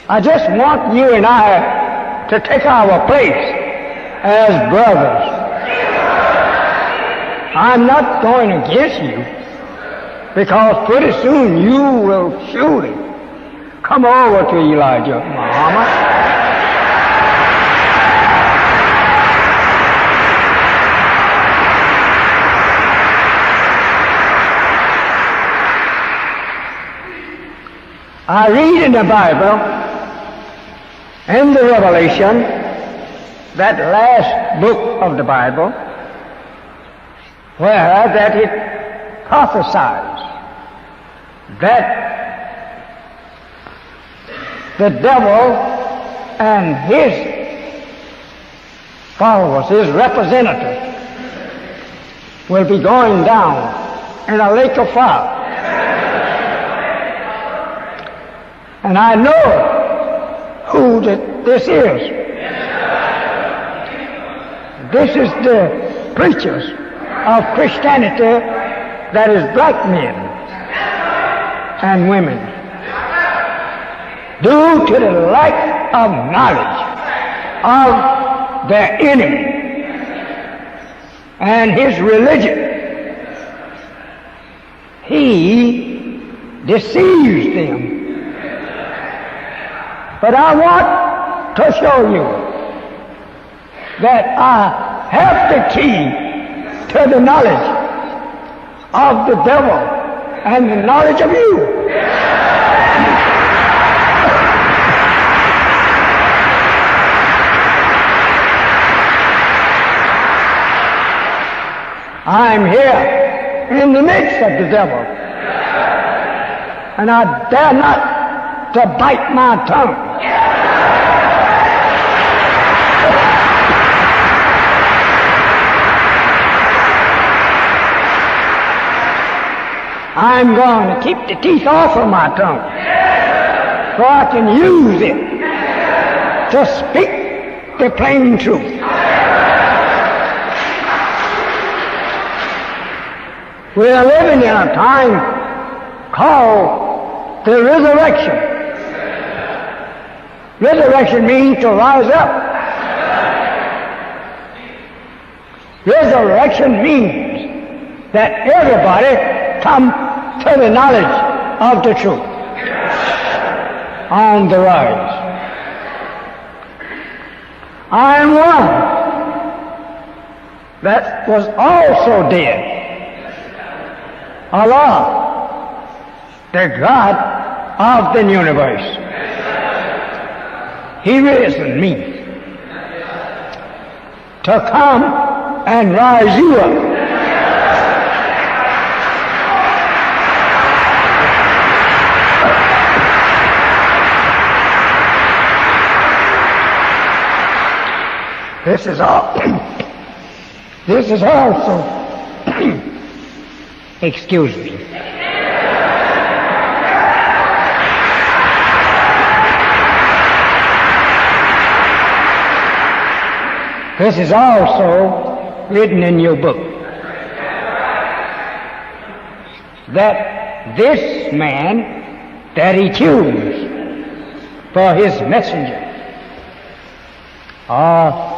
I just want you and I to take our place as brothers. I'm not going against you, because pretty soon you will surely come over to Elijah Muhammad. I read in the Bible, in the Revelation, that last book of the Bible, where that it prophesies that the devil and his followers, his representatives, will be going down in a lake of fire. And I know who this is. This is the preachers of Christianity that is black men and women, due to the lack of knowledge of their enemy and his religion. He deceives them. But I want to show you that I have the key to the knowledge of the devil and the knowledge of you. I'm here in the midst of the devil, and I dare not to bite my tongue. I'm going to keep the teeth off of my tongue so I can use it to speak the plain truth. We are living in a time called the resurrection. Resurrection means to rise up. Resurrection means that everybody come to the knowledge of the truth on the rise. I am one that was also dead. Allah, the God of the universe, He risen me to come and rise you up. This is all. This is also. Excuse me. This is also written in your book that this man that he chose for his messenger or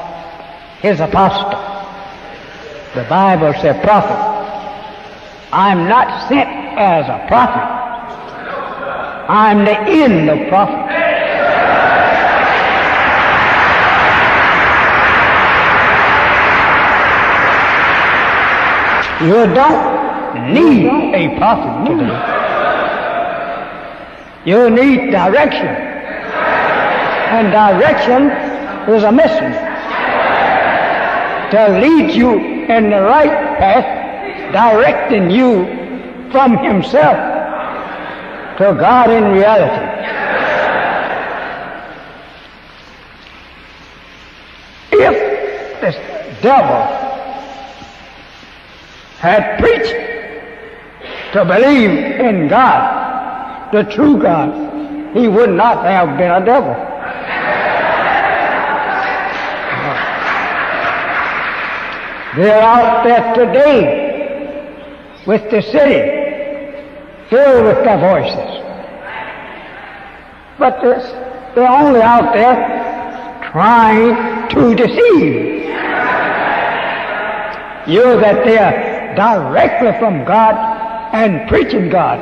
his apostle, the Bible says prophet. I'm not sent as a prophet. I'm the end of prophet. You don't need a prophet today. You need direction. And direction is a messenger to lead you in the right path, directing you from himself to God in reality. If the devil had preached to believe in God, the true God, he would not have been a devil. They're out there today with the city filled with their voices. But they're only out there trying to deceive you that they're directly from God and preaching God.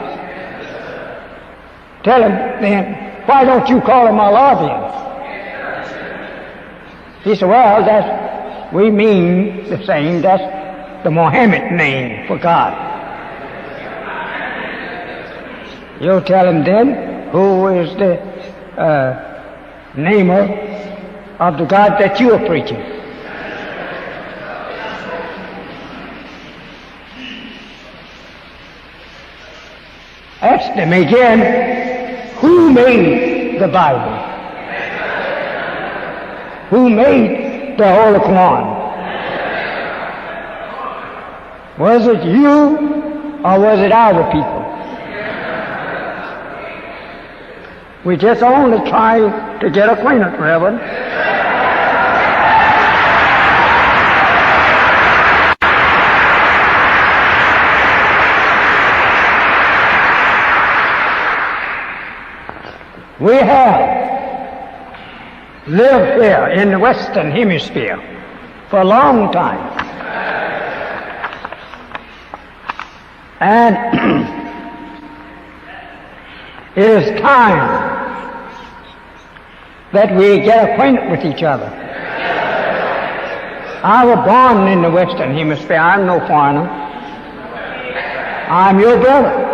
Tell him then, why don't you call him Allah then? He said, well, we mean the same. That's the Mohammed name for God. You tell him then who is the name of the God that you are preaching. Ask them again, who made the Bible? Who made the Holy Quran? Was it you or was it our people? We just only try to get acquainted, Reverend. We have lived here in the Western Hemisphere for a long time. And it is time that we get acquainted with each other. I was born in the Western Hemisphere. I'm no foreigner. I'm your brother.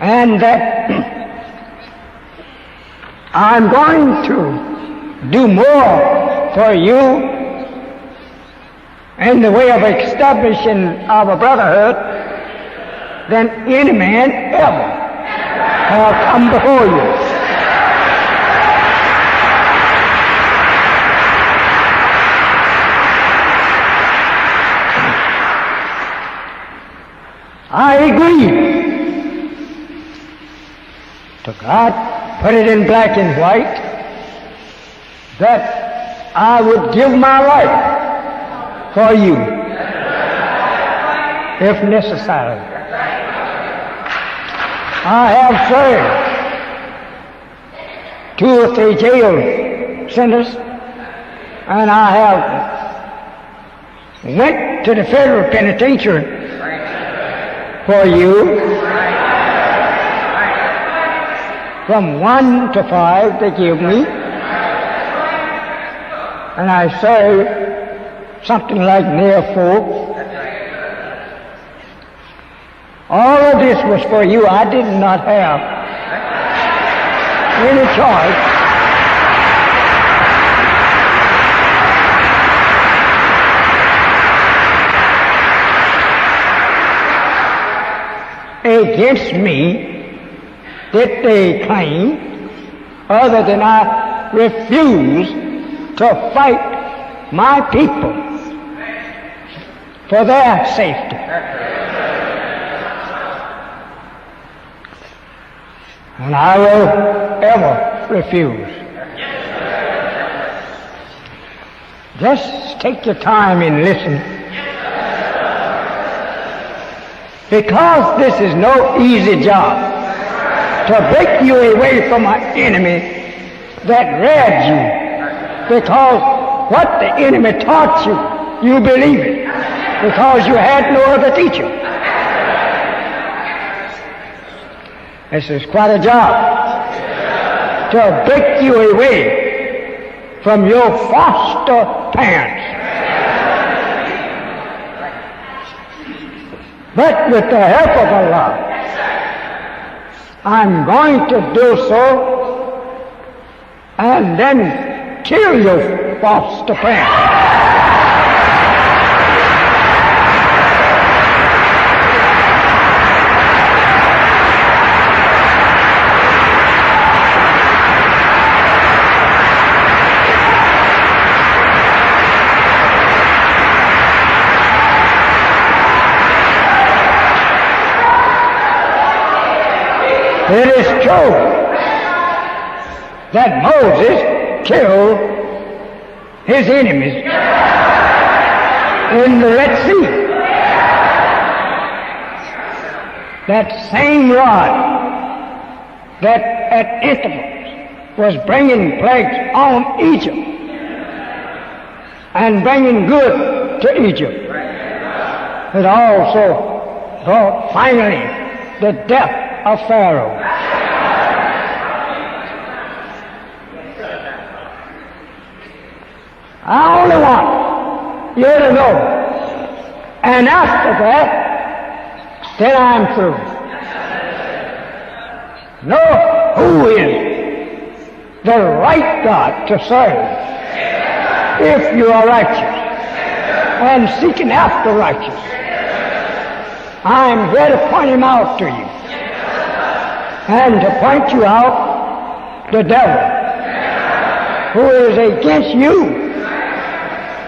And that I'm going to do more for you in the way of establishing our brotherhood than any man ever has come before you. agreed to God, put it in black and white, that I would give my life for you, if necessary. I have served 2 or 3 jail sentences, and I have went to the federal penitentiary for you. From 1 to 5 they give me, and I served something like near 4. All of this was for you. I did not have any choice. Against me did they claim, other than I refused to fight my people for their safety. And I will ever refuse. Just take your time and listen. Because this is no easy job to break you away from an enemy that reared you. Because what the enemy taught you, you believe it. Because you had no other teacher. This is quite a job to break you away from your foster parents. But with the help of Allah, I'm going to do so and then kill your foster parents. It is true that Moses killed his enemies in the Red Sea. That same rod that at intervals was bringing plagues on Egypt and bringing good to Egypt, it also brought finally the death of Pharaoh. I only want you to know, and after that, then I'm through. Know who is the right God to serve if you are righteous and seeking after righteousness. I'm here to point him out to you. And to point you out the devil, who is against you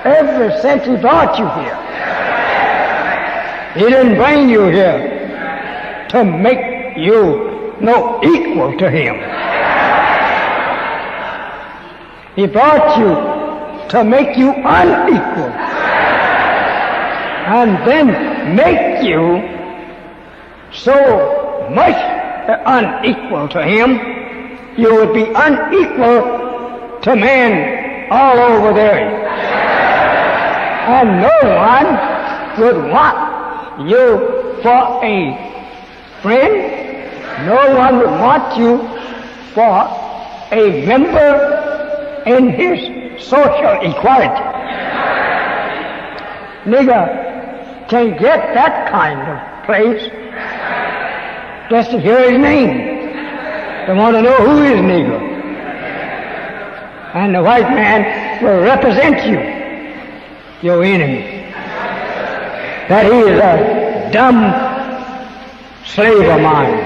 ever since he brought you here. He didn't bring you here to make you no equal to him. He brought you to make you unequal, and then make you so much unequal to him, you would be unequal to men all over the earth. And no one would want you for a friend. No one would want you for a member in his social equality. Nigger can get that kind of place just to hear his name. They want to know who is nigger. And the white man will represent you, your enemy. That he is a dumb slave of mine.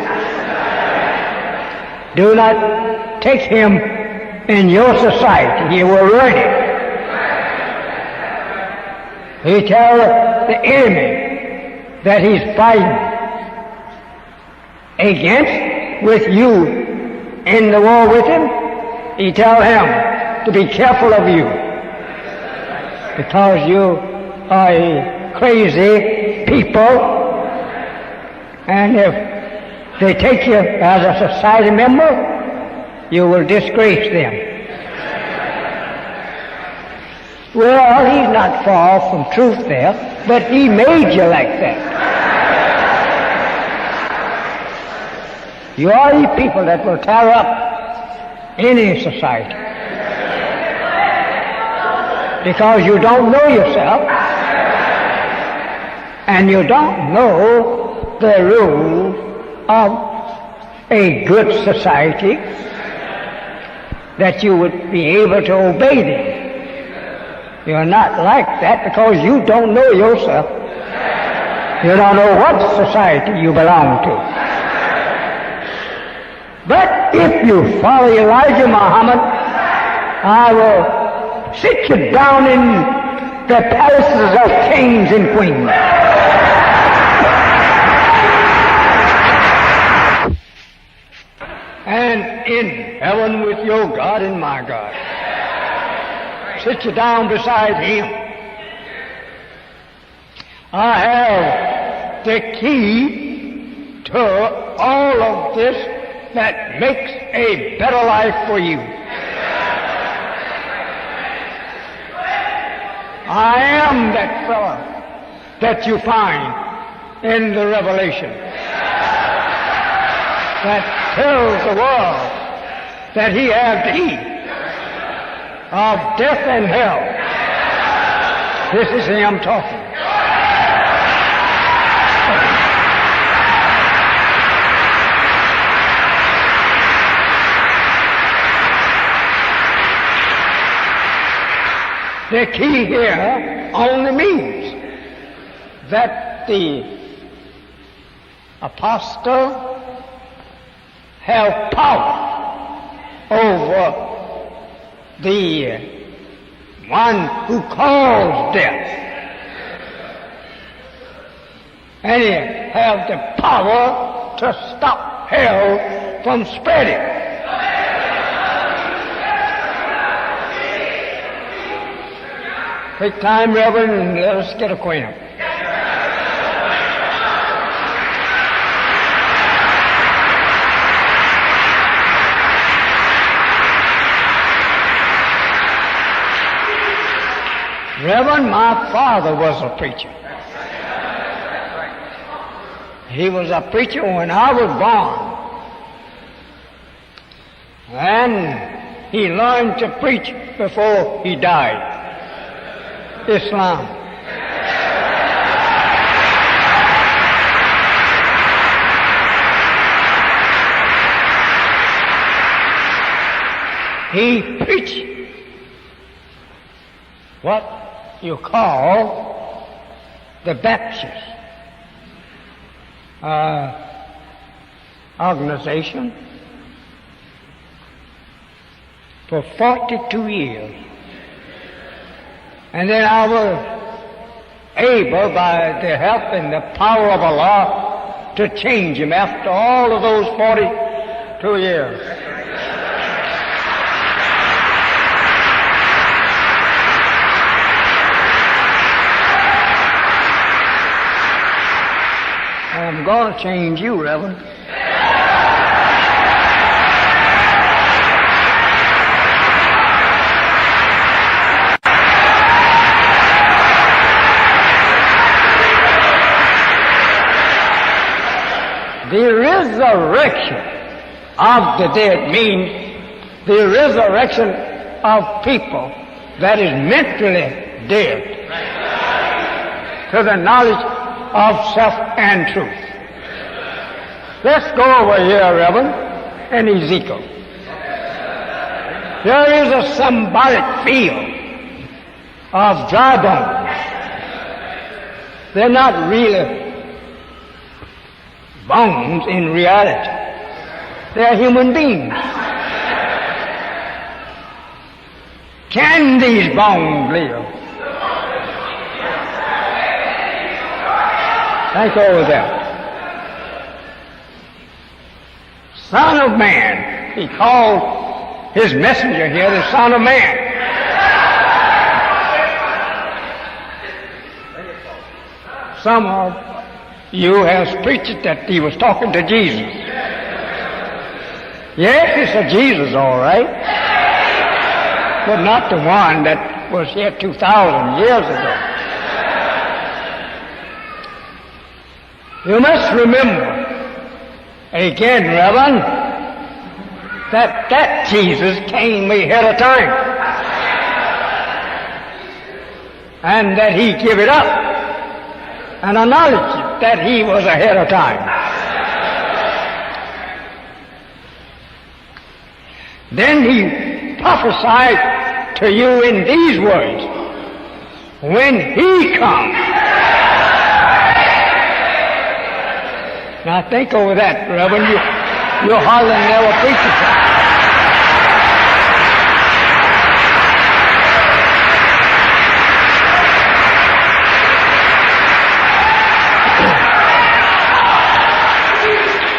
Do not take him in your society. He will ruin it. He tells the enemy that he's fighting against with you in the war with him, he tell him to be careful of you, because you are a crazy people, and if they take you as a society member, you will disgrace them. Well, he's not far from truth there, but he made you like that. You are the people that will tear up any society, because you don't know yourself, and you don't know the rules of a good society, that you would be able to obey them. You're not like that because you don't know yourself. You don't know what society you belong to. But if you follow Elijah Muhammad, I will sit you down in the palaces of kings and queens. And in heaven with your God and my God. Sit you down beside him. I have the key to all of this that makes a better life for you. I am that fellow that you find in the Revelation that tells the world that he has the key of death and hell. This is him talking. The key here only means that the apostle have power over the one who calls death, and he have the power to stop hell from spreading. Take time, Reverend, and let us get acquainted. Reverend, my father was a preacher. He was a preacher when I was born. And he learned to preach before he died. Islam. He preached what you call the Baptist organization for 42 years. And then I was able, by the help and the power of Allah, to change him after all of those 42 years. I'm going to change you, Reverend. The resurrection of the dead means the resurrection of people that is mentally dead to the knowledge of self and truth. Let's go over here, Reverend, in Ezekiel. There is a symbolic field of dry bones. They're not really bones in reality. They're human beings. Can these bones live? Think over that. Son of Man. He called his messenger here the Son of Man. Some of you have preached that he was talking to Jesus. Yes, it's a Jesus, all right, but not the one that was here 2,000 years ago. You must remember, again, Reverend, that Jesus came ahead of time, and that he gave it up and acknowledged that he was ahead of time. Then he prophesied to you in these words, when he comes. Now think over that, Reverend. You're hardly never preaching.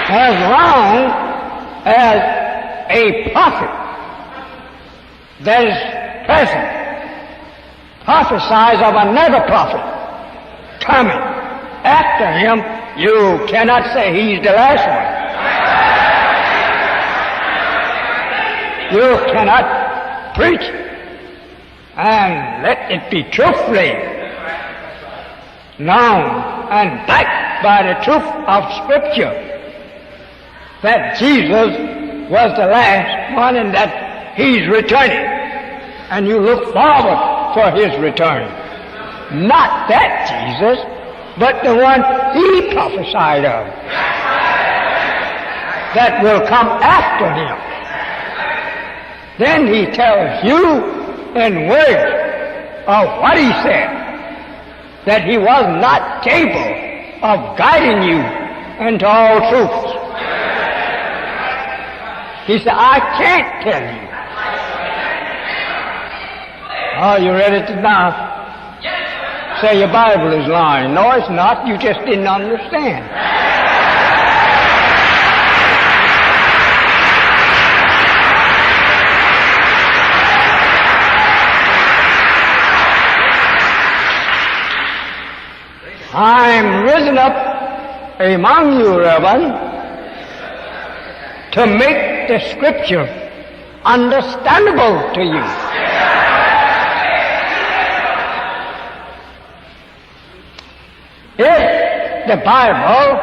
As long as a prophet that is present prophesies of another prophet coming after him, you cannot say he's the last one. You cannot preach and let it be truthfully known and backed by the truth of Scripture that Jesus was the last one and that he's returning. And you look forward for his return. Not that Jesus, but the one he prophesied of that will come after him. Then he tells you in words of what he said, that he was not capable of guiding you into all truths. He said, I can't tell you. Are you ready to now say your Bible is lying? No, it's not. You just didn't understand. I'm risen up among you, Reverend, to make the Scripture understandable to you. If the Bible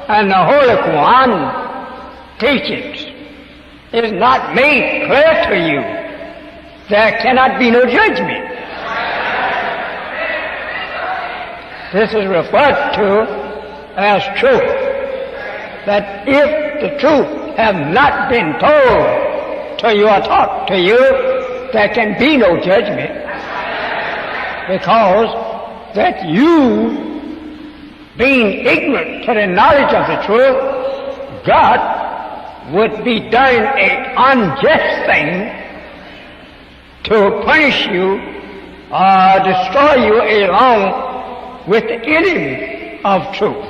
and the Holy Quran teachings is not made clear to you, there cannot be no judgment. This is referred to as truth. That if the truth have not been told to you or taught to you, there can be no judgment, because that you, being ignorant to the knowledge of the truth, God would be doing an unjust thing to punish you or destroy you along with the enemy of truth,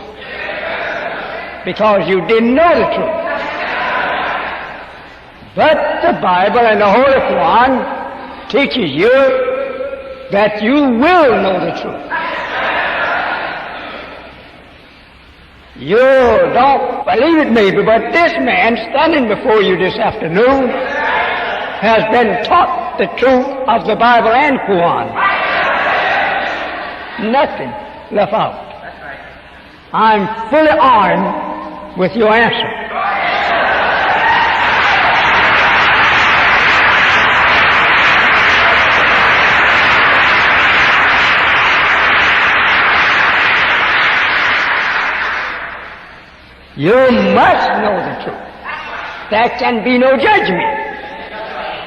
because you didn't know the truth. But the Bible and the Holy Quran teaches you that you will know the truth. You don't believe it maybe, but this man standing before you this afternoon has been taught the truth of the Bible and Quran. Nothing left out. I'm fully armed with your answer. You must know the truth. There can be no judgment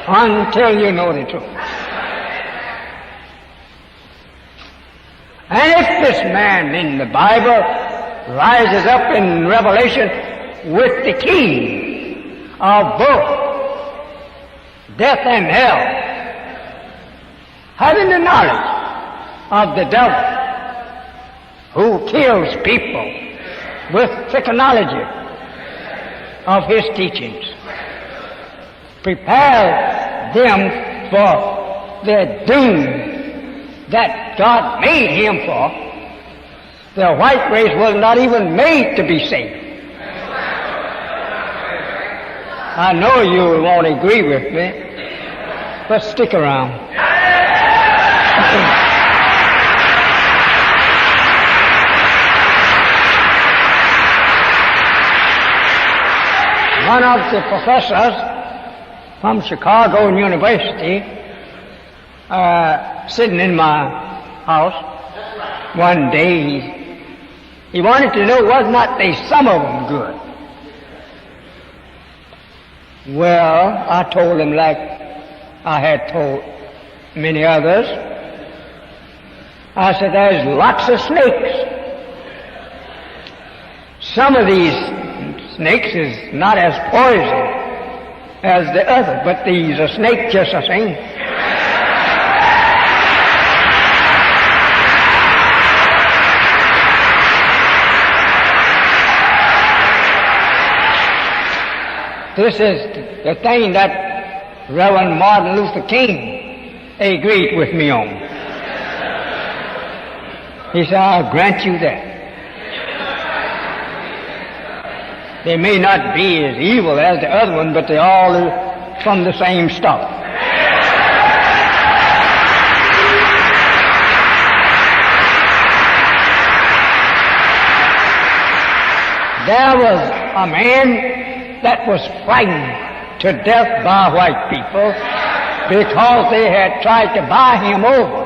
until you know the truth. And if this man in the Bible rises up in Revelation with the key of both death and hell, having the knowledge of the devil who kills people with technology, of his teachings. Prepare them for their doom that God made him for. The white race was not even made to be saved. I know you won't agree with me, but stick around. One of the professors from Chicago University, sitting in my house one day, he wanted to know, was not they some of them good? Well, I told him, like I had told many others, I said, there's lots of snakes. Some of these snakes is not as poison as the other, but these are snakes just the same. This is the thing that Reverend Martin Luther King agreed with me on. He said, I'll grant you that. They may not be as evil as the other one, but they all are from the same stock. There was a man that was frightened to death by white people because they had tried to buy him over.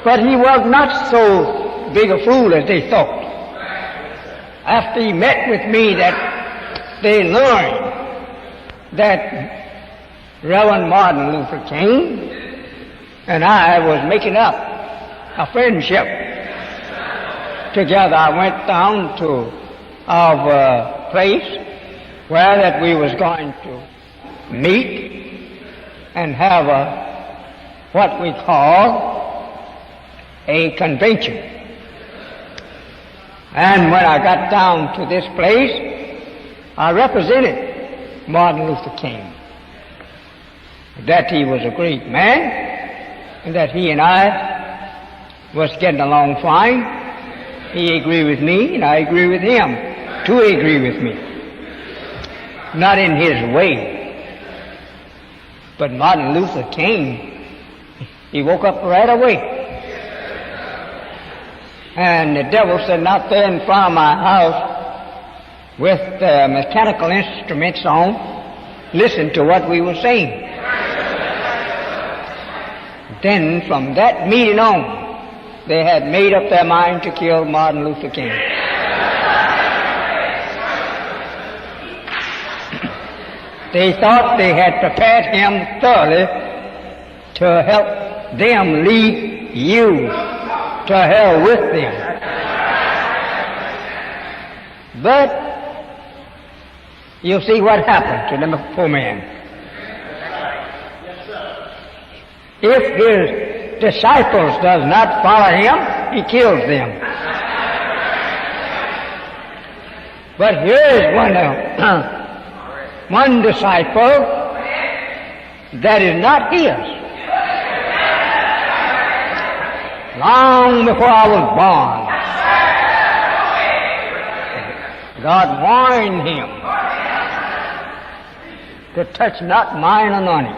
But he was not so big a fool as they thought. After he met with me, that they learned that Reverend Martin Luther King and I was making up a friendship together. I went down to our place where that we was going to meet and have what we call a convention. And when I got down to this place, I represented Martin Luther King, that he was a great man, and that he and I was getting along fine. He agreed with me, and I agree with him to agree with me. Not in his way. But Martin Luther King, he woke up right away. And the devil sitting out there in front of my house with the mechanical instruments on, listened to what we were saying. Then from that meeting on, they had made up their mind to kill Martin Luther King. They thought they had prepared him thoroughly to help them lead you to hell with them. But you see what happened to the poor man. If his disciples does not follow him, he kills them. But here is one disciple that is not his. Long before I was born, God warned him to touch not mine anointing.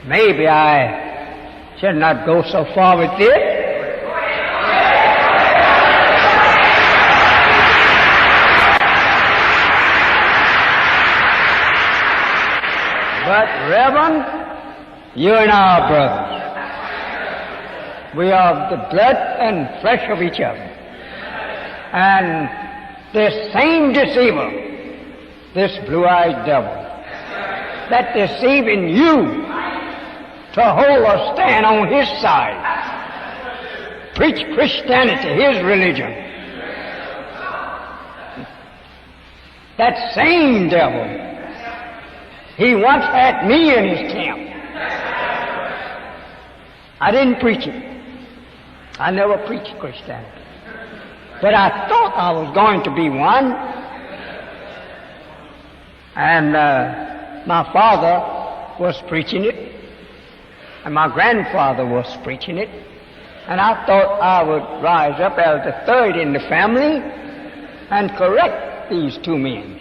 Maybe I should not go so far with this. But, Reverend, you and our brothers, we are of the blood and flesh of each other. And this same deceiver, this blue-eyed devil, that deceiving you to hold or stand on his side, preach Christianity, his religion, That same devil, he once had me in his camp. I didn't preach it. I never preached Christianity. But I thought I was going to be one. And my father was preaching it. And my grandfather was preaching it. And I thought I would rise up as the third in the family and correct these two men.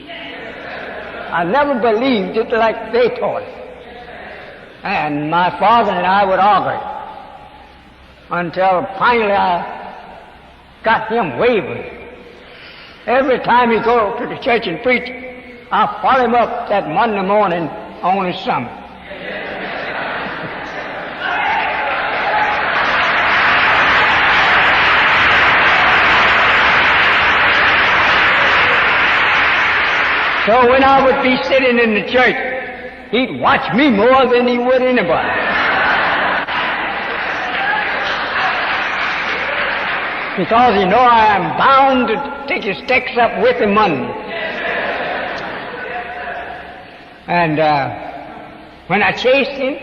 I never believed it like they taught it. And my father and I would argue until finally I got him wavering. Every time he go to the church and preach, I follow him up that Monday morning on his sermon. So when I would be sitting in the church, he'd watch me more than he would anybody. Because you know I am bound to take his text up with him Monday. And when I chased him,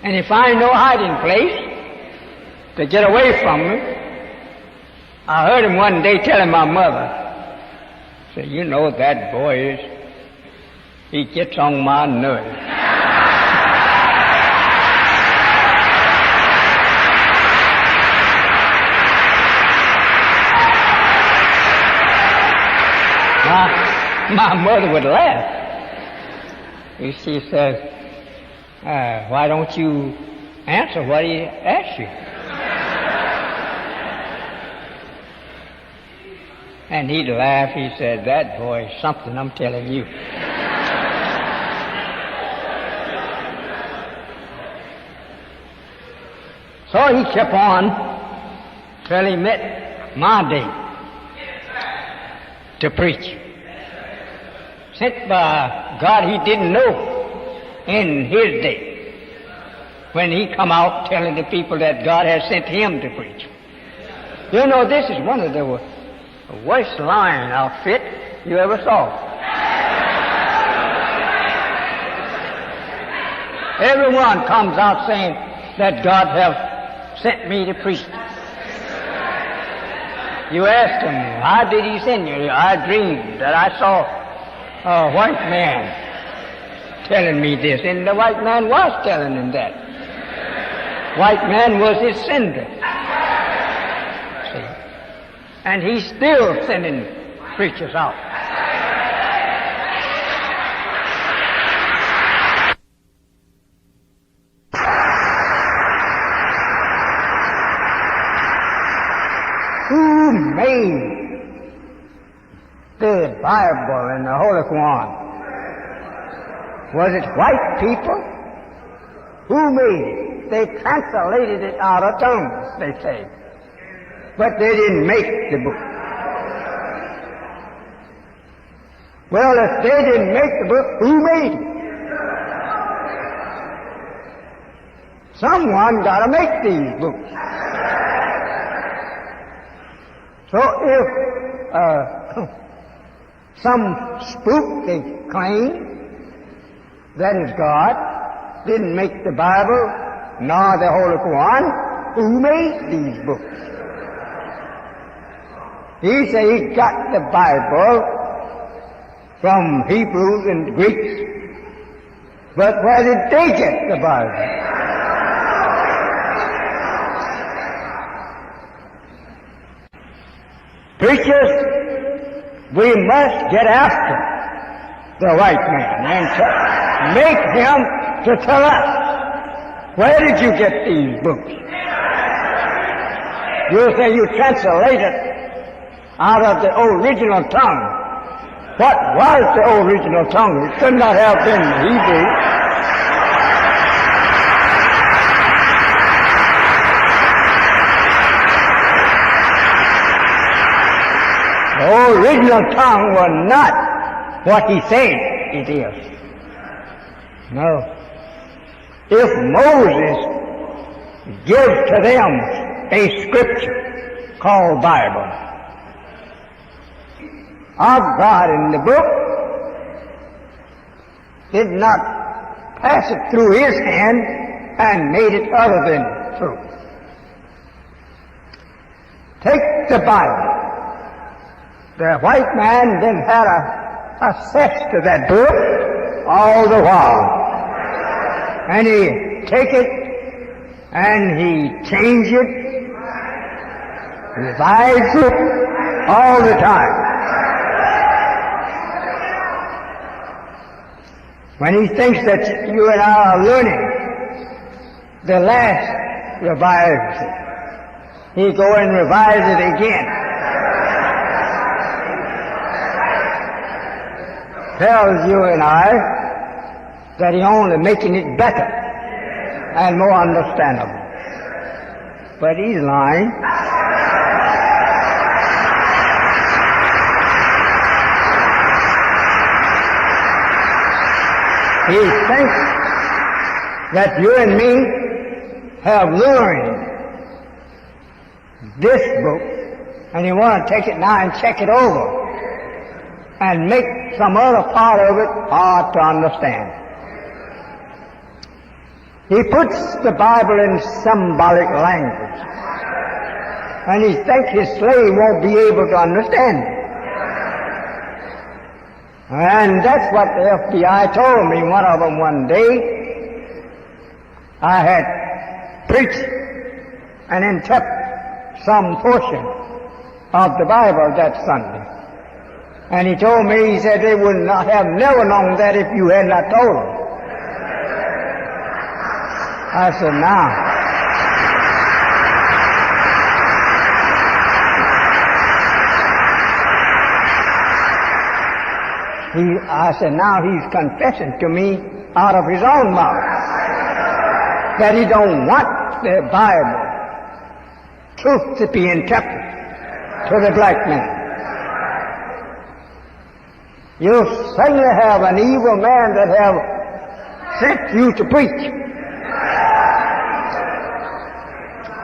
and he find no hiding place to get away from me, I heard him one day telling my mother, say, you know that boy he gets on my nerves. My mother would laugh. She says, why don't you answer what he asks you? And he'd laugh. He said, that boy is something, I'm telling you. So he kept on till he met my day to preach. Sent by God he didn't know in his day, when he come out telling the people that God has sent him to preach. You know, this is one of the worst lying outfit you ever saw. Everyone comes out saying that God have sent me to preach. You ask him, why did he send you? I dreamed that I saw a white man telling me this, and the white man was telling him that. White man was his sender. See? And he's still sending preachers out. Who made the Bible and the Holy Quran? Was it white people? Who made it? They translated it out of tongues, they say. But they didn't make the book. Well, if they didn't make the book, who made it? Someone got to make these books. So if some spook, they claim, that is God, didn't make the Bible nor the Holy Quran, who made these books? He said he got the Bible from Hebrews and Greeks, but where did they get the Bible? Preachers, we must get after the white man and make him to tell us, where did you get these books? You say you translated out of the original tongue. What was the original tongue? It could not have been Hebrew. The original tongue was not what he said it is. No. If Moses gives to them a scripture called Bible of God in the book, did not pass it through his hand and made it other than true. Take the Bible. The white man then had access to that book all the while. And he take it and he change it, revise it all the time. When he thinks that you and I are learning the last revives it, he go and revise it again. Tells you and I that he's only making it better and more understandable. But he's lying. He thinks that you and me have learned this book, and you want to take it now and check it over and make some other part of it hard to understand. He puts the Bible in symbolic language, and he thinks his slave won't be able to understand it. And that's what the FBI told me, one of them one day. I had preached and interpreted some portion of the Bible that Sunday. And he told me, he said, they would not have never known that if you had not told them. I said, now. I said, now he's confessing to me out of his own mouth that he don't want the Bible truth to be interpreted to the black man. You certainly have an evil man that have sent you to preach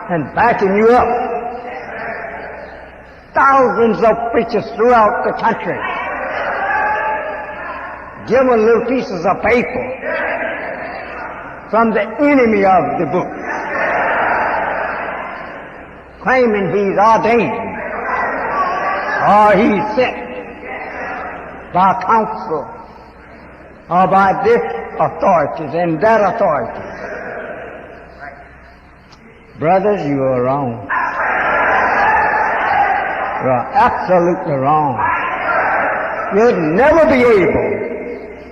and backing you up. Thousands of preachers throughout the country given little pieces of paper from the enemy of the book, claiming he's ordained or he's sent by counsel or by this authorities and that authority. Brothers, you are wrong. You are absolutely wrong. You'll never be able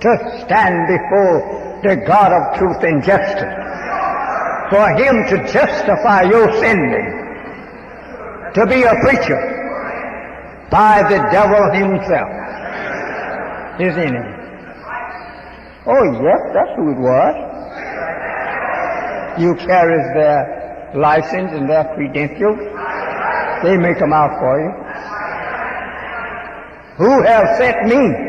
to stand before the God of truth and justice, for him to justify your sending, to be a preacher by the devil himself, his enemy. Oh yes, that's who it was. You carries their license and their credentials. They make them out for you. Who have sent me?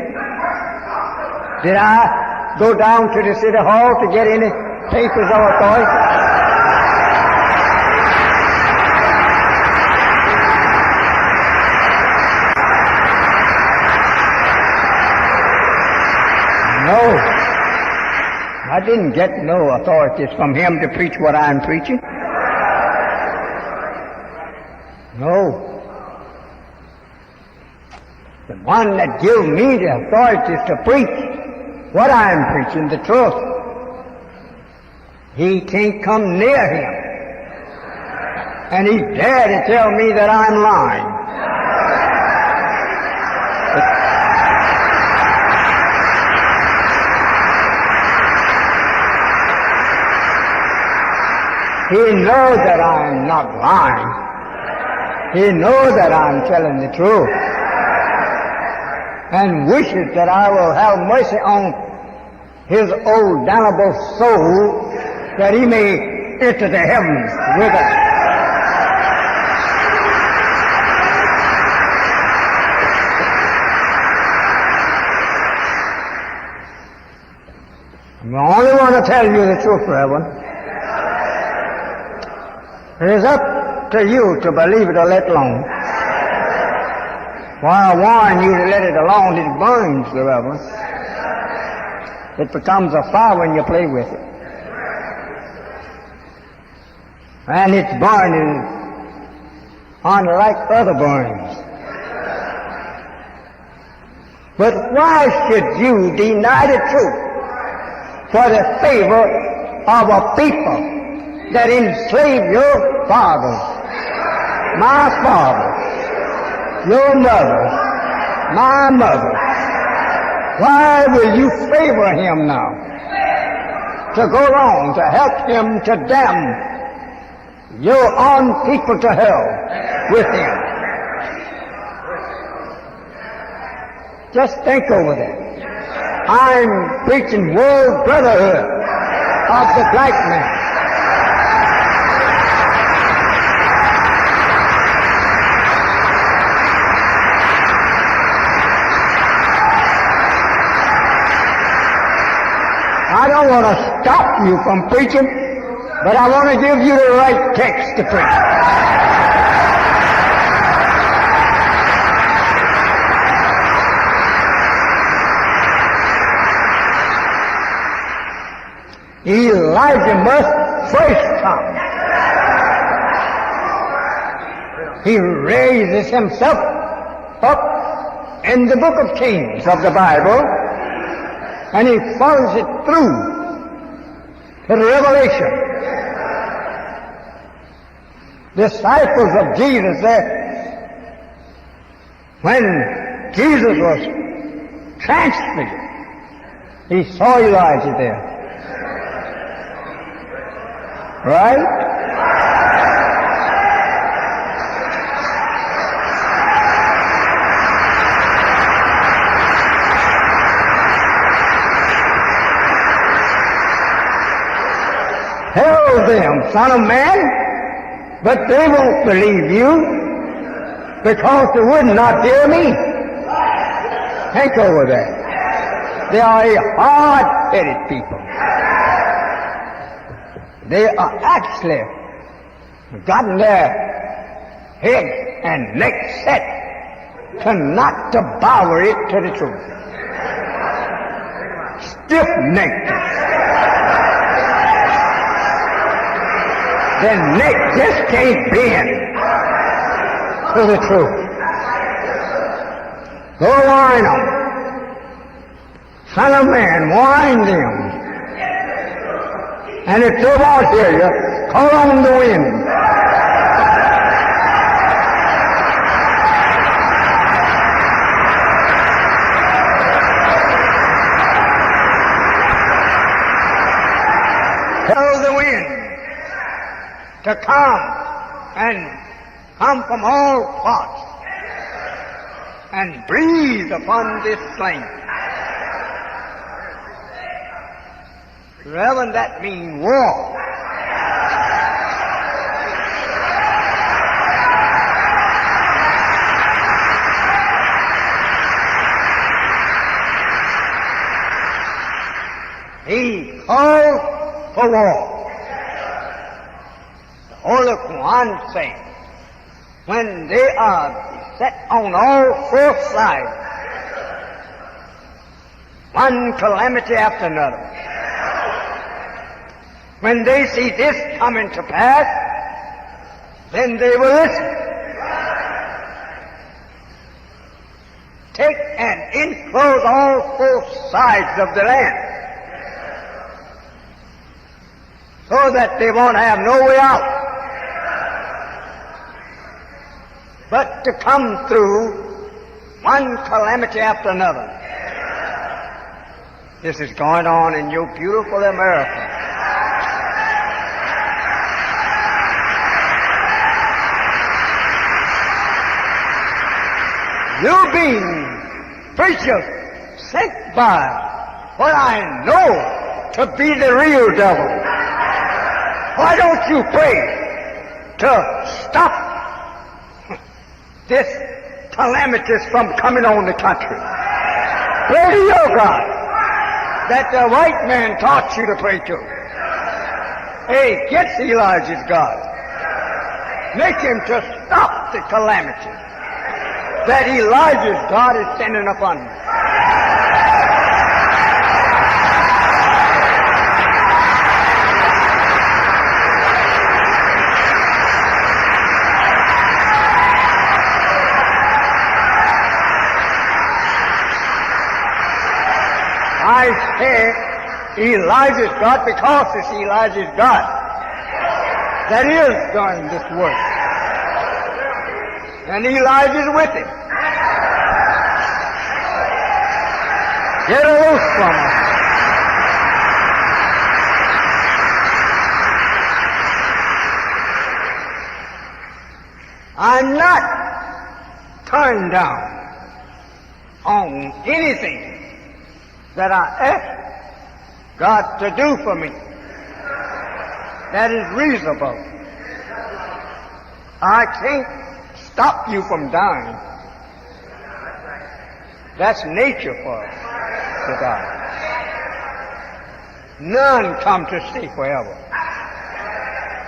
Did I go down to the city hall to get any papers of authority? No. I didn't get no authorities from him to preach what I'm preaching. No. The one that gives me the authorities to preach what I'm preaching, the truth, he can't come near him. And he dare to tell me that I'm lying. He knows that I'm not lying. He knows that I'm telling the truth, and wishes that I will have mercy on his old damnable soul, that he may enter the heavens with us. I only want to tell you the truth, Reverend. It is up to you to believe it or let alone. While I warn you to let it alone, it burns the Reverend. It becomes a fire when you play with it. And it's burning on like other burns. But why should you deny the truth for the favor of a people that enslaved your fathers, my father, your mother, my mother? Why will you favor him now to go wrong, to help him to damn your own people to hell with him? Just think over that. I'm preaching world brotherhood of the black man. I don't want to stop you from preaching, but I want to give you the right text to preach. Elijah must first come. He raises himself up in the book of Kings of the Bible, and he follows it through to the Revelation. Disciples of Jesus there, when Jesus was transfigured, he saw Elijah there. Right? Tell them, Son of Man, but they won't believe you because they would not hear me. Think over that. They are a hard-headed people. They are actually gotten their head and neck set to not to bow it to the truth. Stiff-necked. Their neck just can't bend to the truth. Go whine them. Son of Man, whine them. And if they won't hear you, call on the wind. Tell the wind to come and come from all parts and breathe upon this flame. Reverend, that means war. He called for war. The Holy Quran says, when they are set on all four sides, one calamity after another, when they see this coming to pass, then they will listen. Take and enclose all four sides of the land so that they won't have no way out but to come through one calamity after another. This is going on in your beautiful America. You being preachers sent by what I know to be the real devil, why don't you pray to stop this calamities from coming on the country? Pray to your God that the white man taught you to pray to. Hey, get Elijah's God. Make him to stop the calamities that Elijah's God is sending upon you. say Elijah's God because it's Elijah's God that is doing this work. And Elijah's with him. Get loose from him. I'm not turned down on anything that I ask God to do for me that is reasonable. I can't stop you from dying. That's nature for us, to die. None come to stay forever.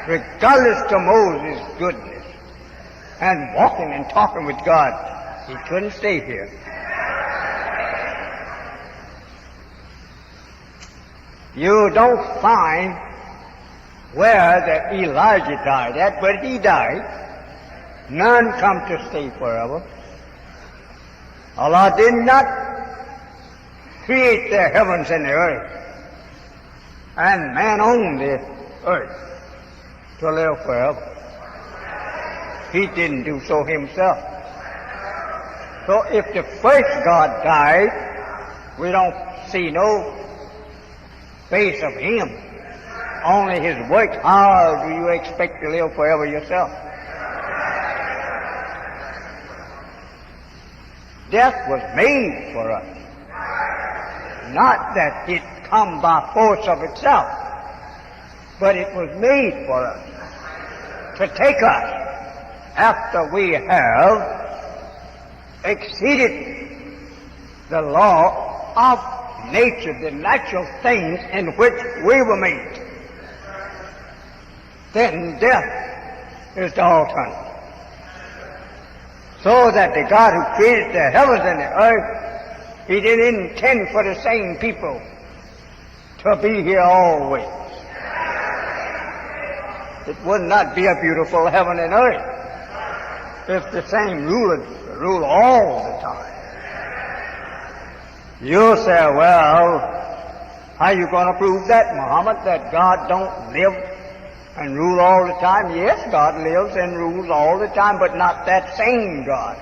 Regardless to Moses' goodness and walking and talking with God, he couldn't stay here. You don't find where that Elijah died at, but he died. None come to stay forever. Allah did not create the heavens and the earth, and man on the earth to live forever. He didn't do so himself. So if the first God died, we don't see no face of him, only his work. How do you expect to live forever yourself? Death was made for us. Not that it come by force of itself, but it was made for us to take us after we have exceeded the law of nature, the natural things in which we were made. Then death is the alternative. So that the God who created the heavens and the earth, he didn't intend for the same people to be here always. It would not be a beautiful heaven and earth if the same ruler rule all the time. You say, well, how are you going to prove that, Muhammad, that God don't live and rule all the time? Yes, God lives and rules all the time, but not that same God.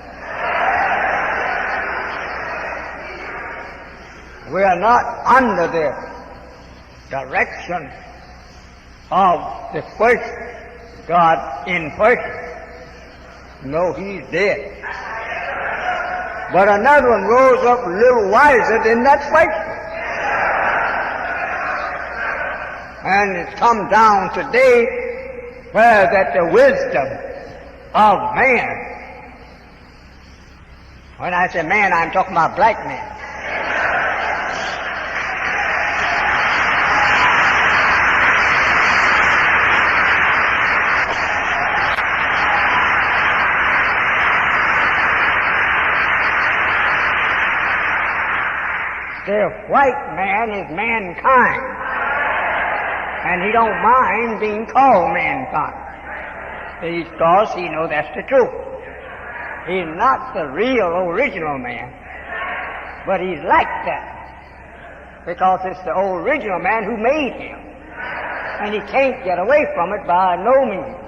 We are not under the direction of the first God in person. No, he's dead. But another one rose up a little wiser than that first one. And it's come down today where that the wisdom of man, when I say man, I'm talking about black men. The white man is mankind, and he don't mind being called mankind, because he knows that's the truth. He's not the real original man, but he's like that, because it's the original man who made him, and he can't get away from it by no means.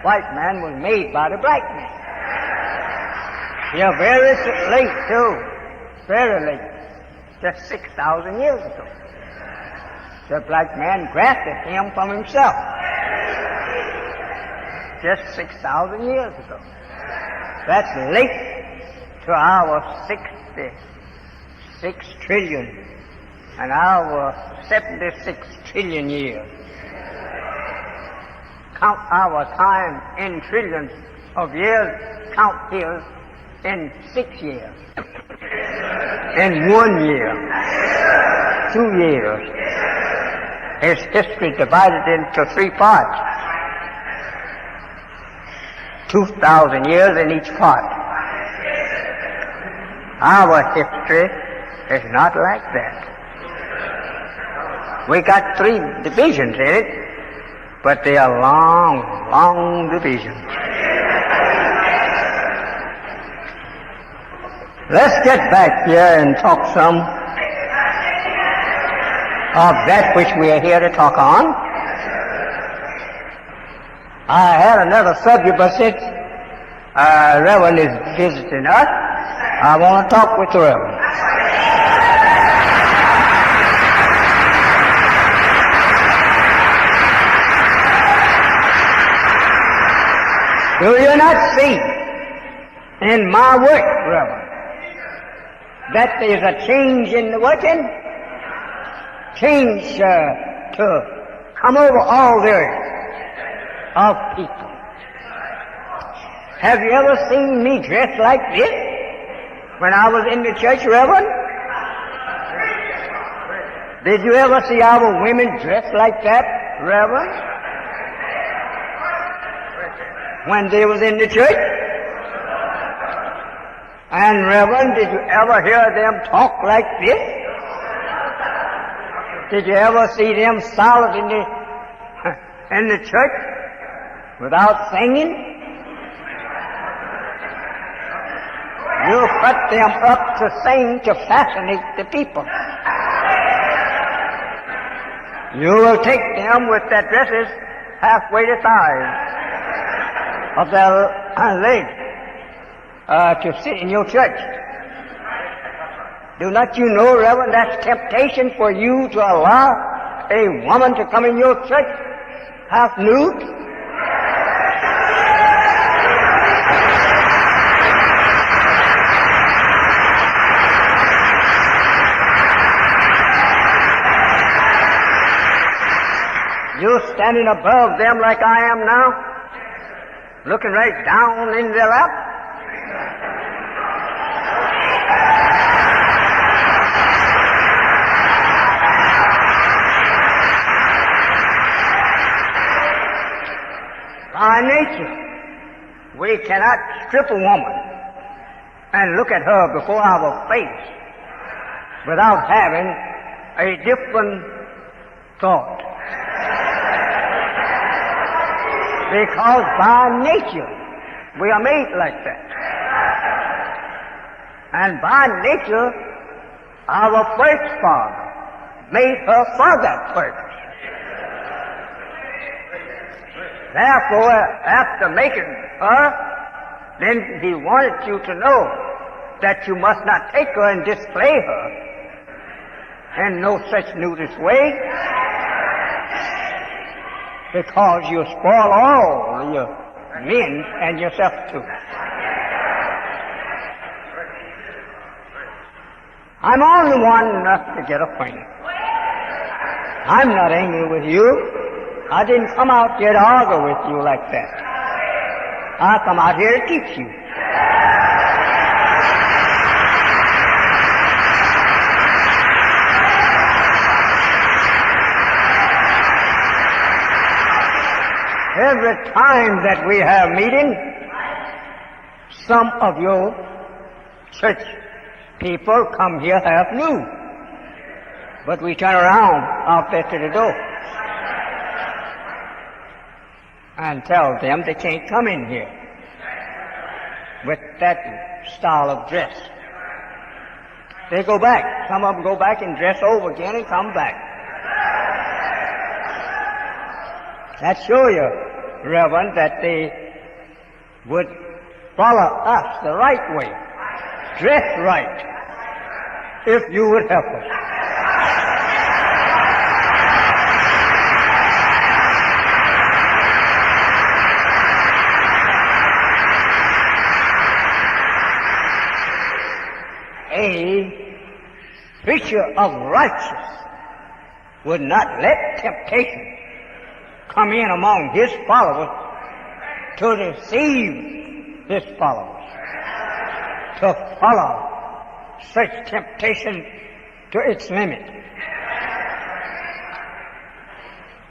White man was made by the black man. Yeah, very late too, very late. Just 6,000 years ago. The black man grafted him from himself. Just 6,000 years ago. That's late to our 66 trillion and our 76 trillion years. Count our time in trillions of years, count his in 6 years. In 1 year, 2 years, his history divided into 3 parts. 2,000 years in each part. Our history is not like that. We got 3 divisions in it, but they are long, long divisions. Let's get back here and talk some of that which we are here to talk on. I had another subject, but since Reverend is visiting us, I want to talk with the Reverend. Do you not see in my work, Reverend, that there's a change in the working? Change to come over all the earth of people. Have you ever seen me dressed like this when I was in the church, Reverend? Did you ever see our women dressed like that, Reverend, when they was in the church? And Reverend, did you ever hear them talk like this? Did you ever see them solid in the church without singing? You put them up to sing to fascinate the people. You will take them with their dresses halfway to thighs of their legs to sit in your church. Do not you know, Reverend, that's temptation for you to allow a woman to come in your church half nude? You standing above them like I am now, looking right down in their lap? By nature, we cannot strip a woman and look at her before our face without having a different thought. Because by nature, we are made like that. And by nature, our first father made her for that purpose. Therefore, after making her, then he wanted you to know that you must not take her and display her in no such nudist way, because you spoil all your men and yourself too. I'm only one enough to get acquainted. I'm not angry with you. I didn't come out here to argue with you like that. I come out here to teach you. Every time that we have meeting, some of your church people come here half nude, but we turn around out there to the door and tell them they can't come in here with that style of dress. They go back. Some of them go back and dress over again and come back. That shows you, Reverend, that they would follow us the right way, dress right, if you would help us. A preacher of righteousness would not let temptation come in among his followers to deceive his followers, to follow such temptation to its limit.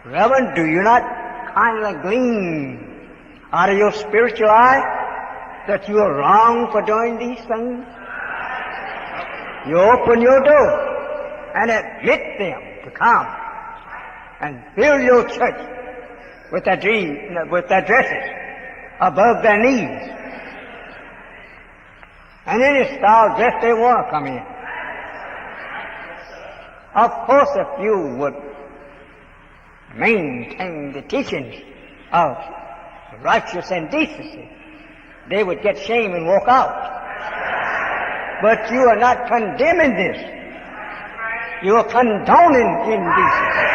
Reverend, do you not kindly glean out of your spiritual eye that you are wrong for doing these things? You open your door and admit them to come and fill your church with their dresses above their knees, and any style dress they want to come in. Of course, if you would maintain the teachings of righteousness and decency, they would get shame and walk out. But you are not condemning this. You are condoning indecency.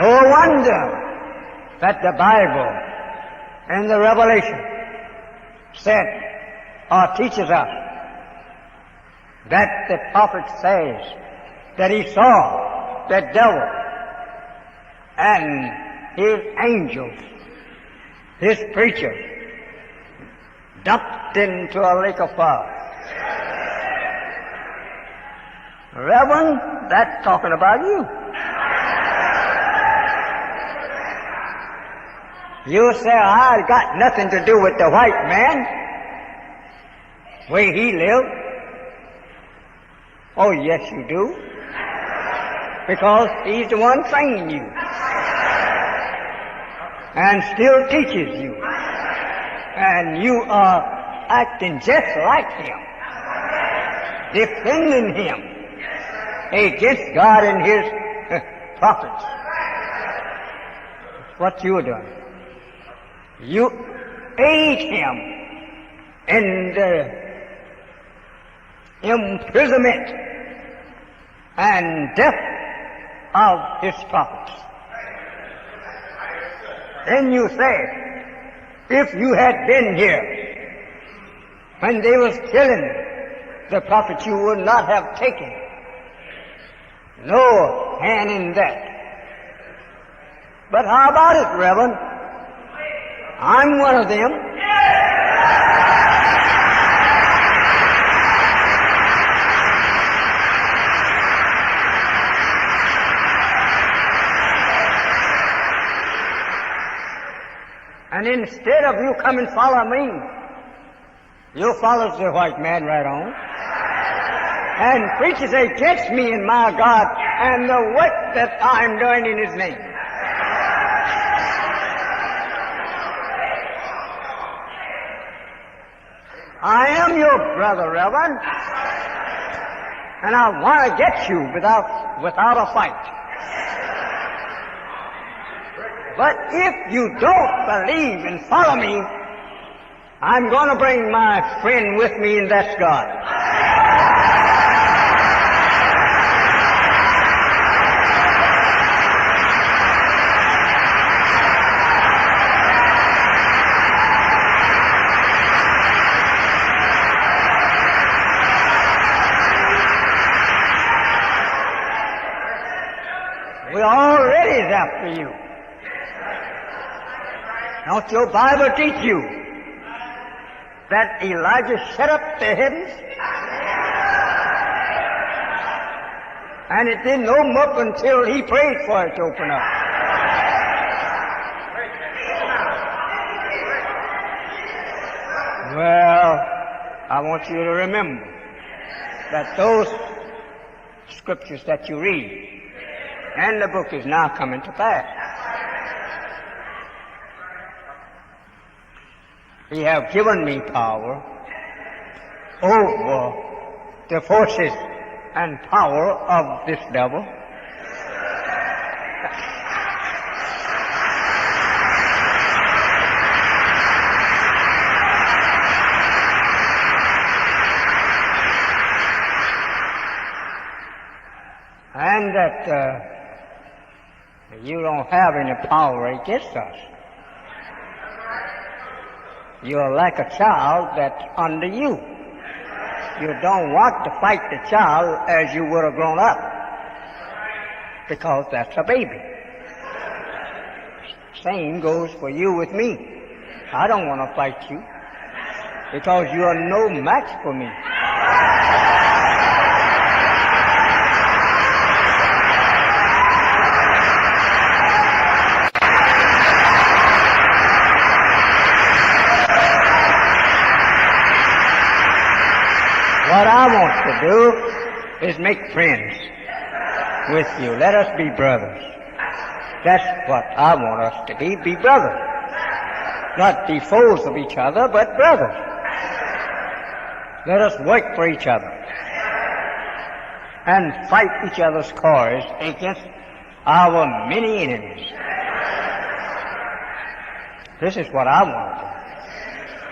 No wonder that the Bible and the Revelation said or teaches us that the prophet says that he saw the devil and his angels, his preachers, dumped into a lake of fire. Reverend, that's talking about you. You say, I got nothing to do with the white man, where he lived. Oh, yes, you do. Because he's the one training you and still teaches you. And you are acting just like him, defending him against God and his prophets. What you are doing. You aid him in the imprisonment and death of his prophets. Then you say, if you had been here when they was killing the prophets, you would not have taken no hand in that. But how about it, Reverend? I'm one of them. And instead of you come and follow me, you follow the white man right on and preaches against me and my God and the work that I'm doing in his name. I am your brother, Reverend, and I want to get you without a fight. But if you don't believe and follow me, I'm going to bring my friend with me, and that's God. We're already after you. Don't your Bible teach you that Elijah shut up the heavens and it didn't open up until he prayed for it to open up? Well, I want you to remember that those scriptures that you read and the book is now coming to pass. He have given me power over the forces and power of this devil. And that you don't have any power against us. You're like a child that's under you. You don't want to fight the child as you would have grown up, because that's a baby. Same goes for you with me. I don't want to fight you, because you are no match for me. What I want to do is make friends with you. Let us be brothers. That's what I want us to be brothers. Not be foes of each other, but brothers. Let us work for each other and fight each other's cause against our many enemies. This is what I want to do.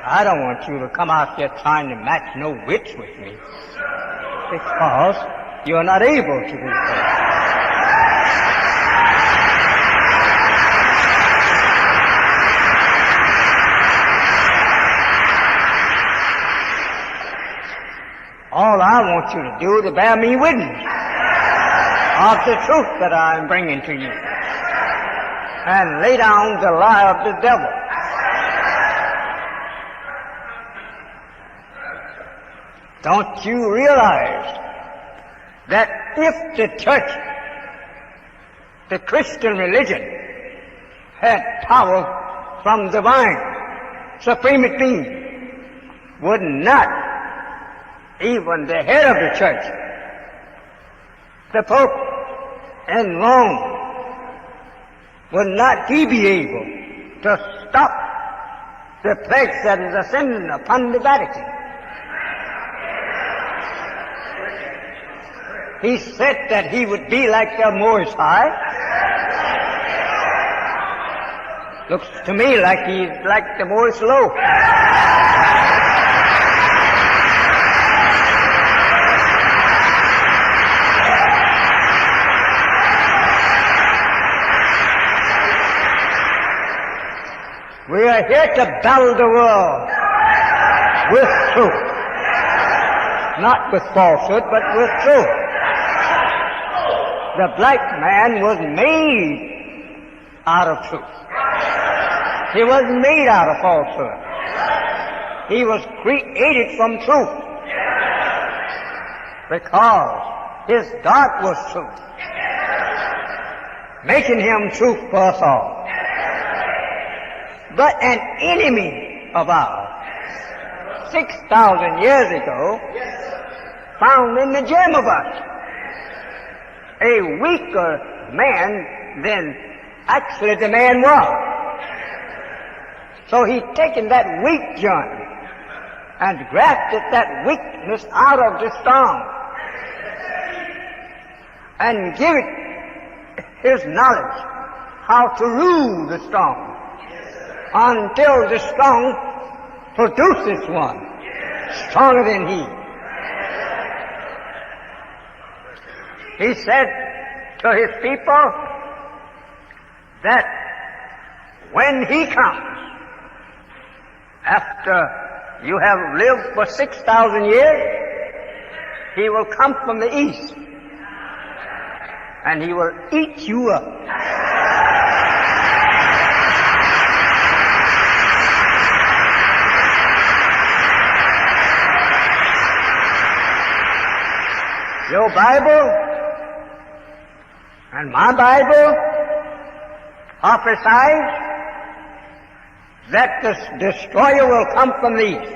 I don't want you to come out here trying to match no wits with me, because you're not able to do so. All I want you to do is to bear me witness of the truth that I am bringing to you, and lay down the lie of the devil. Don't you realize that if the church, the Christian religion, had power from divine, supreme being, would not even the head of the church, the Pope in Rome, would not he be able to stop the plague that is ascending upon the Vatican? He said that he would be like the Most High. Looks to me like he's like the Most Low. We are here to battle the world with truth. Not with falsehood, but with truth. The black man was made out of truth. He wasn't made out of falsehood. He was created from truth, because his God was truth, making him truth for us all. But an enemy of ours, 6,000 years ago, found in the gem of us a weaker man than actually the man was. So he'd taken that weak joint and grafted that weakness out of the strong and give it his knowledge how to rule the strong until the strong produces one stronger than he. He said to his people that when he comes, after you have lived for 6,000 years, he will come from the east and he will eat you up. Your Bible and my Bible prophesies that the destroyer will come from the east.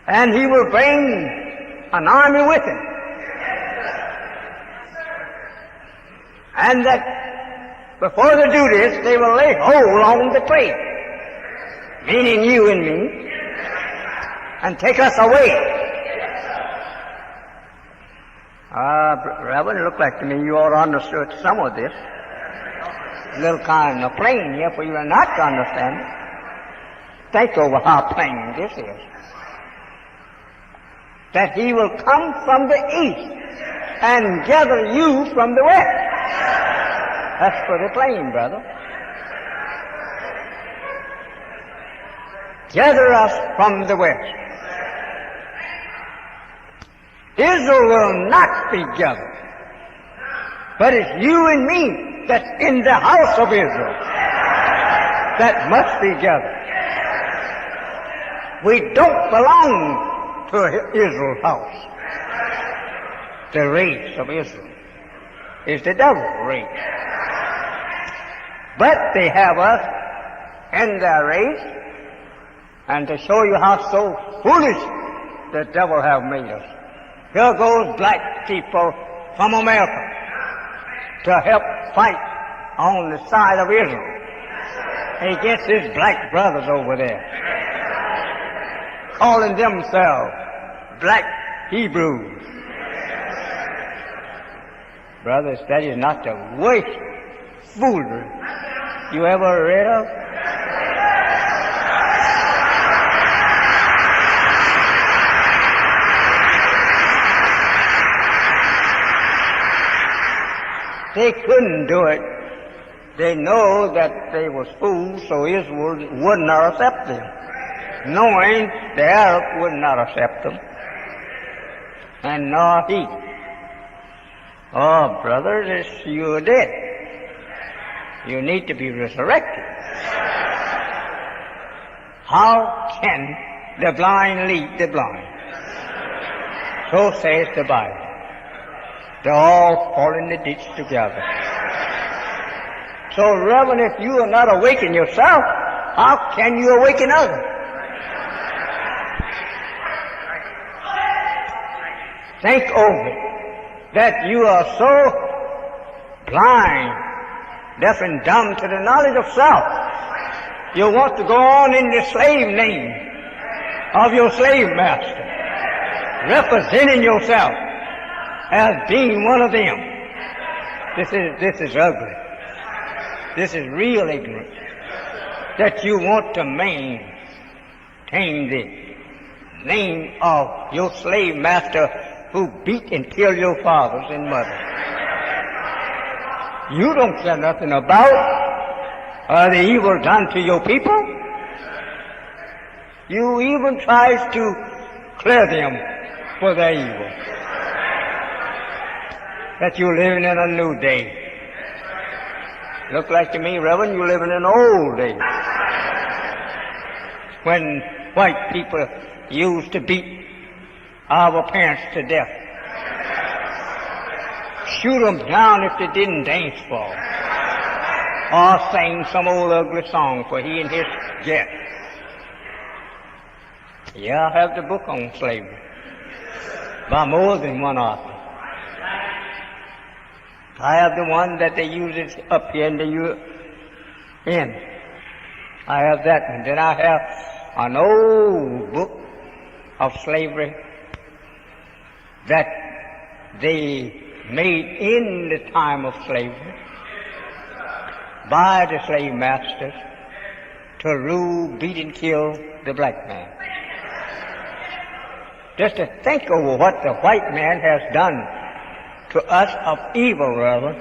And he will bring an army with him. And that before they do this, they will lay hold on the trade, meaning you and me, and take us away. Reverend, it looked like to me you ought to understand some of this. A little kind of plain here for you not to understand it. Think over how plain this is. That he will come from the east and gather you from the west. That's pretty plain, brother. Gather us from the west. Israel will not be gathered, but it's you and me that's in the house of Israel that must be gathered. We don't belong to Israel's house. The race of Israel is the devil's race. But they have us in their race, and to show you how so foolish the devil have made us, here goes black people from America to help fight on the side of Israel against his black brothers over there, calling themselves black Hebrews. Brothers, that is not the worst foolery you ever read of. They couldn't do it. They know that they was fools, so Israel would not accept them, knowing the Arab would not accept them, and nor he. Oh, brothers, you're dead. You need to be resurrected. How can the blind lead the blind? So says the Bible. They all fall in the ditch together. So, Reverend, if you are not awakening yourself, how can you awaken others? Think over that you are so blind, deaf and dumb to the knowledge of self. You want to go on in the slave name of your slave master, representing yourself as being one of them. This is ugly. This is real ignorance. That you want to maintain the name of your slave master who beat and killed your fathers and mothers. You don't care nothing about the evil done to your people. You even tries to clear them for their evil. That you're living in a new day. Look like to me, Reverend, you're living in old days. When white people used to beat our parents to death. Shoot them down if they didn't dance for them. Or sing some old ugly song for he and his guests. Yeah, I have the book on slavery by more than one author. I have the one that they use it up here in the UN. I have that one. Then I have an old book of slavery that they made in the time of slavery by the slave masters to rule, beat, and kill the black man. Just to think over what the white man has done to us of evil, rather,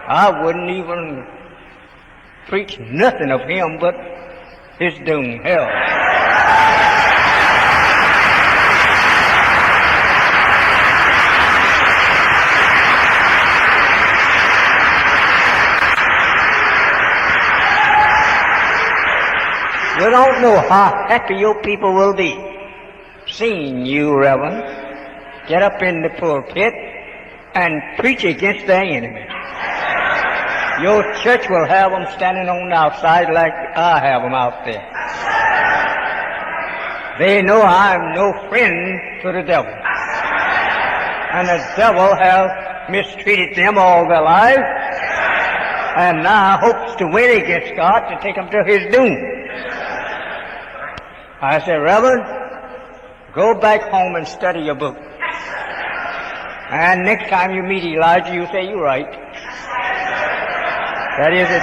I wouldn't even preach nothing of him but his doom, hell. You don't know how happy your people will be seeing you, Reverend, get up in the pulpit and preach against their enemies. Your church will have them standing on the outside like I have them out there. They know I'm no friend to the devil. And the devil has mistreated them all their lives and now hopes to win against God to take them to his doom. I said, Reverend, go back home and study your book. And next time you meet Elijah, you say, you're right. That is it.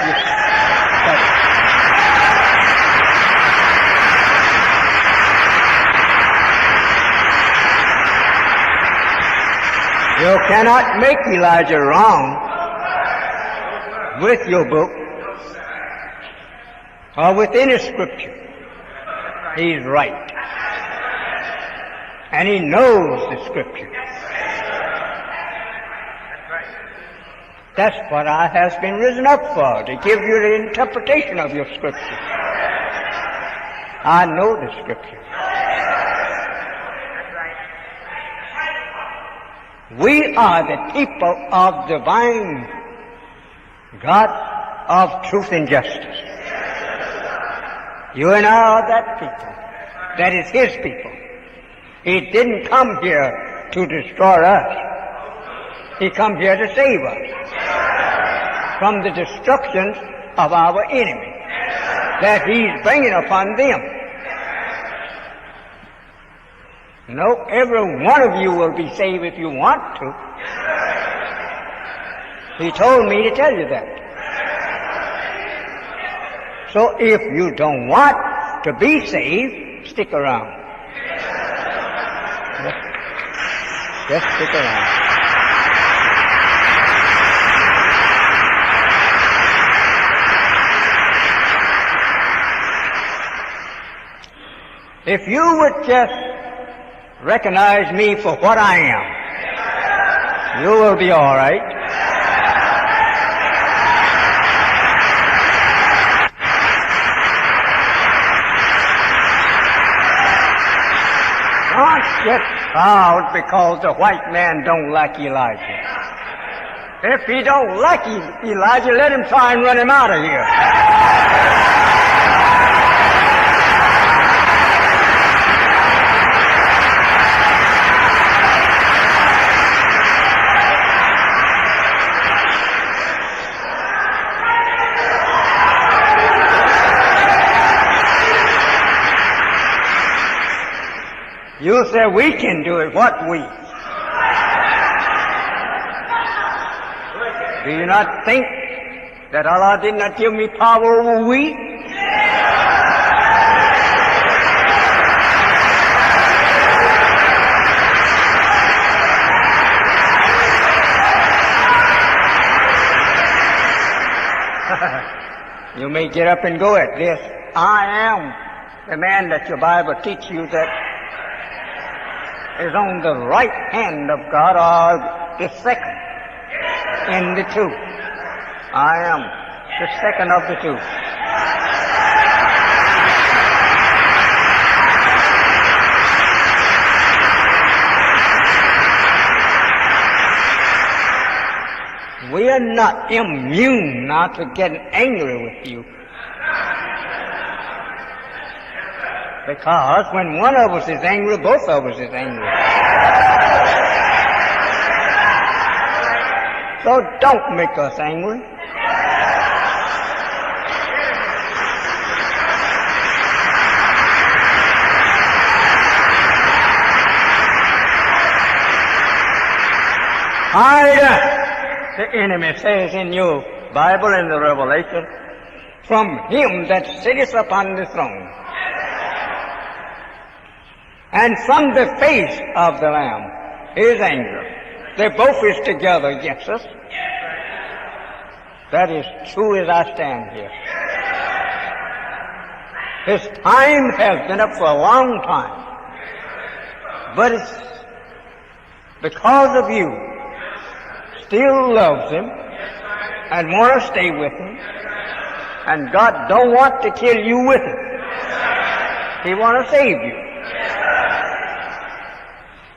You cannot make Elijah wrong with your book or with any scripture. He's right. And he knows the scripture. That's what I has been risen up for, to give you the interpretation of your scripture. I know the scripture. We are the people of divine God of truth and justice. You and I are that people. That is his people. He didn't come here to destroy us. He comes here to save us from the destructions of our enemy that he's bringing upon them. No, every one of you will be saved if you want to. He told me to tell you that. So if you don't want to be saved, stick around. Just stick around. If you would just recognize me for what I am, you will be all right. Don't get proud because the white man don't like Elijah. If he don't like Elijah, let him try and run him out of here. You say we can do it. What we? Do you not think that Allah did not give me power over we? You may get up and go at this. I am the man that your Bible teaches you that is on the right hand of God, or the second in the two. I am the second of the two. We are not immune now to getting angry with you. Because when one of us is angry, both of us is angry. So don't make us angry. Hide, the enemy says in your Bible in the Revelation, from him that sitteth upon the throne, and from the face of the Lamb, his anger. They both is together against us. That is true as I stand here. His time has been up for a long time. But it's because of you still loves him and want to stay with him. And God don't want to kill you with him. He want to save you.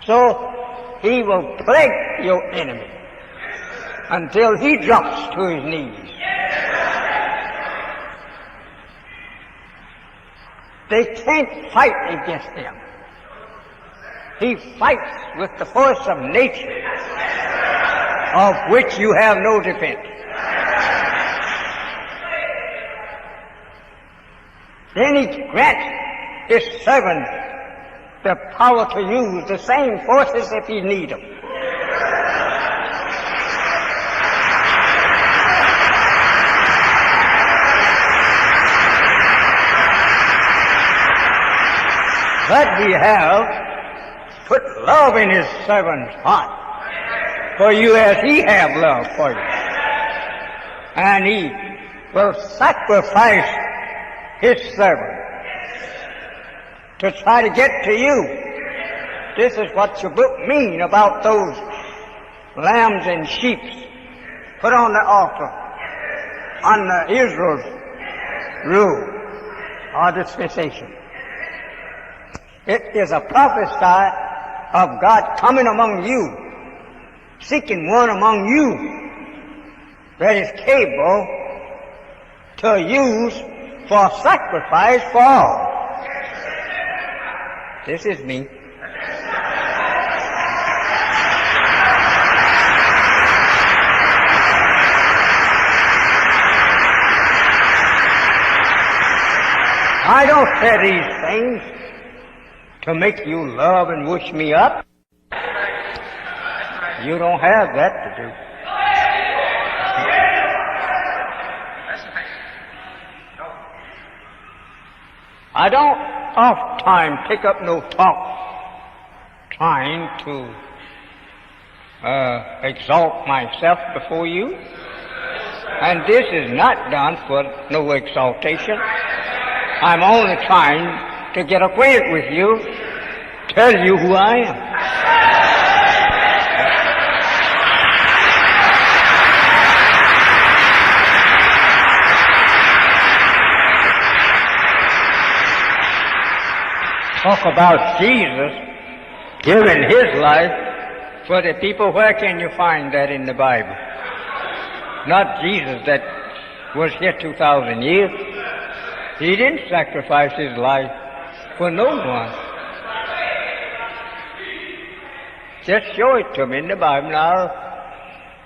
So he will plague your enemy until he drops to his knees. They can't fight against him. He fights with the force of nature, of which you have no defense. Then he grants his servant the power to use the same forces if he need them. But we have put love in his servant's heart for you as he have love for you. And he will sacrifice his servant to try to get to you. This is what your book means about those lambs and sheep put on the altar under Israel's rule or dispensation. It is a prophecy of God coming among you, seeking one among you that is capable to use for sacrifice for all. This is me. I don't say these things to make you love and wish me up. You don't have that to do. I don't oft time pick up no talk trying to exalt myself before you. And this is not done for no exaltation. I'm only trying to get acquainted with you, tell you who I am. Talk about Jesus giving his life for the people. Where can you find that in the Bible? Not Jesus that was here 2,000 years. He didn't sacrifice his life for no one. Just show it to me in the Bible, and I'll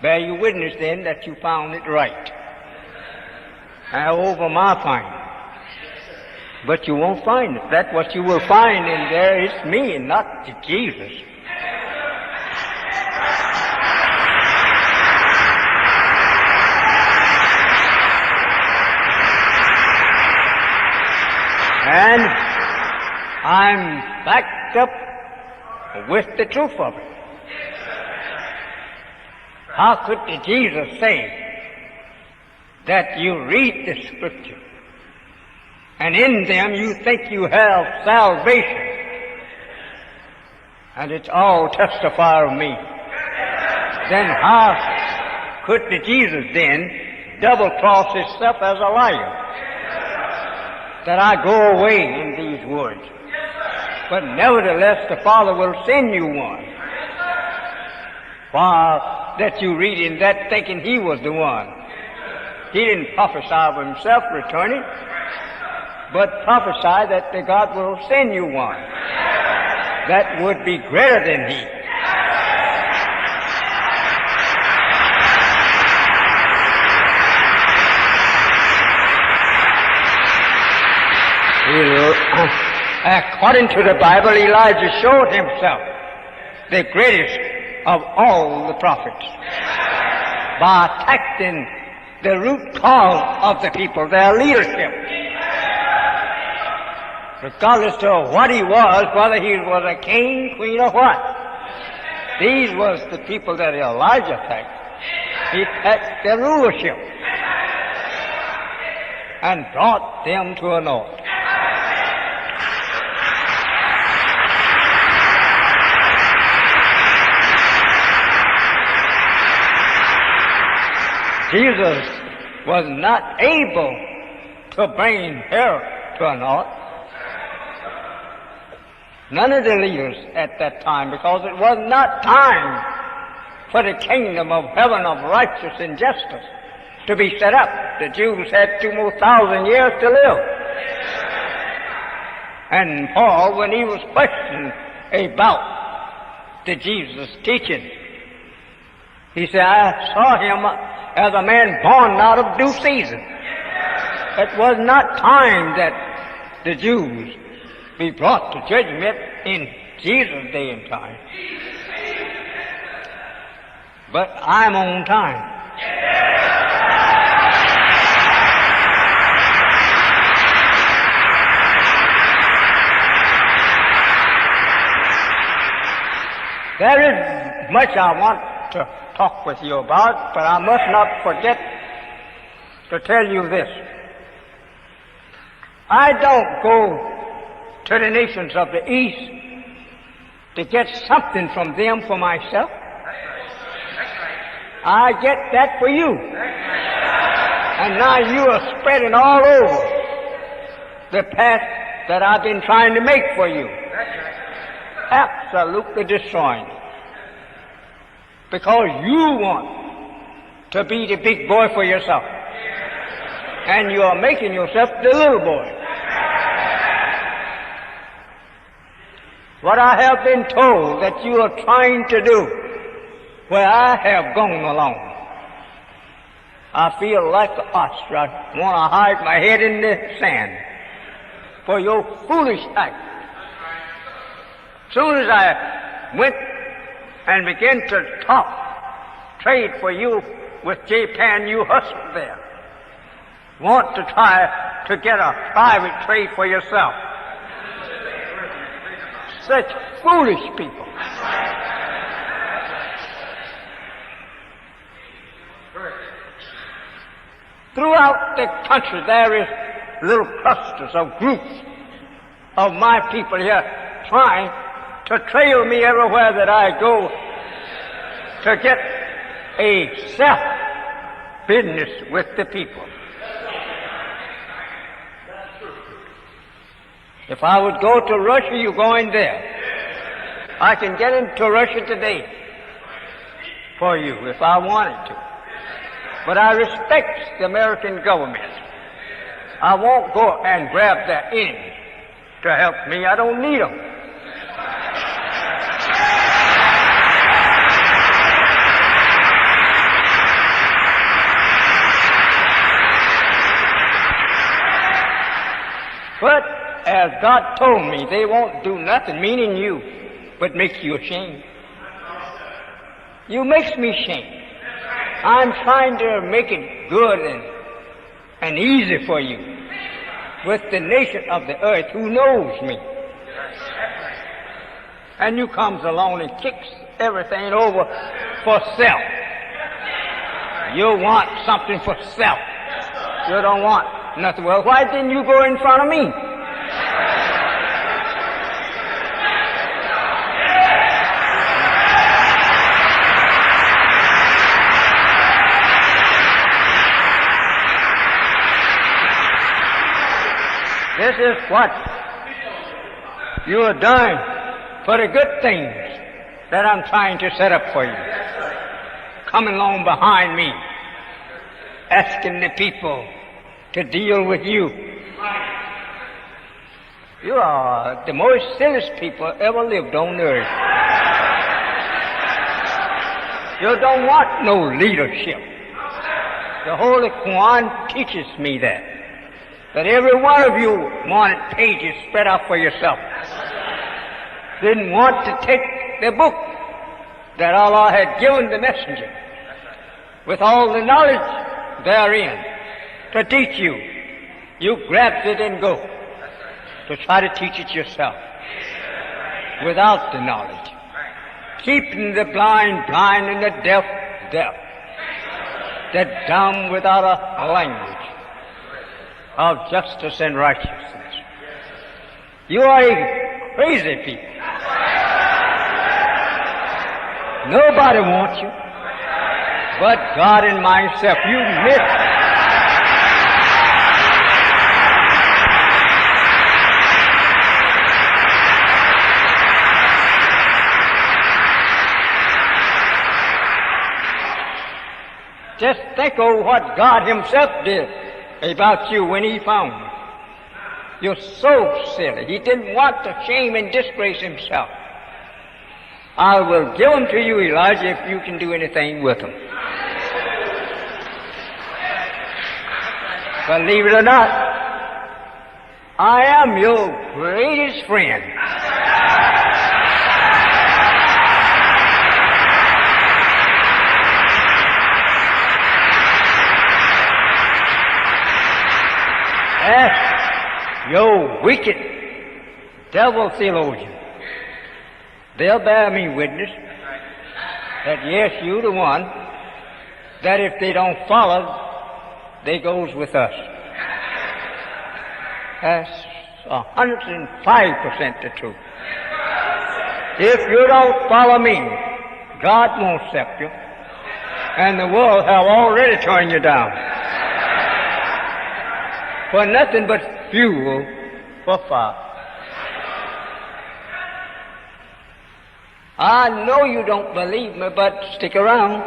bear you witness then that you found it right. Over my finding. But you won't find it. That's what you will find in there is me and not Jesus. And I'm backed up with the truth of it. How could Jesus say that you read the Scripture and in them you think you have salvation, and it's all testify of me? Then how could the Jesus then double-cross himself as a liar? That I go away in these words. But nevertheless the Father will send you one. While that you read in that thinking he was the one. He didn't prophesy of himself returning, but prophesy that the God will send you one that would be greater than he. According to the Bible, Elijah showed himself the greatest of all the prophets by attacking the root cause of the people, their leadership. Regardless of what he was, whether he was a king, queen, or what. These was the people that Elijah attacked. He attacked their rulership and brought them to a naught. Jesus was not able to bring her to a naught. None of the leaders at that time, because it was not time for the kingdom of heaven of righteousness and justice to be set up. The Jews had 2,000 years to live. And Paul, when he was questioned about the Jesus teaching, he said, I saw him as a man born out of due season. It was not time that the Jews be brought to judgment in Jesus' day and time. But I'm on time. There is much I want to talk with you about, but I must not forget to tell you this. I don't go to the nations of the East to get something from them for myself. I get that for you. And now you are spreading all over the path that I've been trying to make for you. Absolutely destroying it. Because you want to be the big boy for yourself. And you are making yourself the little boy. What I have been told that you are trying to do, where I have gone along, I feel like an ostrich. I want to hide my head in the sand. for your foolish act. Soon as I went and began to trade for you with Japan, you hustled there. Want to try to get a private trade for yourself. Such foolish people. Throughout the country there is little clusters of groups of my people here trying to trail me everywhere that I go to get a self-business with the people. If I would go to Russia, you go in there. I can get into Russia today for you if I wanted to. But I respect the American government. I won't go and grab their enemy to help me. I don't need them. But as God told me, they won't do nothing, meaning you, but makes you ashamed. You makes me ashamed. I'm trying to make it good and easy for you with the nation of the earth who knows me. And you comes along and kicks everything over for self. You want something for self. You don't want nothing. Well, why didn't you go in front of me? This is what you are doing for the good things that I'm trying to set up for you. Coming along behind me, asking the people to deal with you. You are the most silliest people ever lived on earth. You don't want no leadership. The Holy Quran teaches me that every one of you wanted pages spread out for yourself. Didn't want to take the book that Allah had given the messenger with all the knowledge therein to teach you. You grabbed it and go to try to teach it yourself without the knowledge. Keeping the blind blind and the deaf deaf. The dumb without a language of justice and righteousness. You are a crazy people. Nobody wants you but God and myself. You miss. Just think of what God Himself did about you when He found you. You're so silly. He didn't want to shame and disgrace Himself. I will give them to you, Elijah, if you can do anything with them. Believe it or not, I am your greatest friend. Ask your wicked devil theologian. They'll bear me witness that yes, you're the one that if they don't follow, they goes with us. That's 105% the truth. If you don't follow me, God won't accept you, and the world have already turned you down for nothing but fuel for fire. I know you don't believe me, but stick around.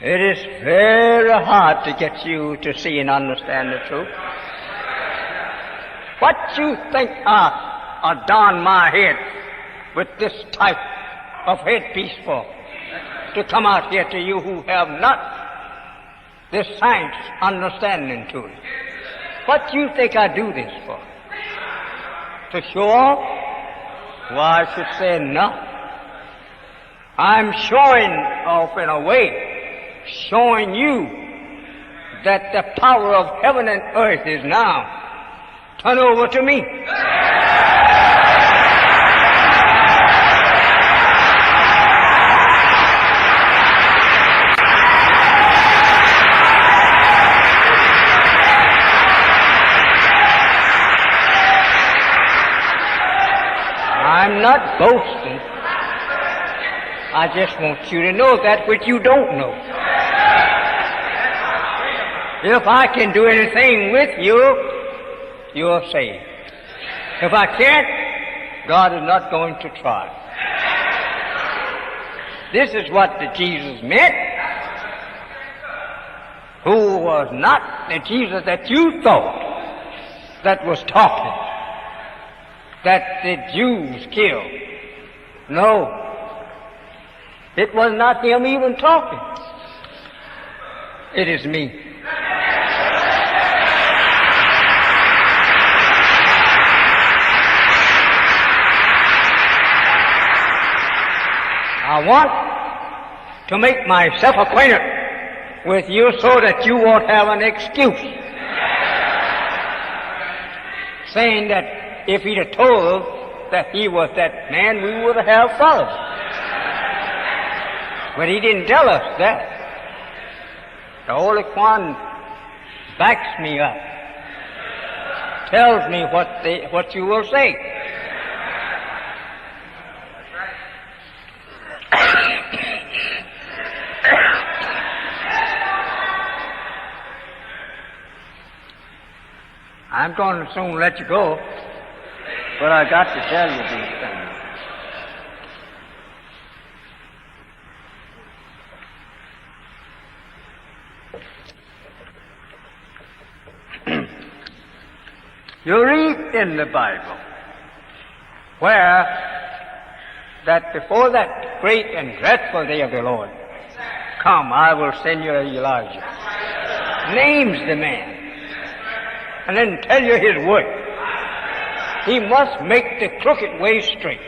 It is very hard to get you to see and understand the truth. What you think I don my head with this type of headpiece for? To come out here to you who have not this science understanding to it. What do you think I do this for? To show off? Why, I should say no. I'm showing off in a way, showing you that the power of heaven and earth is now turned over to me. I'm not boasting. I just want you to know that which you don't know. If I can do anything with you, you're saved. If I can't, God is not going to try. This is what the Jesus meant, who was not the Jesus that you thought that was talking, that the Jews killed. No, it was not him even talking. It is me. I want to make myself acquainted with you so that you won't have an excuse saying that if he'd have told that he was that man, we would have followed him. But he didn't tell us that. The Holy One backs me up, tells me what you will say. I'm going to soon let you go, but I got to tell you these things. You read in the Bible where that before that great and dreadful day of the Lord, come, I will send you Elijah. Names the man. And then tell you his work. He must make the crooked way straight.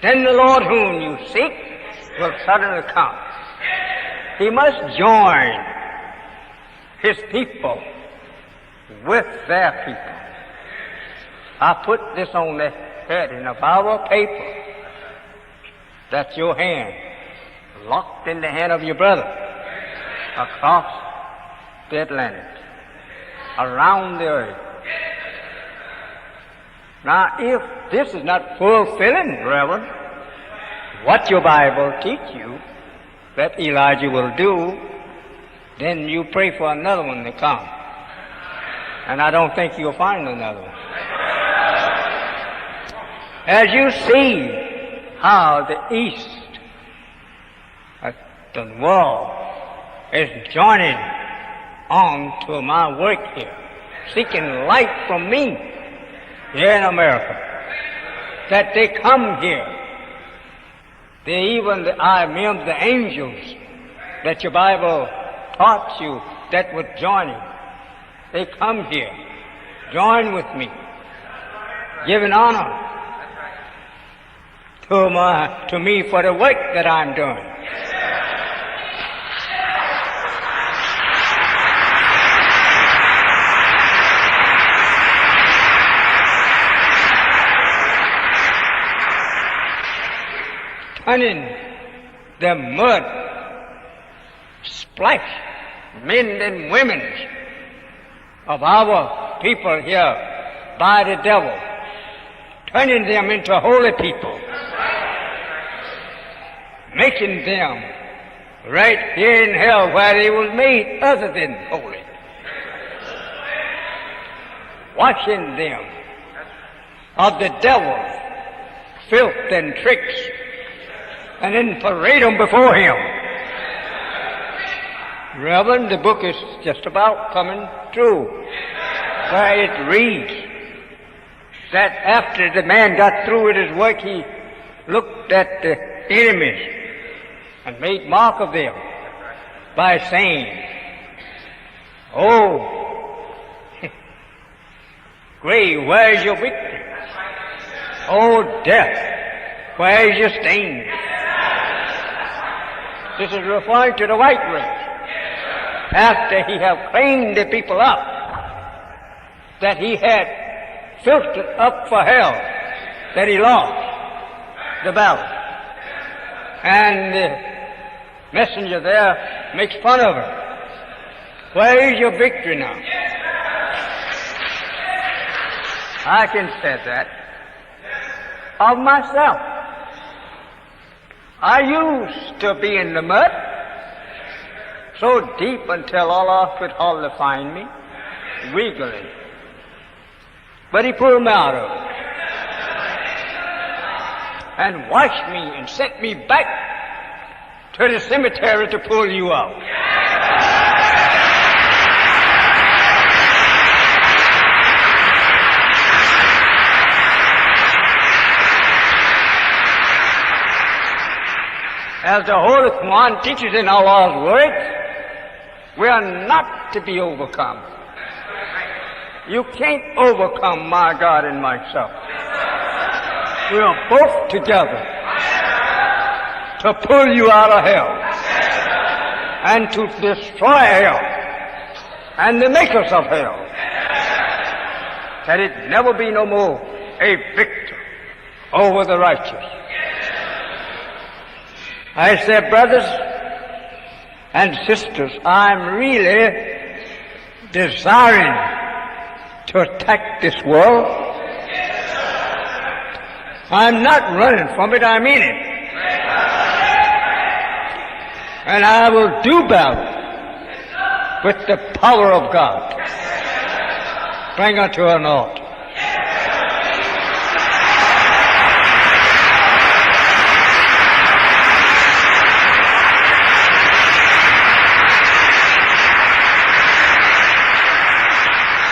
Then the Lord whom you seek will suddenly come. He must join his people with their people. I put this on the head in a Bible paper. That's your hand, locked in the hand of your brother, across the Atlantic, around the earth. Now, if this is not fulfilling, Reverend, what your Bible teach you that Elijah will do, then you pray for another one to come. And I don't think you'll find another one. As you see how the East, the world, is joining on to my work here, seeking light from me here in America, that they come here. I remember the angels that your Bible taught you that would join you. They come here, join with me, giving honor to me for the work that I'm doing. Turning the mud, splash, men and women of our people here by the devil, turning them into holy people, making them right here in hell where they were made other than holy, washing them of the devil's filth and tricks, and then parade them before him. Reverend, the book is just about coming true, where it reads that after the man got through with his work, he looked at the enemies and made mark of them by saying, "Oh, grave, where is your victory? Oh, death, where is your sting?" This is referring to the white race. After he had cleaned the people up, that he had filtered up for hell, that he lost the battle. And the messenger there makes fun of her. Where is your victory now? I can say that of myself. I used to be in the mud so deep until Allah could hardly find me, wiggling. But he pulled me out of it and washed me and sent me back to the cemetery to pull you out. As the Holy Quran teaches in Allah's words, we are not to be overcome. You can't overcome my God and myself. We are both together to pull you out of hell and to destroy hell and the makers of hell, that it never be no more a victor over the righteous. I say, brothers and sisters, I'm really desiring to attack this world. I'm not running from it, I'm in it. And I will do battle with the power of God. Bring her to an altar.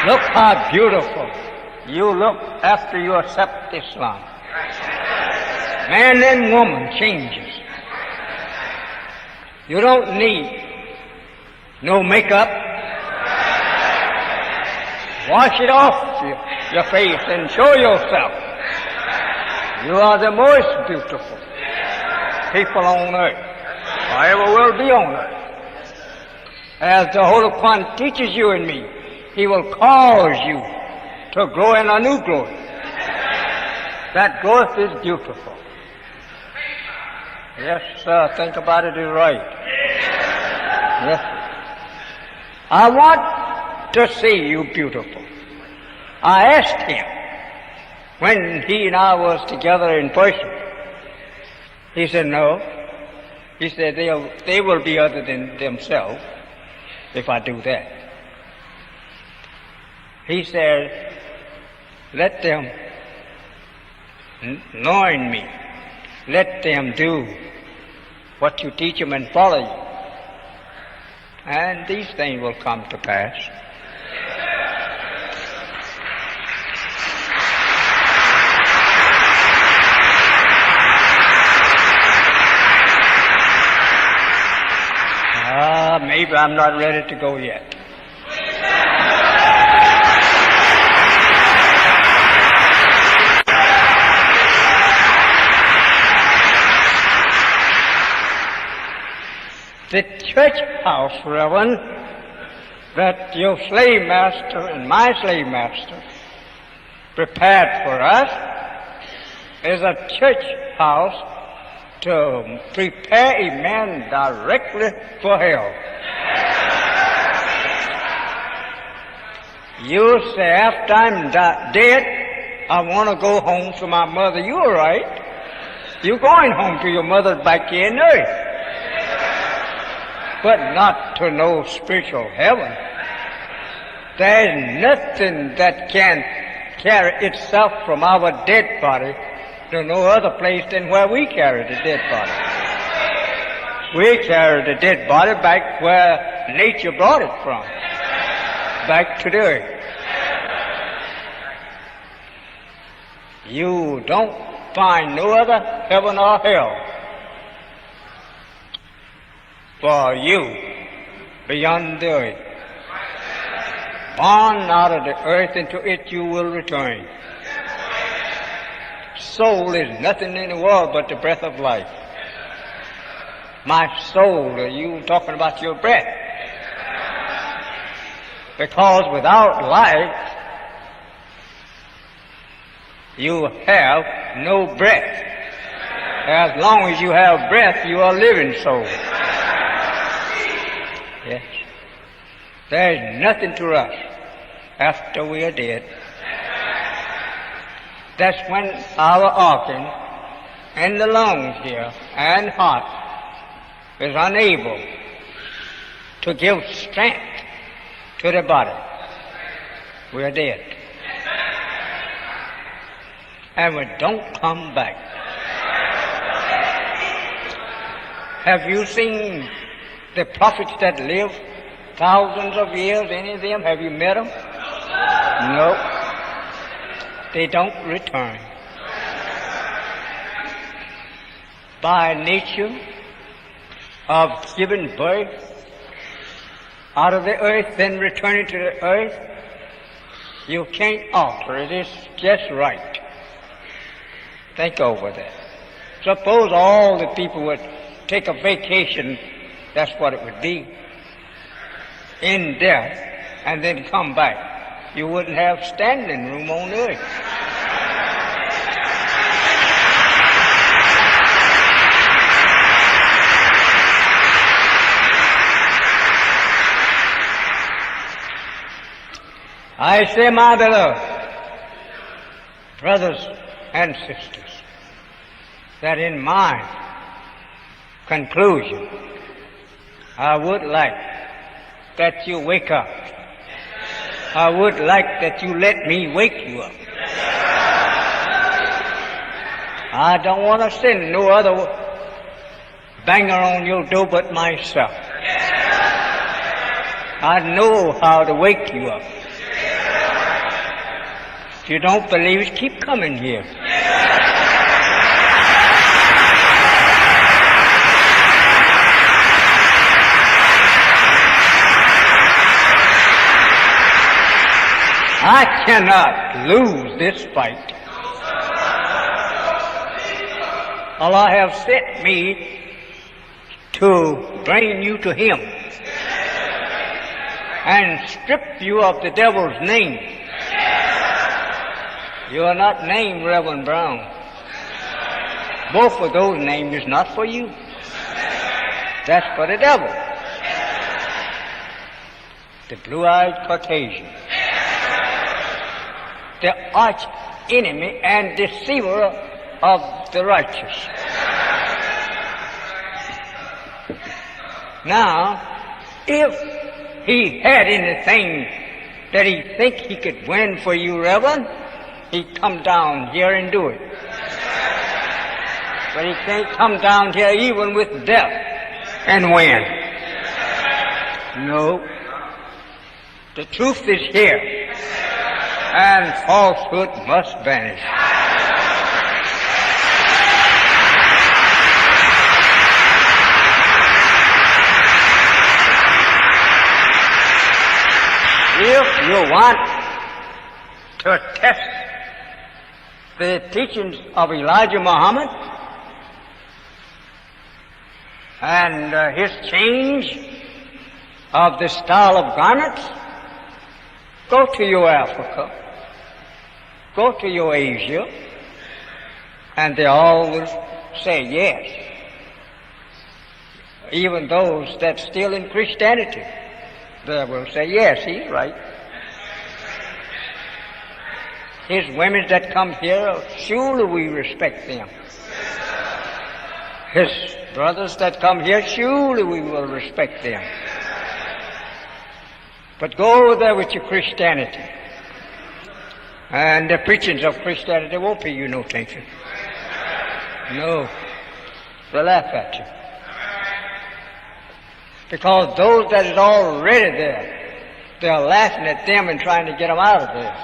Look how beautiful you look after you accept Islam. Man and woman changes. You don't need no makeup. Wash it off your face and show yourself. You are the most beautiful people on earth, or ever will be on earth. As the Holy Quran teaches you and me, He will cause you to grow in a new growth. That growth is beautiful. Yes, sir, think about it is right. Yes, sir. I want to see you beautiful. I asked him when he and I was together in person. He said, no. He said, they will be other than themselves if I do that. He said, let them knowing me. Let them do what you teach them and follow you. And these things will come to pass. Maybe I'm not ready to go yet. The church house, Reverend, that your slave master and my slave master prepared for us is a church house to prepare a man directly for hell. You say, after I'm dead, I want to go home to my mother. You're right. You're going home to your mother back here in earth. But not to no spiritual heaven. There's nothing that can carry itself from our dead body to no other place than where we carry the dead body. We carry the dead body back where nature brought it from, back to the earth. You don't find no other heaven or hell for you beyond the earth. Born out of the earth, into it you will return. Soul is nothing in the world but the breath of life. My soul, are you talking about your breath? Because without life, you have no breath. As long as you have breath, you are a living soul. Yes. There is nothing to us after we are dead. That's when our organ and the lungs here and heart is unable to give strength to the body. We are dead. And we don't come back. Have you seen the prophets that live thousands of years, any of them? Have you met them? No. They don't return. By nature of giving birth out of the earth, then returning to the earth, you can't alter it. It's just right. Think over that. Suppose all the people would take a vacation, that's what it would be, in death, and then come back. You wouldn't have standing room on earth. I say, my beloved brothers and sisters, that in my conclusion, I would like that you wake up. I would like that you let me wake you up. I don't want to send no other banger on your door but myself. I know how to wake you up. If you don't believe it, keep coming here. I cannot lose this fight. Allah have sent me to bring you to Him and strip you of the devil's name. You are not named Reverend Brown. Both of those names is not for you. That's for the devil. The blue-eyed Caucasian. The arch enemy and deceiver of the righteous. Now, if he had anything that he think he could win for you, Reverend, he'd come down here and do it. But he can't come down here even with death and win. No. The truth is here. And falsehood must vanish. If you want to test the teachings of Elijah Muhammad and his change of the style of garments, go to your Africa, go to your Asia, and they all will say yes. Even those that still in Christianity, they will say yes, he's right. His women that come here, surely we respect them. His brothers that come here, surely we will respect them. But go over there with your Christianity, and the preachings of Christianity won't pay you no attention. No. They'll laugh at you. Because those that is already there, they're laughing at them and trying to get them out of there.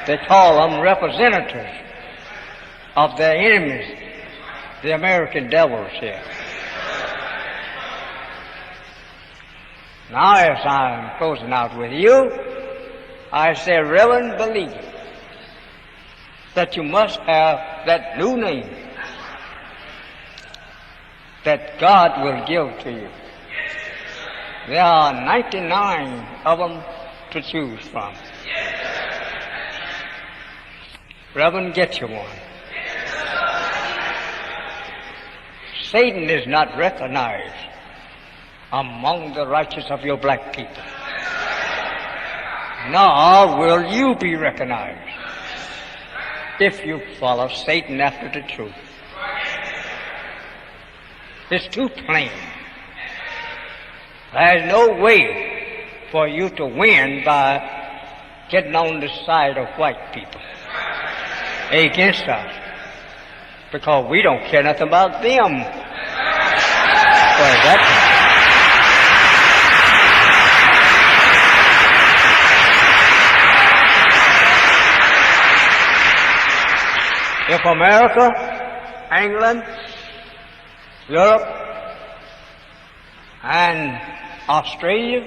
They call them representatives of their enemies, the American devils here. Now, as I'm closing out with you, I say, Reverend believer, that you must have that new name that God will give to you. There are 99 of them to choose from. Reverend, get you one. Satan is not recognized among the righteous of your black people. Nor will you be recognized if you follow Satan after the truth. It's too plain. There's no way for you to win by getting on the side of white people against us, because we don't care nothing about them. Well, if America, England, Europe, and Australia,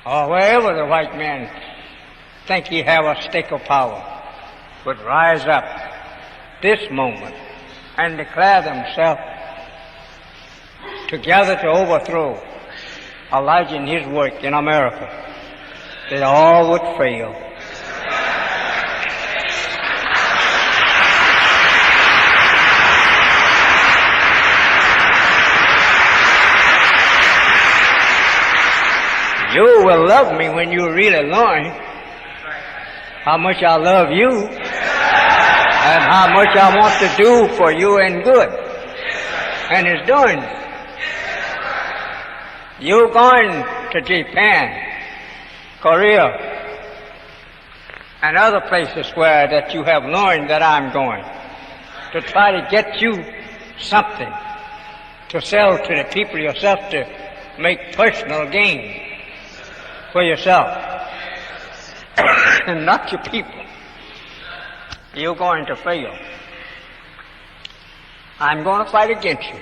or wherever the white man think he have a stake of power, would rise up this moment and declare themselves together to overthrow Elijah and his work in America, they all would fail. You will love me when you really learn how much I love you and how much I want to do for you and good. And it's doing. You're going to Japan, Korea, and other places where that you have learned that I'm going, to try to get you something to sell to the people yourself, to make personal gain for yourself and not your people. You're going to fail. I'm going to fight against you.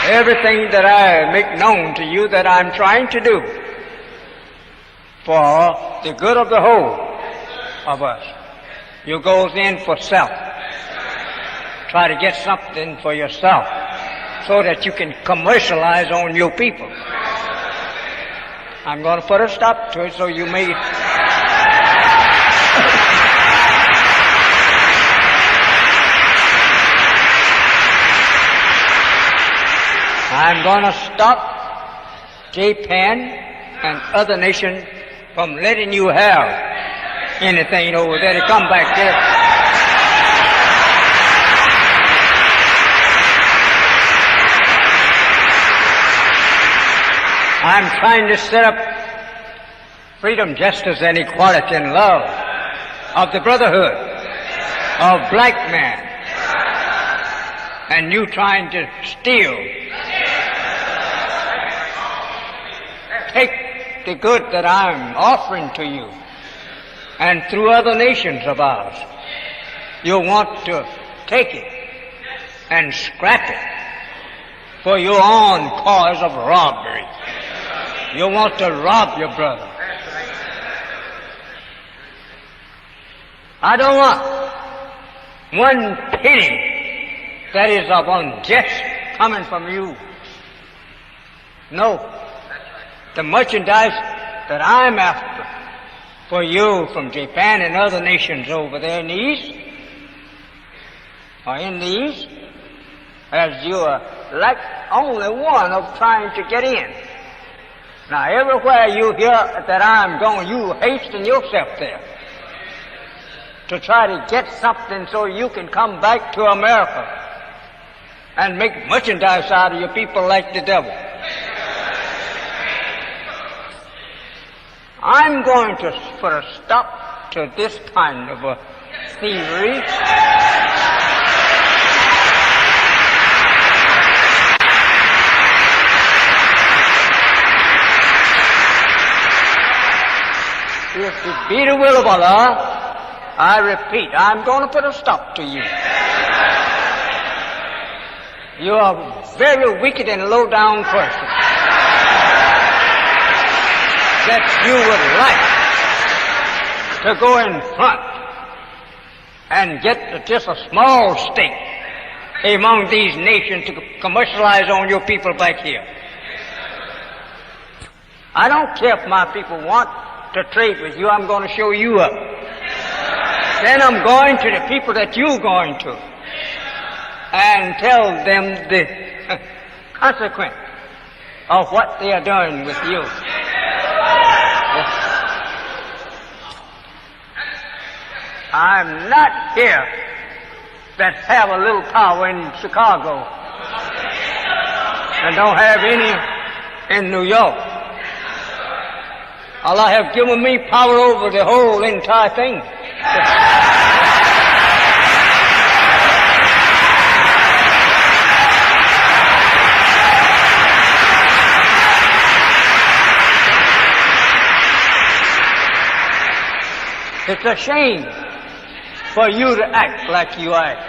Everything that I make known to you that I'm trying to do for the good of the whole of us, you goes in for self. Try to get something for yourself so that you can commercialize on your people. I'm going to put a stop to it so you may... I'm going to stop Japan and other nations from letting you have anything over there to come back there. I'm trying to set up freedom, justice, and equality and love of the brotherhood of black man. And you trying to steal. Take the good that I'm offering to you. And through other nations of ours, you want to take it and scrap it for your own cause of robbery. You want to rob your brother. I don't want one penny that is of unjust coming from you. No. The merchandise that I'm after for you from Japan and other nations over there in the East, or in the East, as you are like only one of trying to get in. Now, everywhere you hear that I'm going, you hasten yourself there to try to get something so you can come back to America and make merchandise out of your people like the devil. I'm going to put a stop to this kind of a thievery. If it be the will of Allah, I repeat, I'm going to put a stop to you. You are a very wicked and low-down person. That you would like to go in front and get just a small stake among these nations to commercialize on your people back here. I don't care if my people want to trade with you, I'm going to show you up. Then I'm going to the people that you're going to and tell them the consequence of what they are doing with you. I'm not here that have a little power in Chicago and don't have any in New York. Allah have given me power over the whole entire thing. It's a shame for you to act like you act.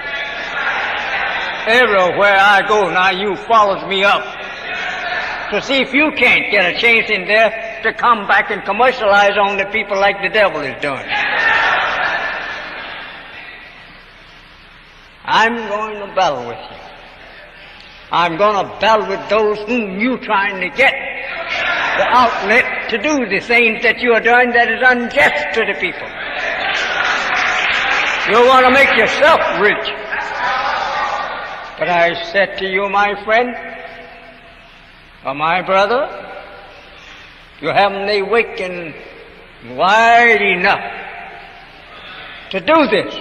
Everywhere I go now, you follows me up to see if you can't get a chance in there to come back and commercialize on the people like the devil is doing. I'm going to battle with you. I'm going to battle with those whom you're trying to get the outlet to do the things that you are doing that is unjust to the people. You want to make yourself rich. But I said to you, my friend, or my brother, you haven't awakened wide enough to do this.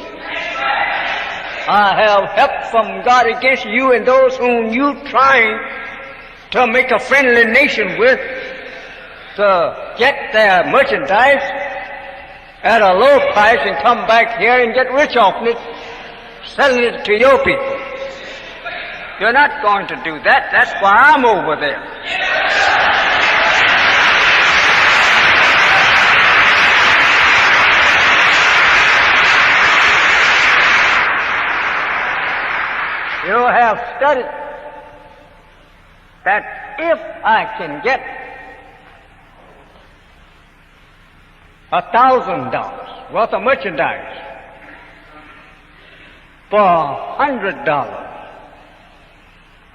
I have help from God against you and those whom you trying to make a friendly nation with to get their merchandise at a low price and come back here and get rich off it, selling it to your people. You're not going to do that. That's why I'm over there. You have studied that if I can get $1,000 worth of merchandise for $100,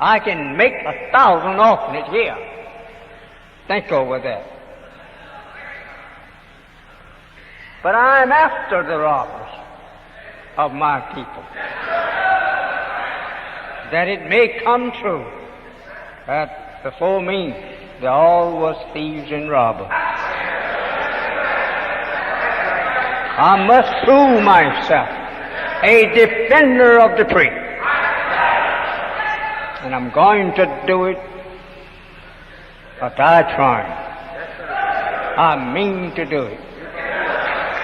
I can make 1,000 off it here. Think over that. But I'm after the robbers of my people, that it may come true that before me they all was thieves and robbers. I must prove myself a defender of the free. And I'm going to do it, but I try. I mean to do it.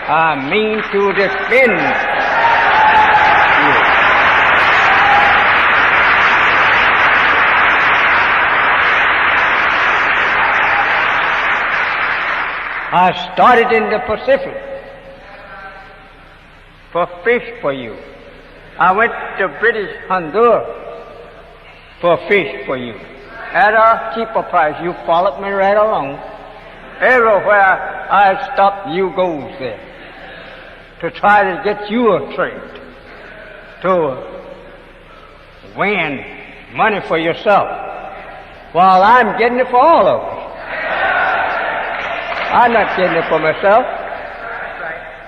I mean to defend you. I started in the Pacific for fish for you. I went to British Honduras for fish for you at a cheaper price. You followed me right along. Everywhere I stopped, you goes there to try to get you a trade, to win money for yourself, while I'm getting it for all of us. I'm not getting it for myself.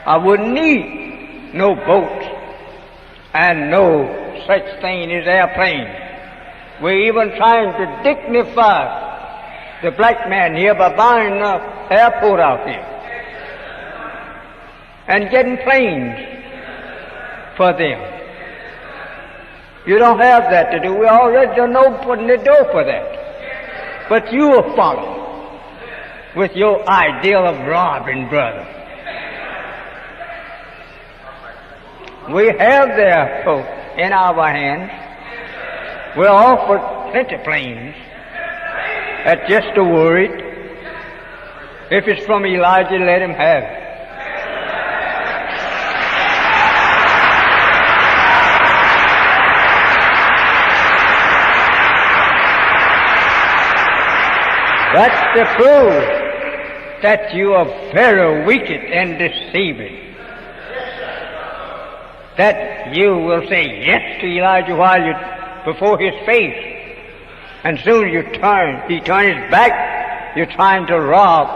I wouldn't need no boats and no such thing as airplanes. We're even trying to dignify the black man here by buying an airport out here and getting planes for them. You don't have that to do. We already don't know putting the door for that. But you will follow with your ideal of robbing, brother. We have the airport in our hands. We're offered plenty planes at just a word. If it's from Elijah, let him have it. That's the proof that you are very wicked and deceiving. That you will say yes to Elijah while you're before his face, and soon he turns his back, you're trying to rob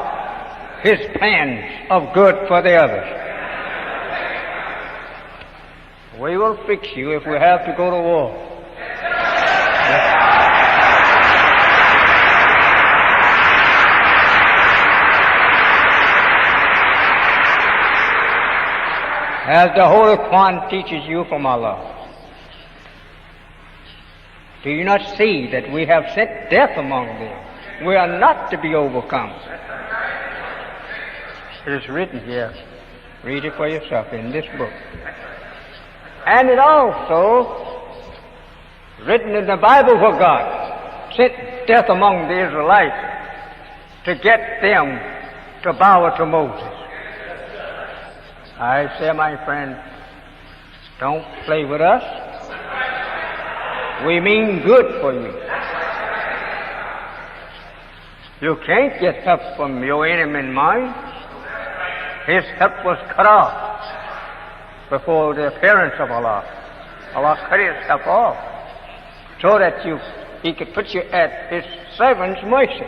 his plans of good for the others. We will fix you if we have to go to war. As the Holy Quran teaches you from Allah. Do you not see that we have sent death among them? We are not to be overcome. It is written here. Read it for yourself in this book. And it also written in the Bible where God sent death among the Israelites to get them to bow to Moses. I say, my friend, don't play with us. We mean good for you. You can't get help from your enemy in mind. His help was cut off before the appearance of Allah. Allah cut his help off so that he could put you at his servant's mercy.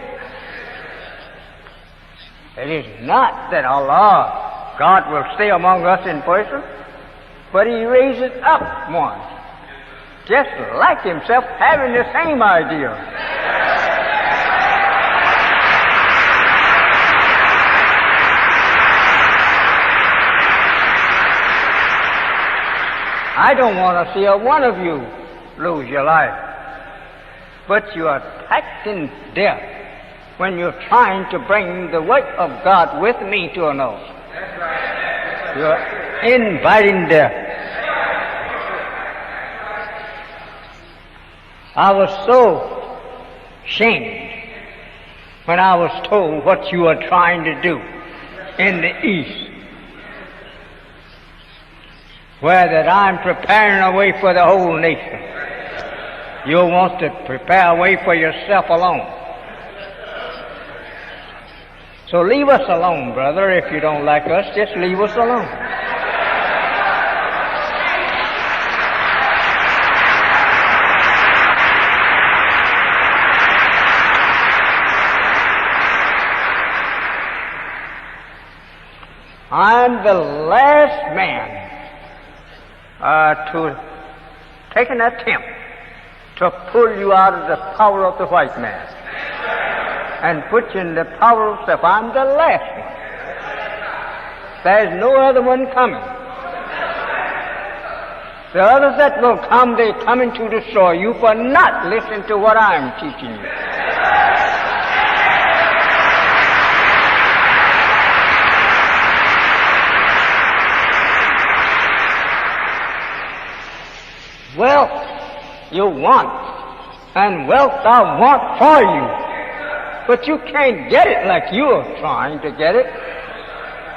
It is not that Allah, God, will stay among us in person, but he raises up one, just like himself, having the same idea. I don't want to see a one of you lose your life, but you are taxing death when you're trying to bring the work of God with me to an end. You're inviting death. I was so shamed when I was told what you are trying to do in the East, where that I'm preparing a way for the whole nation. You want to prepare a way for yourself alone. So leave us alone, brother. If you don't like us, just leave us alone. I'm the last man to take an attempt to pull you out of the power of the white man and put you in the power of self. I'm the last one. There's no other one coming. The others that will come, they're coming to destroy you for not listening to what I'm teaching you. Wealth you want, and wealth I want for you. But you can't get it like you're trying to get it.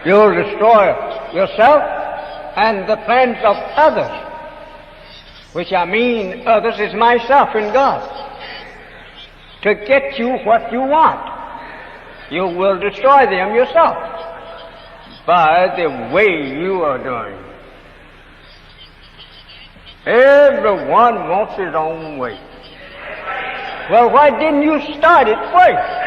You'll destroy yourself and the plans of others, which I mean others is myself and God, to get you what you want. You will destroy them yourself by the way you are doing. Everyone wants his own way. Well, why didn't you start it first?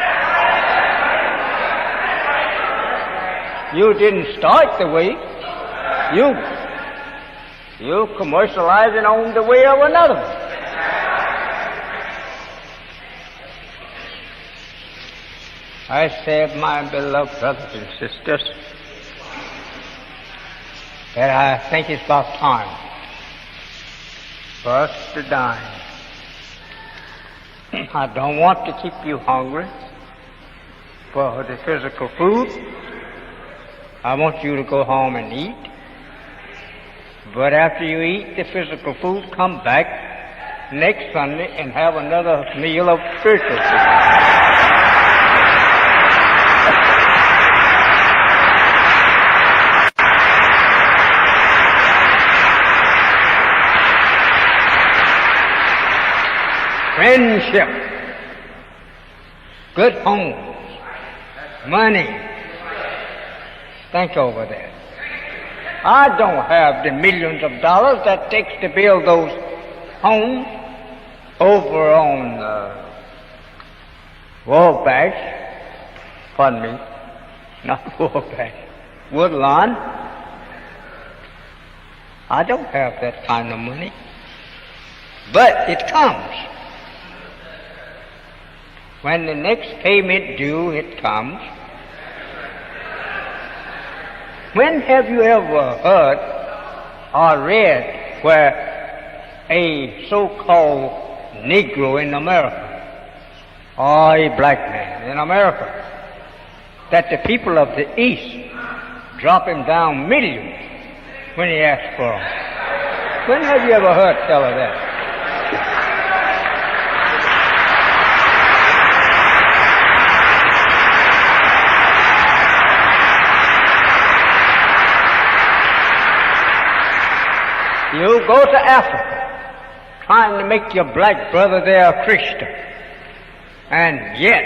You didn't start the way. You commercializing on the way of another. I said, my beloved brothers and sisters, that I think it's about time for us to dine. I don't want to keep you hungry for the physical food. I want you to go home and eat. But after you eat the physical food, come back next Sunday and have another meal of spiritual food. Friendship good homes, money. Think over that. I don't have the millions of dollars that takes to build those homes over on Wabash, pardon me, not Wabash, Woodlawn. I don't have that kind of money. But it comes. When the next payment due, it comes. When have you ever heard or read where a so-called Negro in America, or a black man in America, that the people of the East drop him down millions when he asks for them? When have you ever heard tell of that? You go to Africa trying to make your black brother there a Christian, and yet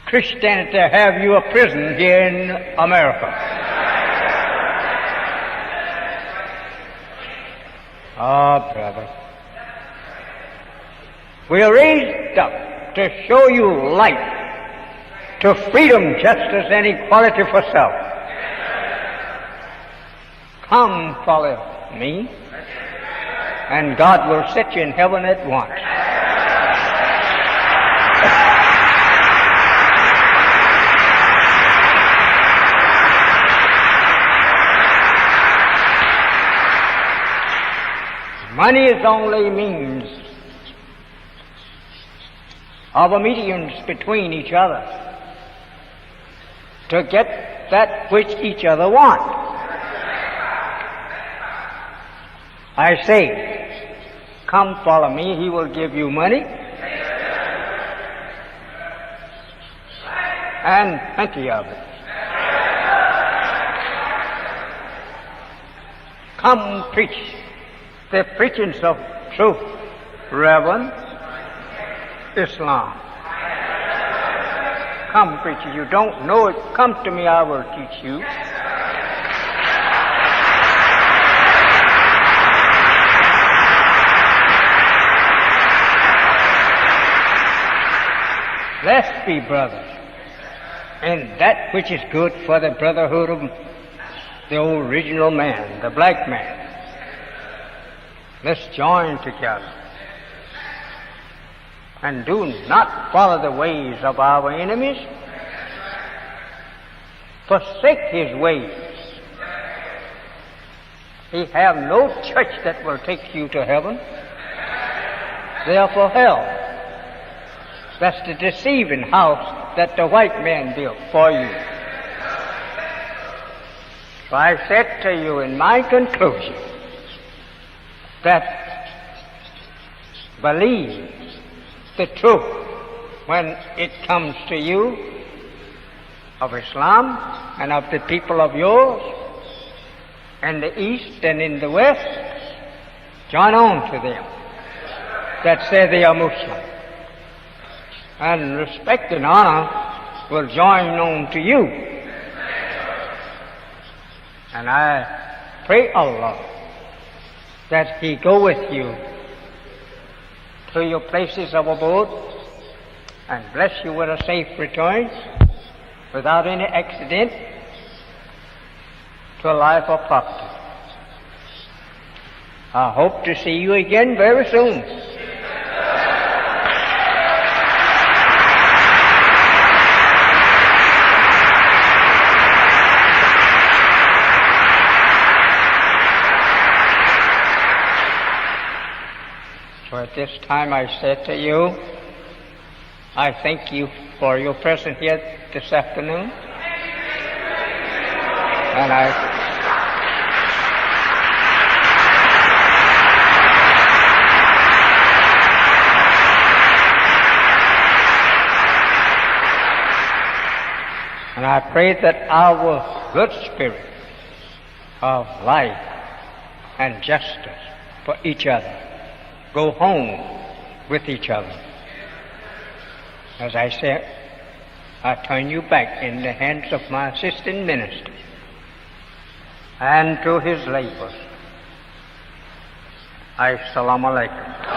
Christianity have you a prison here in America. Oh, brother. We are raised up to show you light, to freedom, justice, and equality for self. Come follow me, and God will set you in heaven at once. Money is only means of a medium between each other to get that which each other want. I say, come follow me, he will give you money and plenty of it. Come preach the preachings of truth, Reverend Islam. Come preach it. You don't know it, come to me, I will teach you. Let's be brothers in that which is good for the brotherhood of the original man, the black man. Let's join together and do not follow the ways of our enemies. Forsake his ways. He have no church that will take you to heaven. Therefore hell. That's the deceiving house that the white man built for you. So I said to you in my conclusion that believe the truth when it comes to you of Islam and of the people of yours in the East and in the West. Join on to them that say they are Muslim. And respect and honor will join on to you. And I pray Allah that He go with you to your places of abode and bless you with a safe return without any accident to a life of property. I hope to see you again very soon. So at this time I said to you, I thank you for your presence here this afternoon. And I pray that our good spirit of life and justice for each other go home with each other. As I said, I turn you back in the hands of my assistant minister and to his labors. Assalamu alaikum.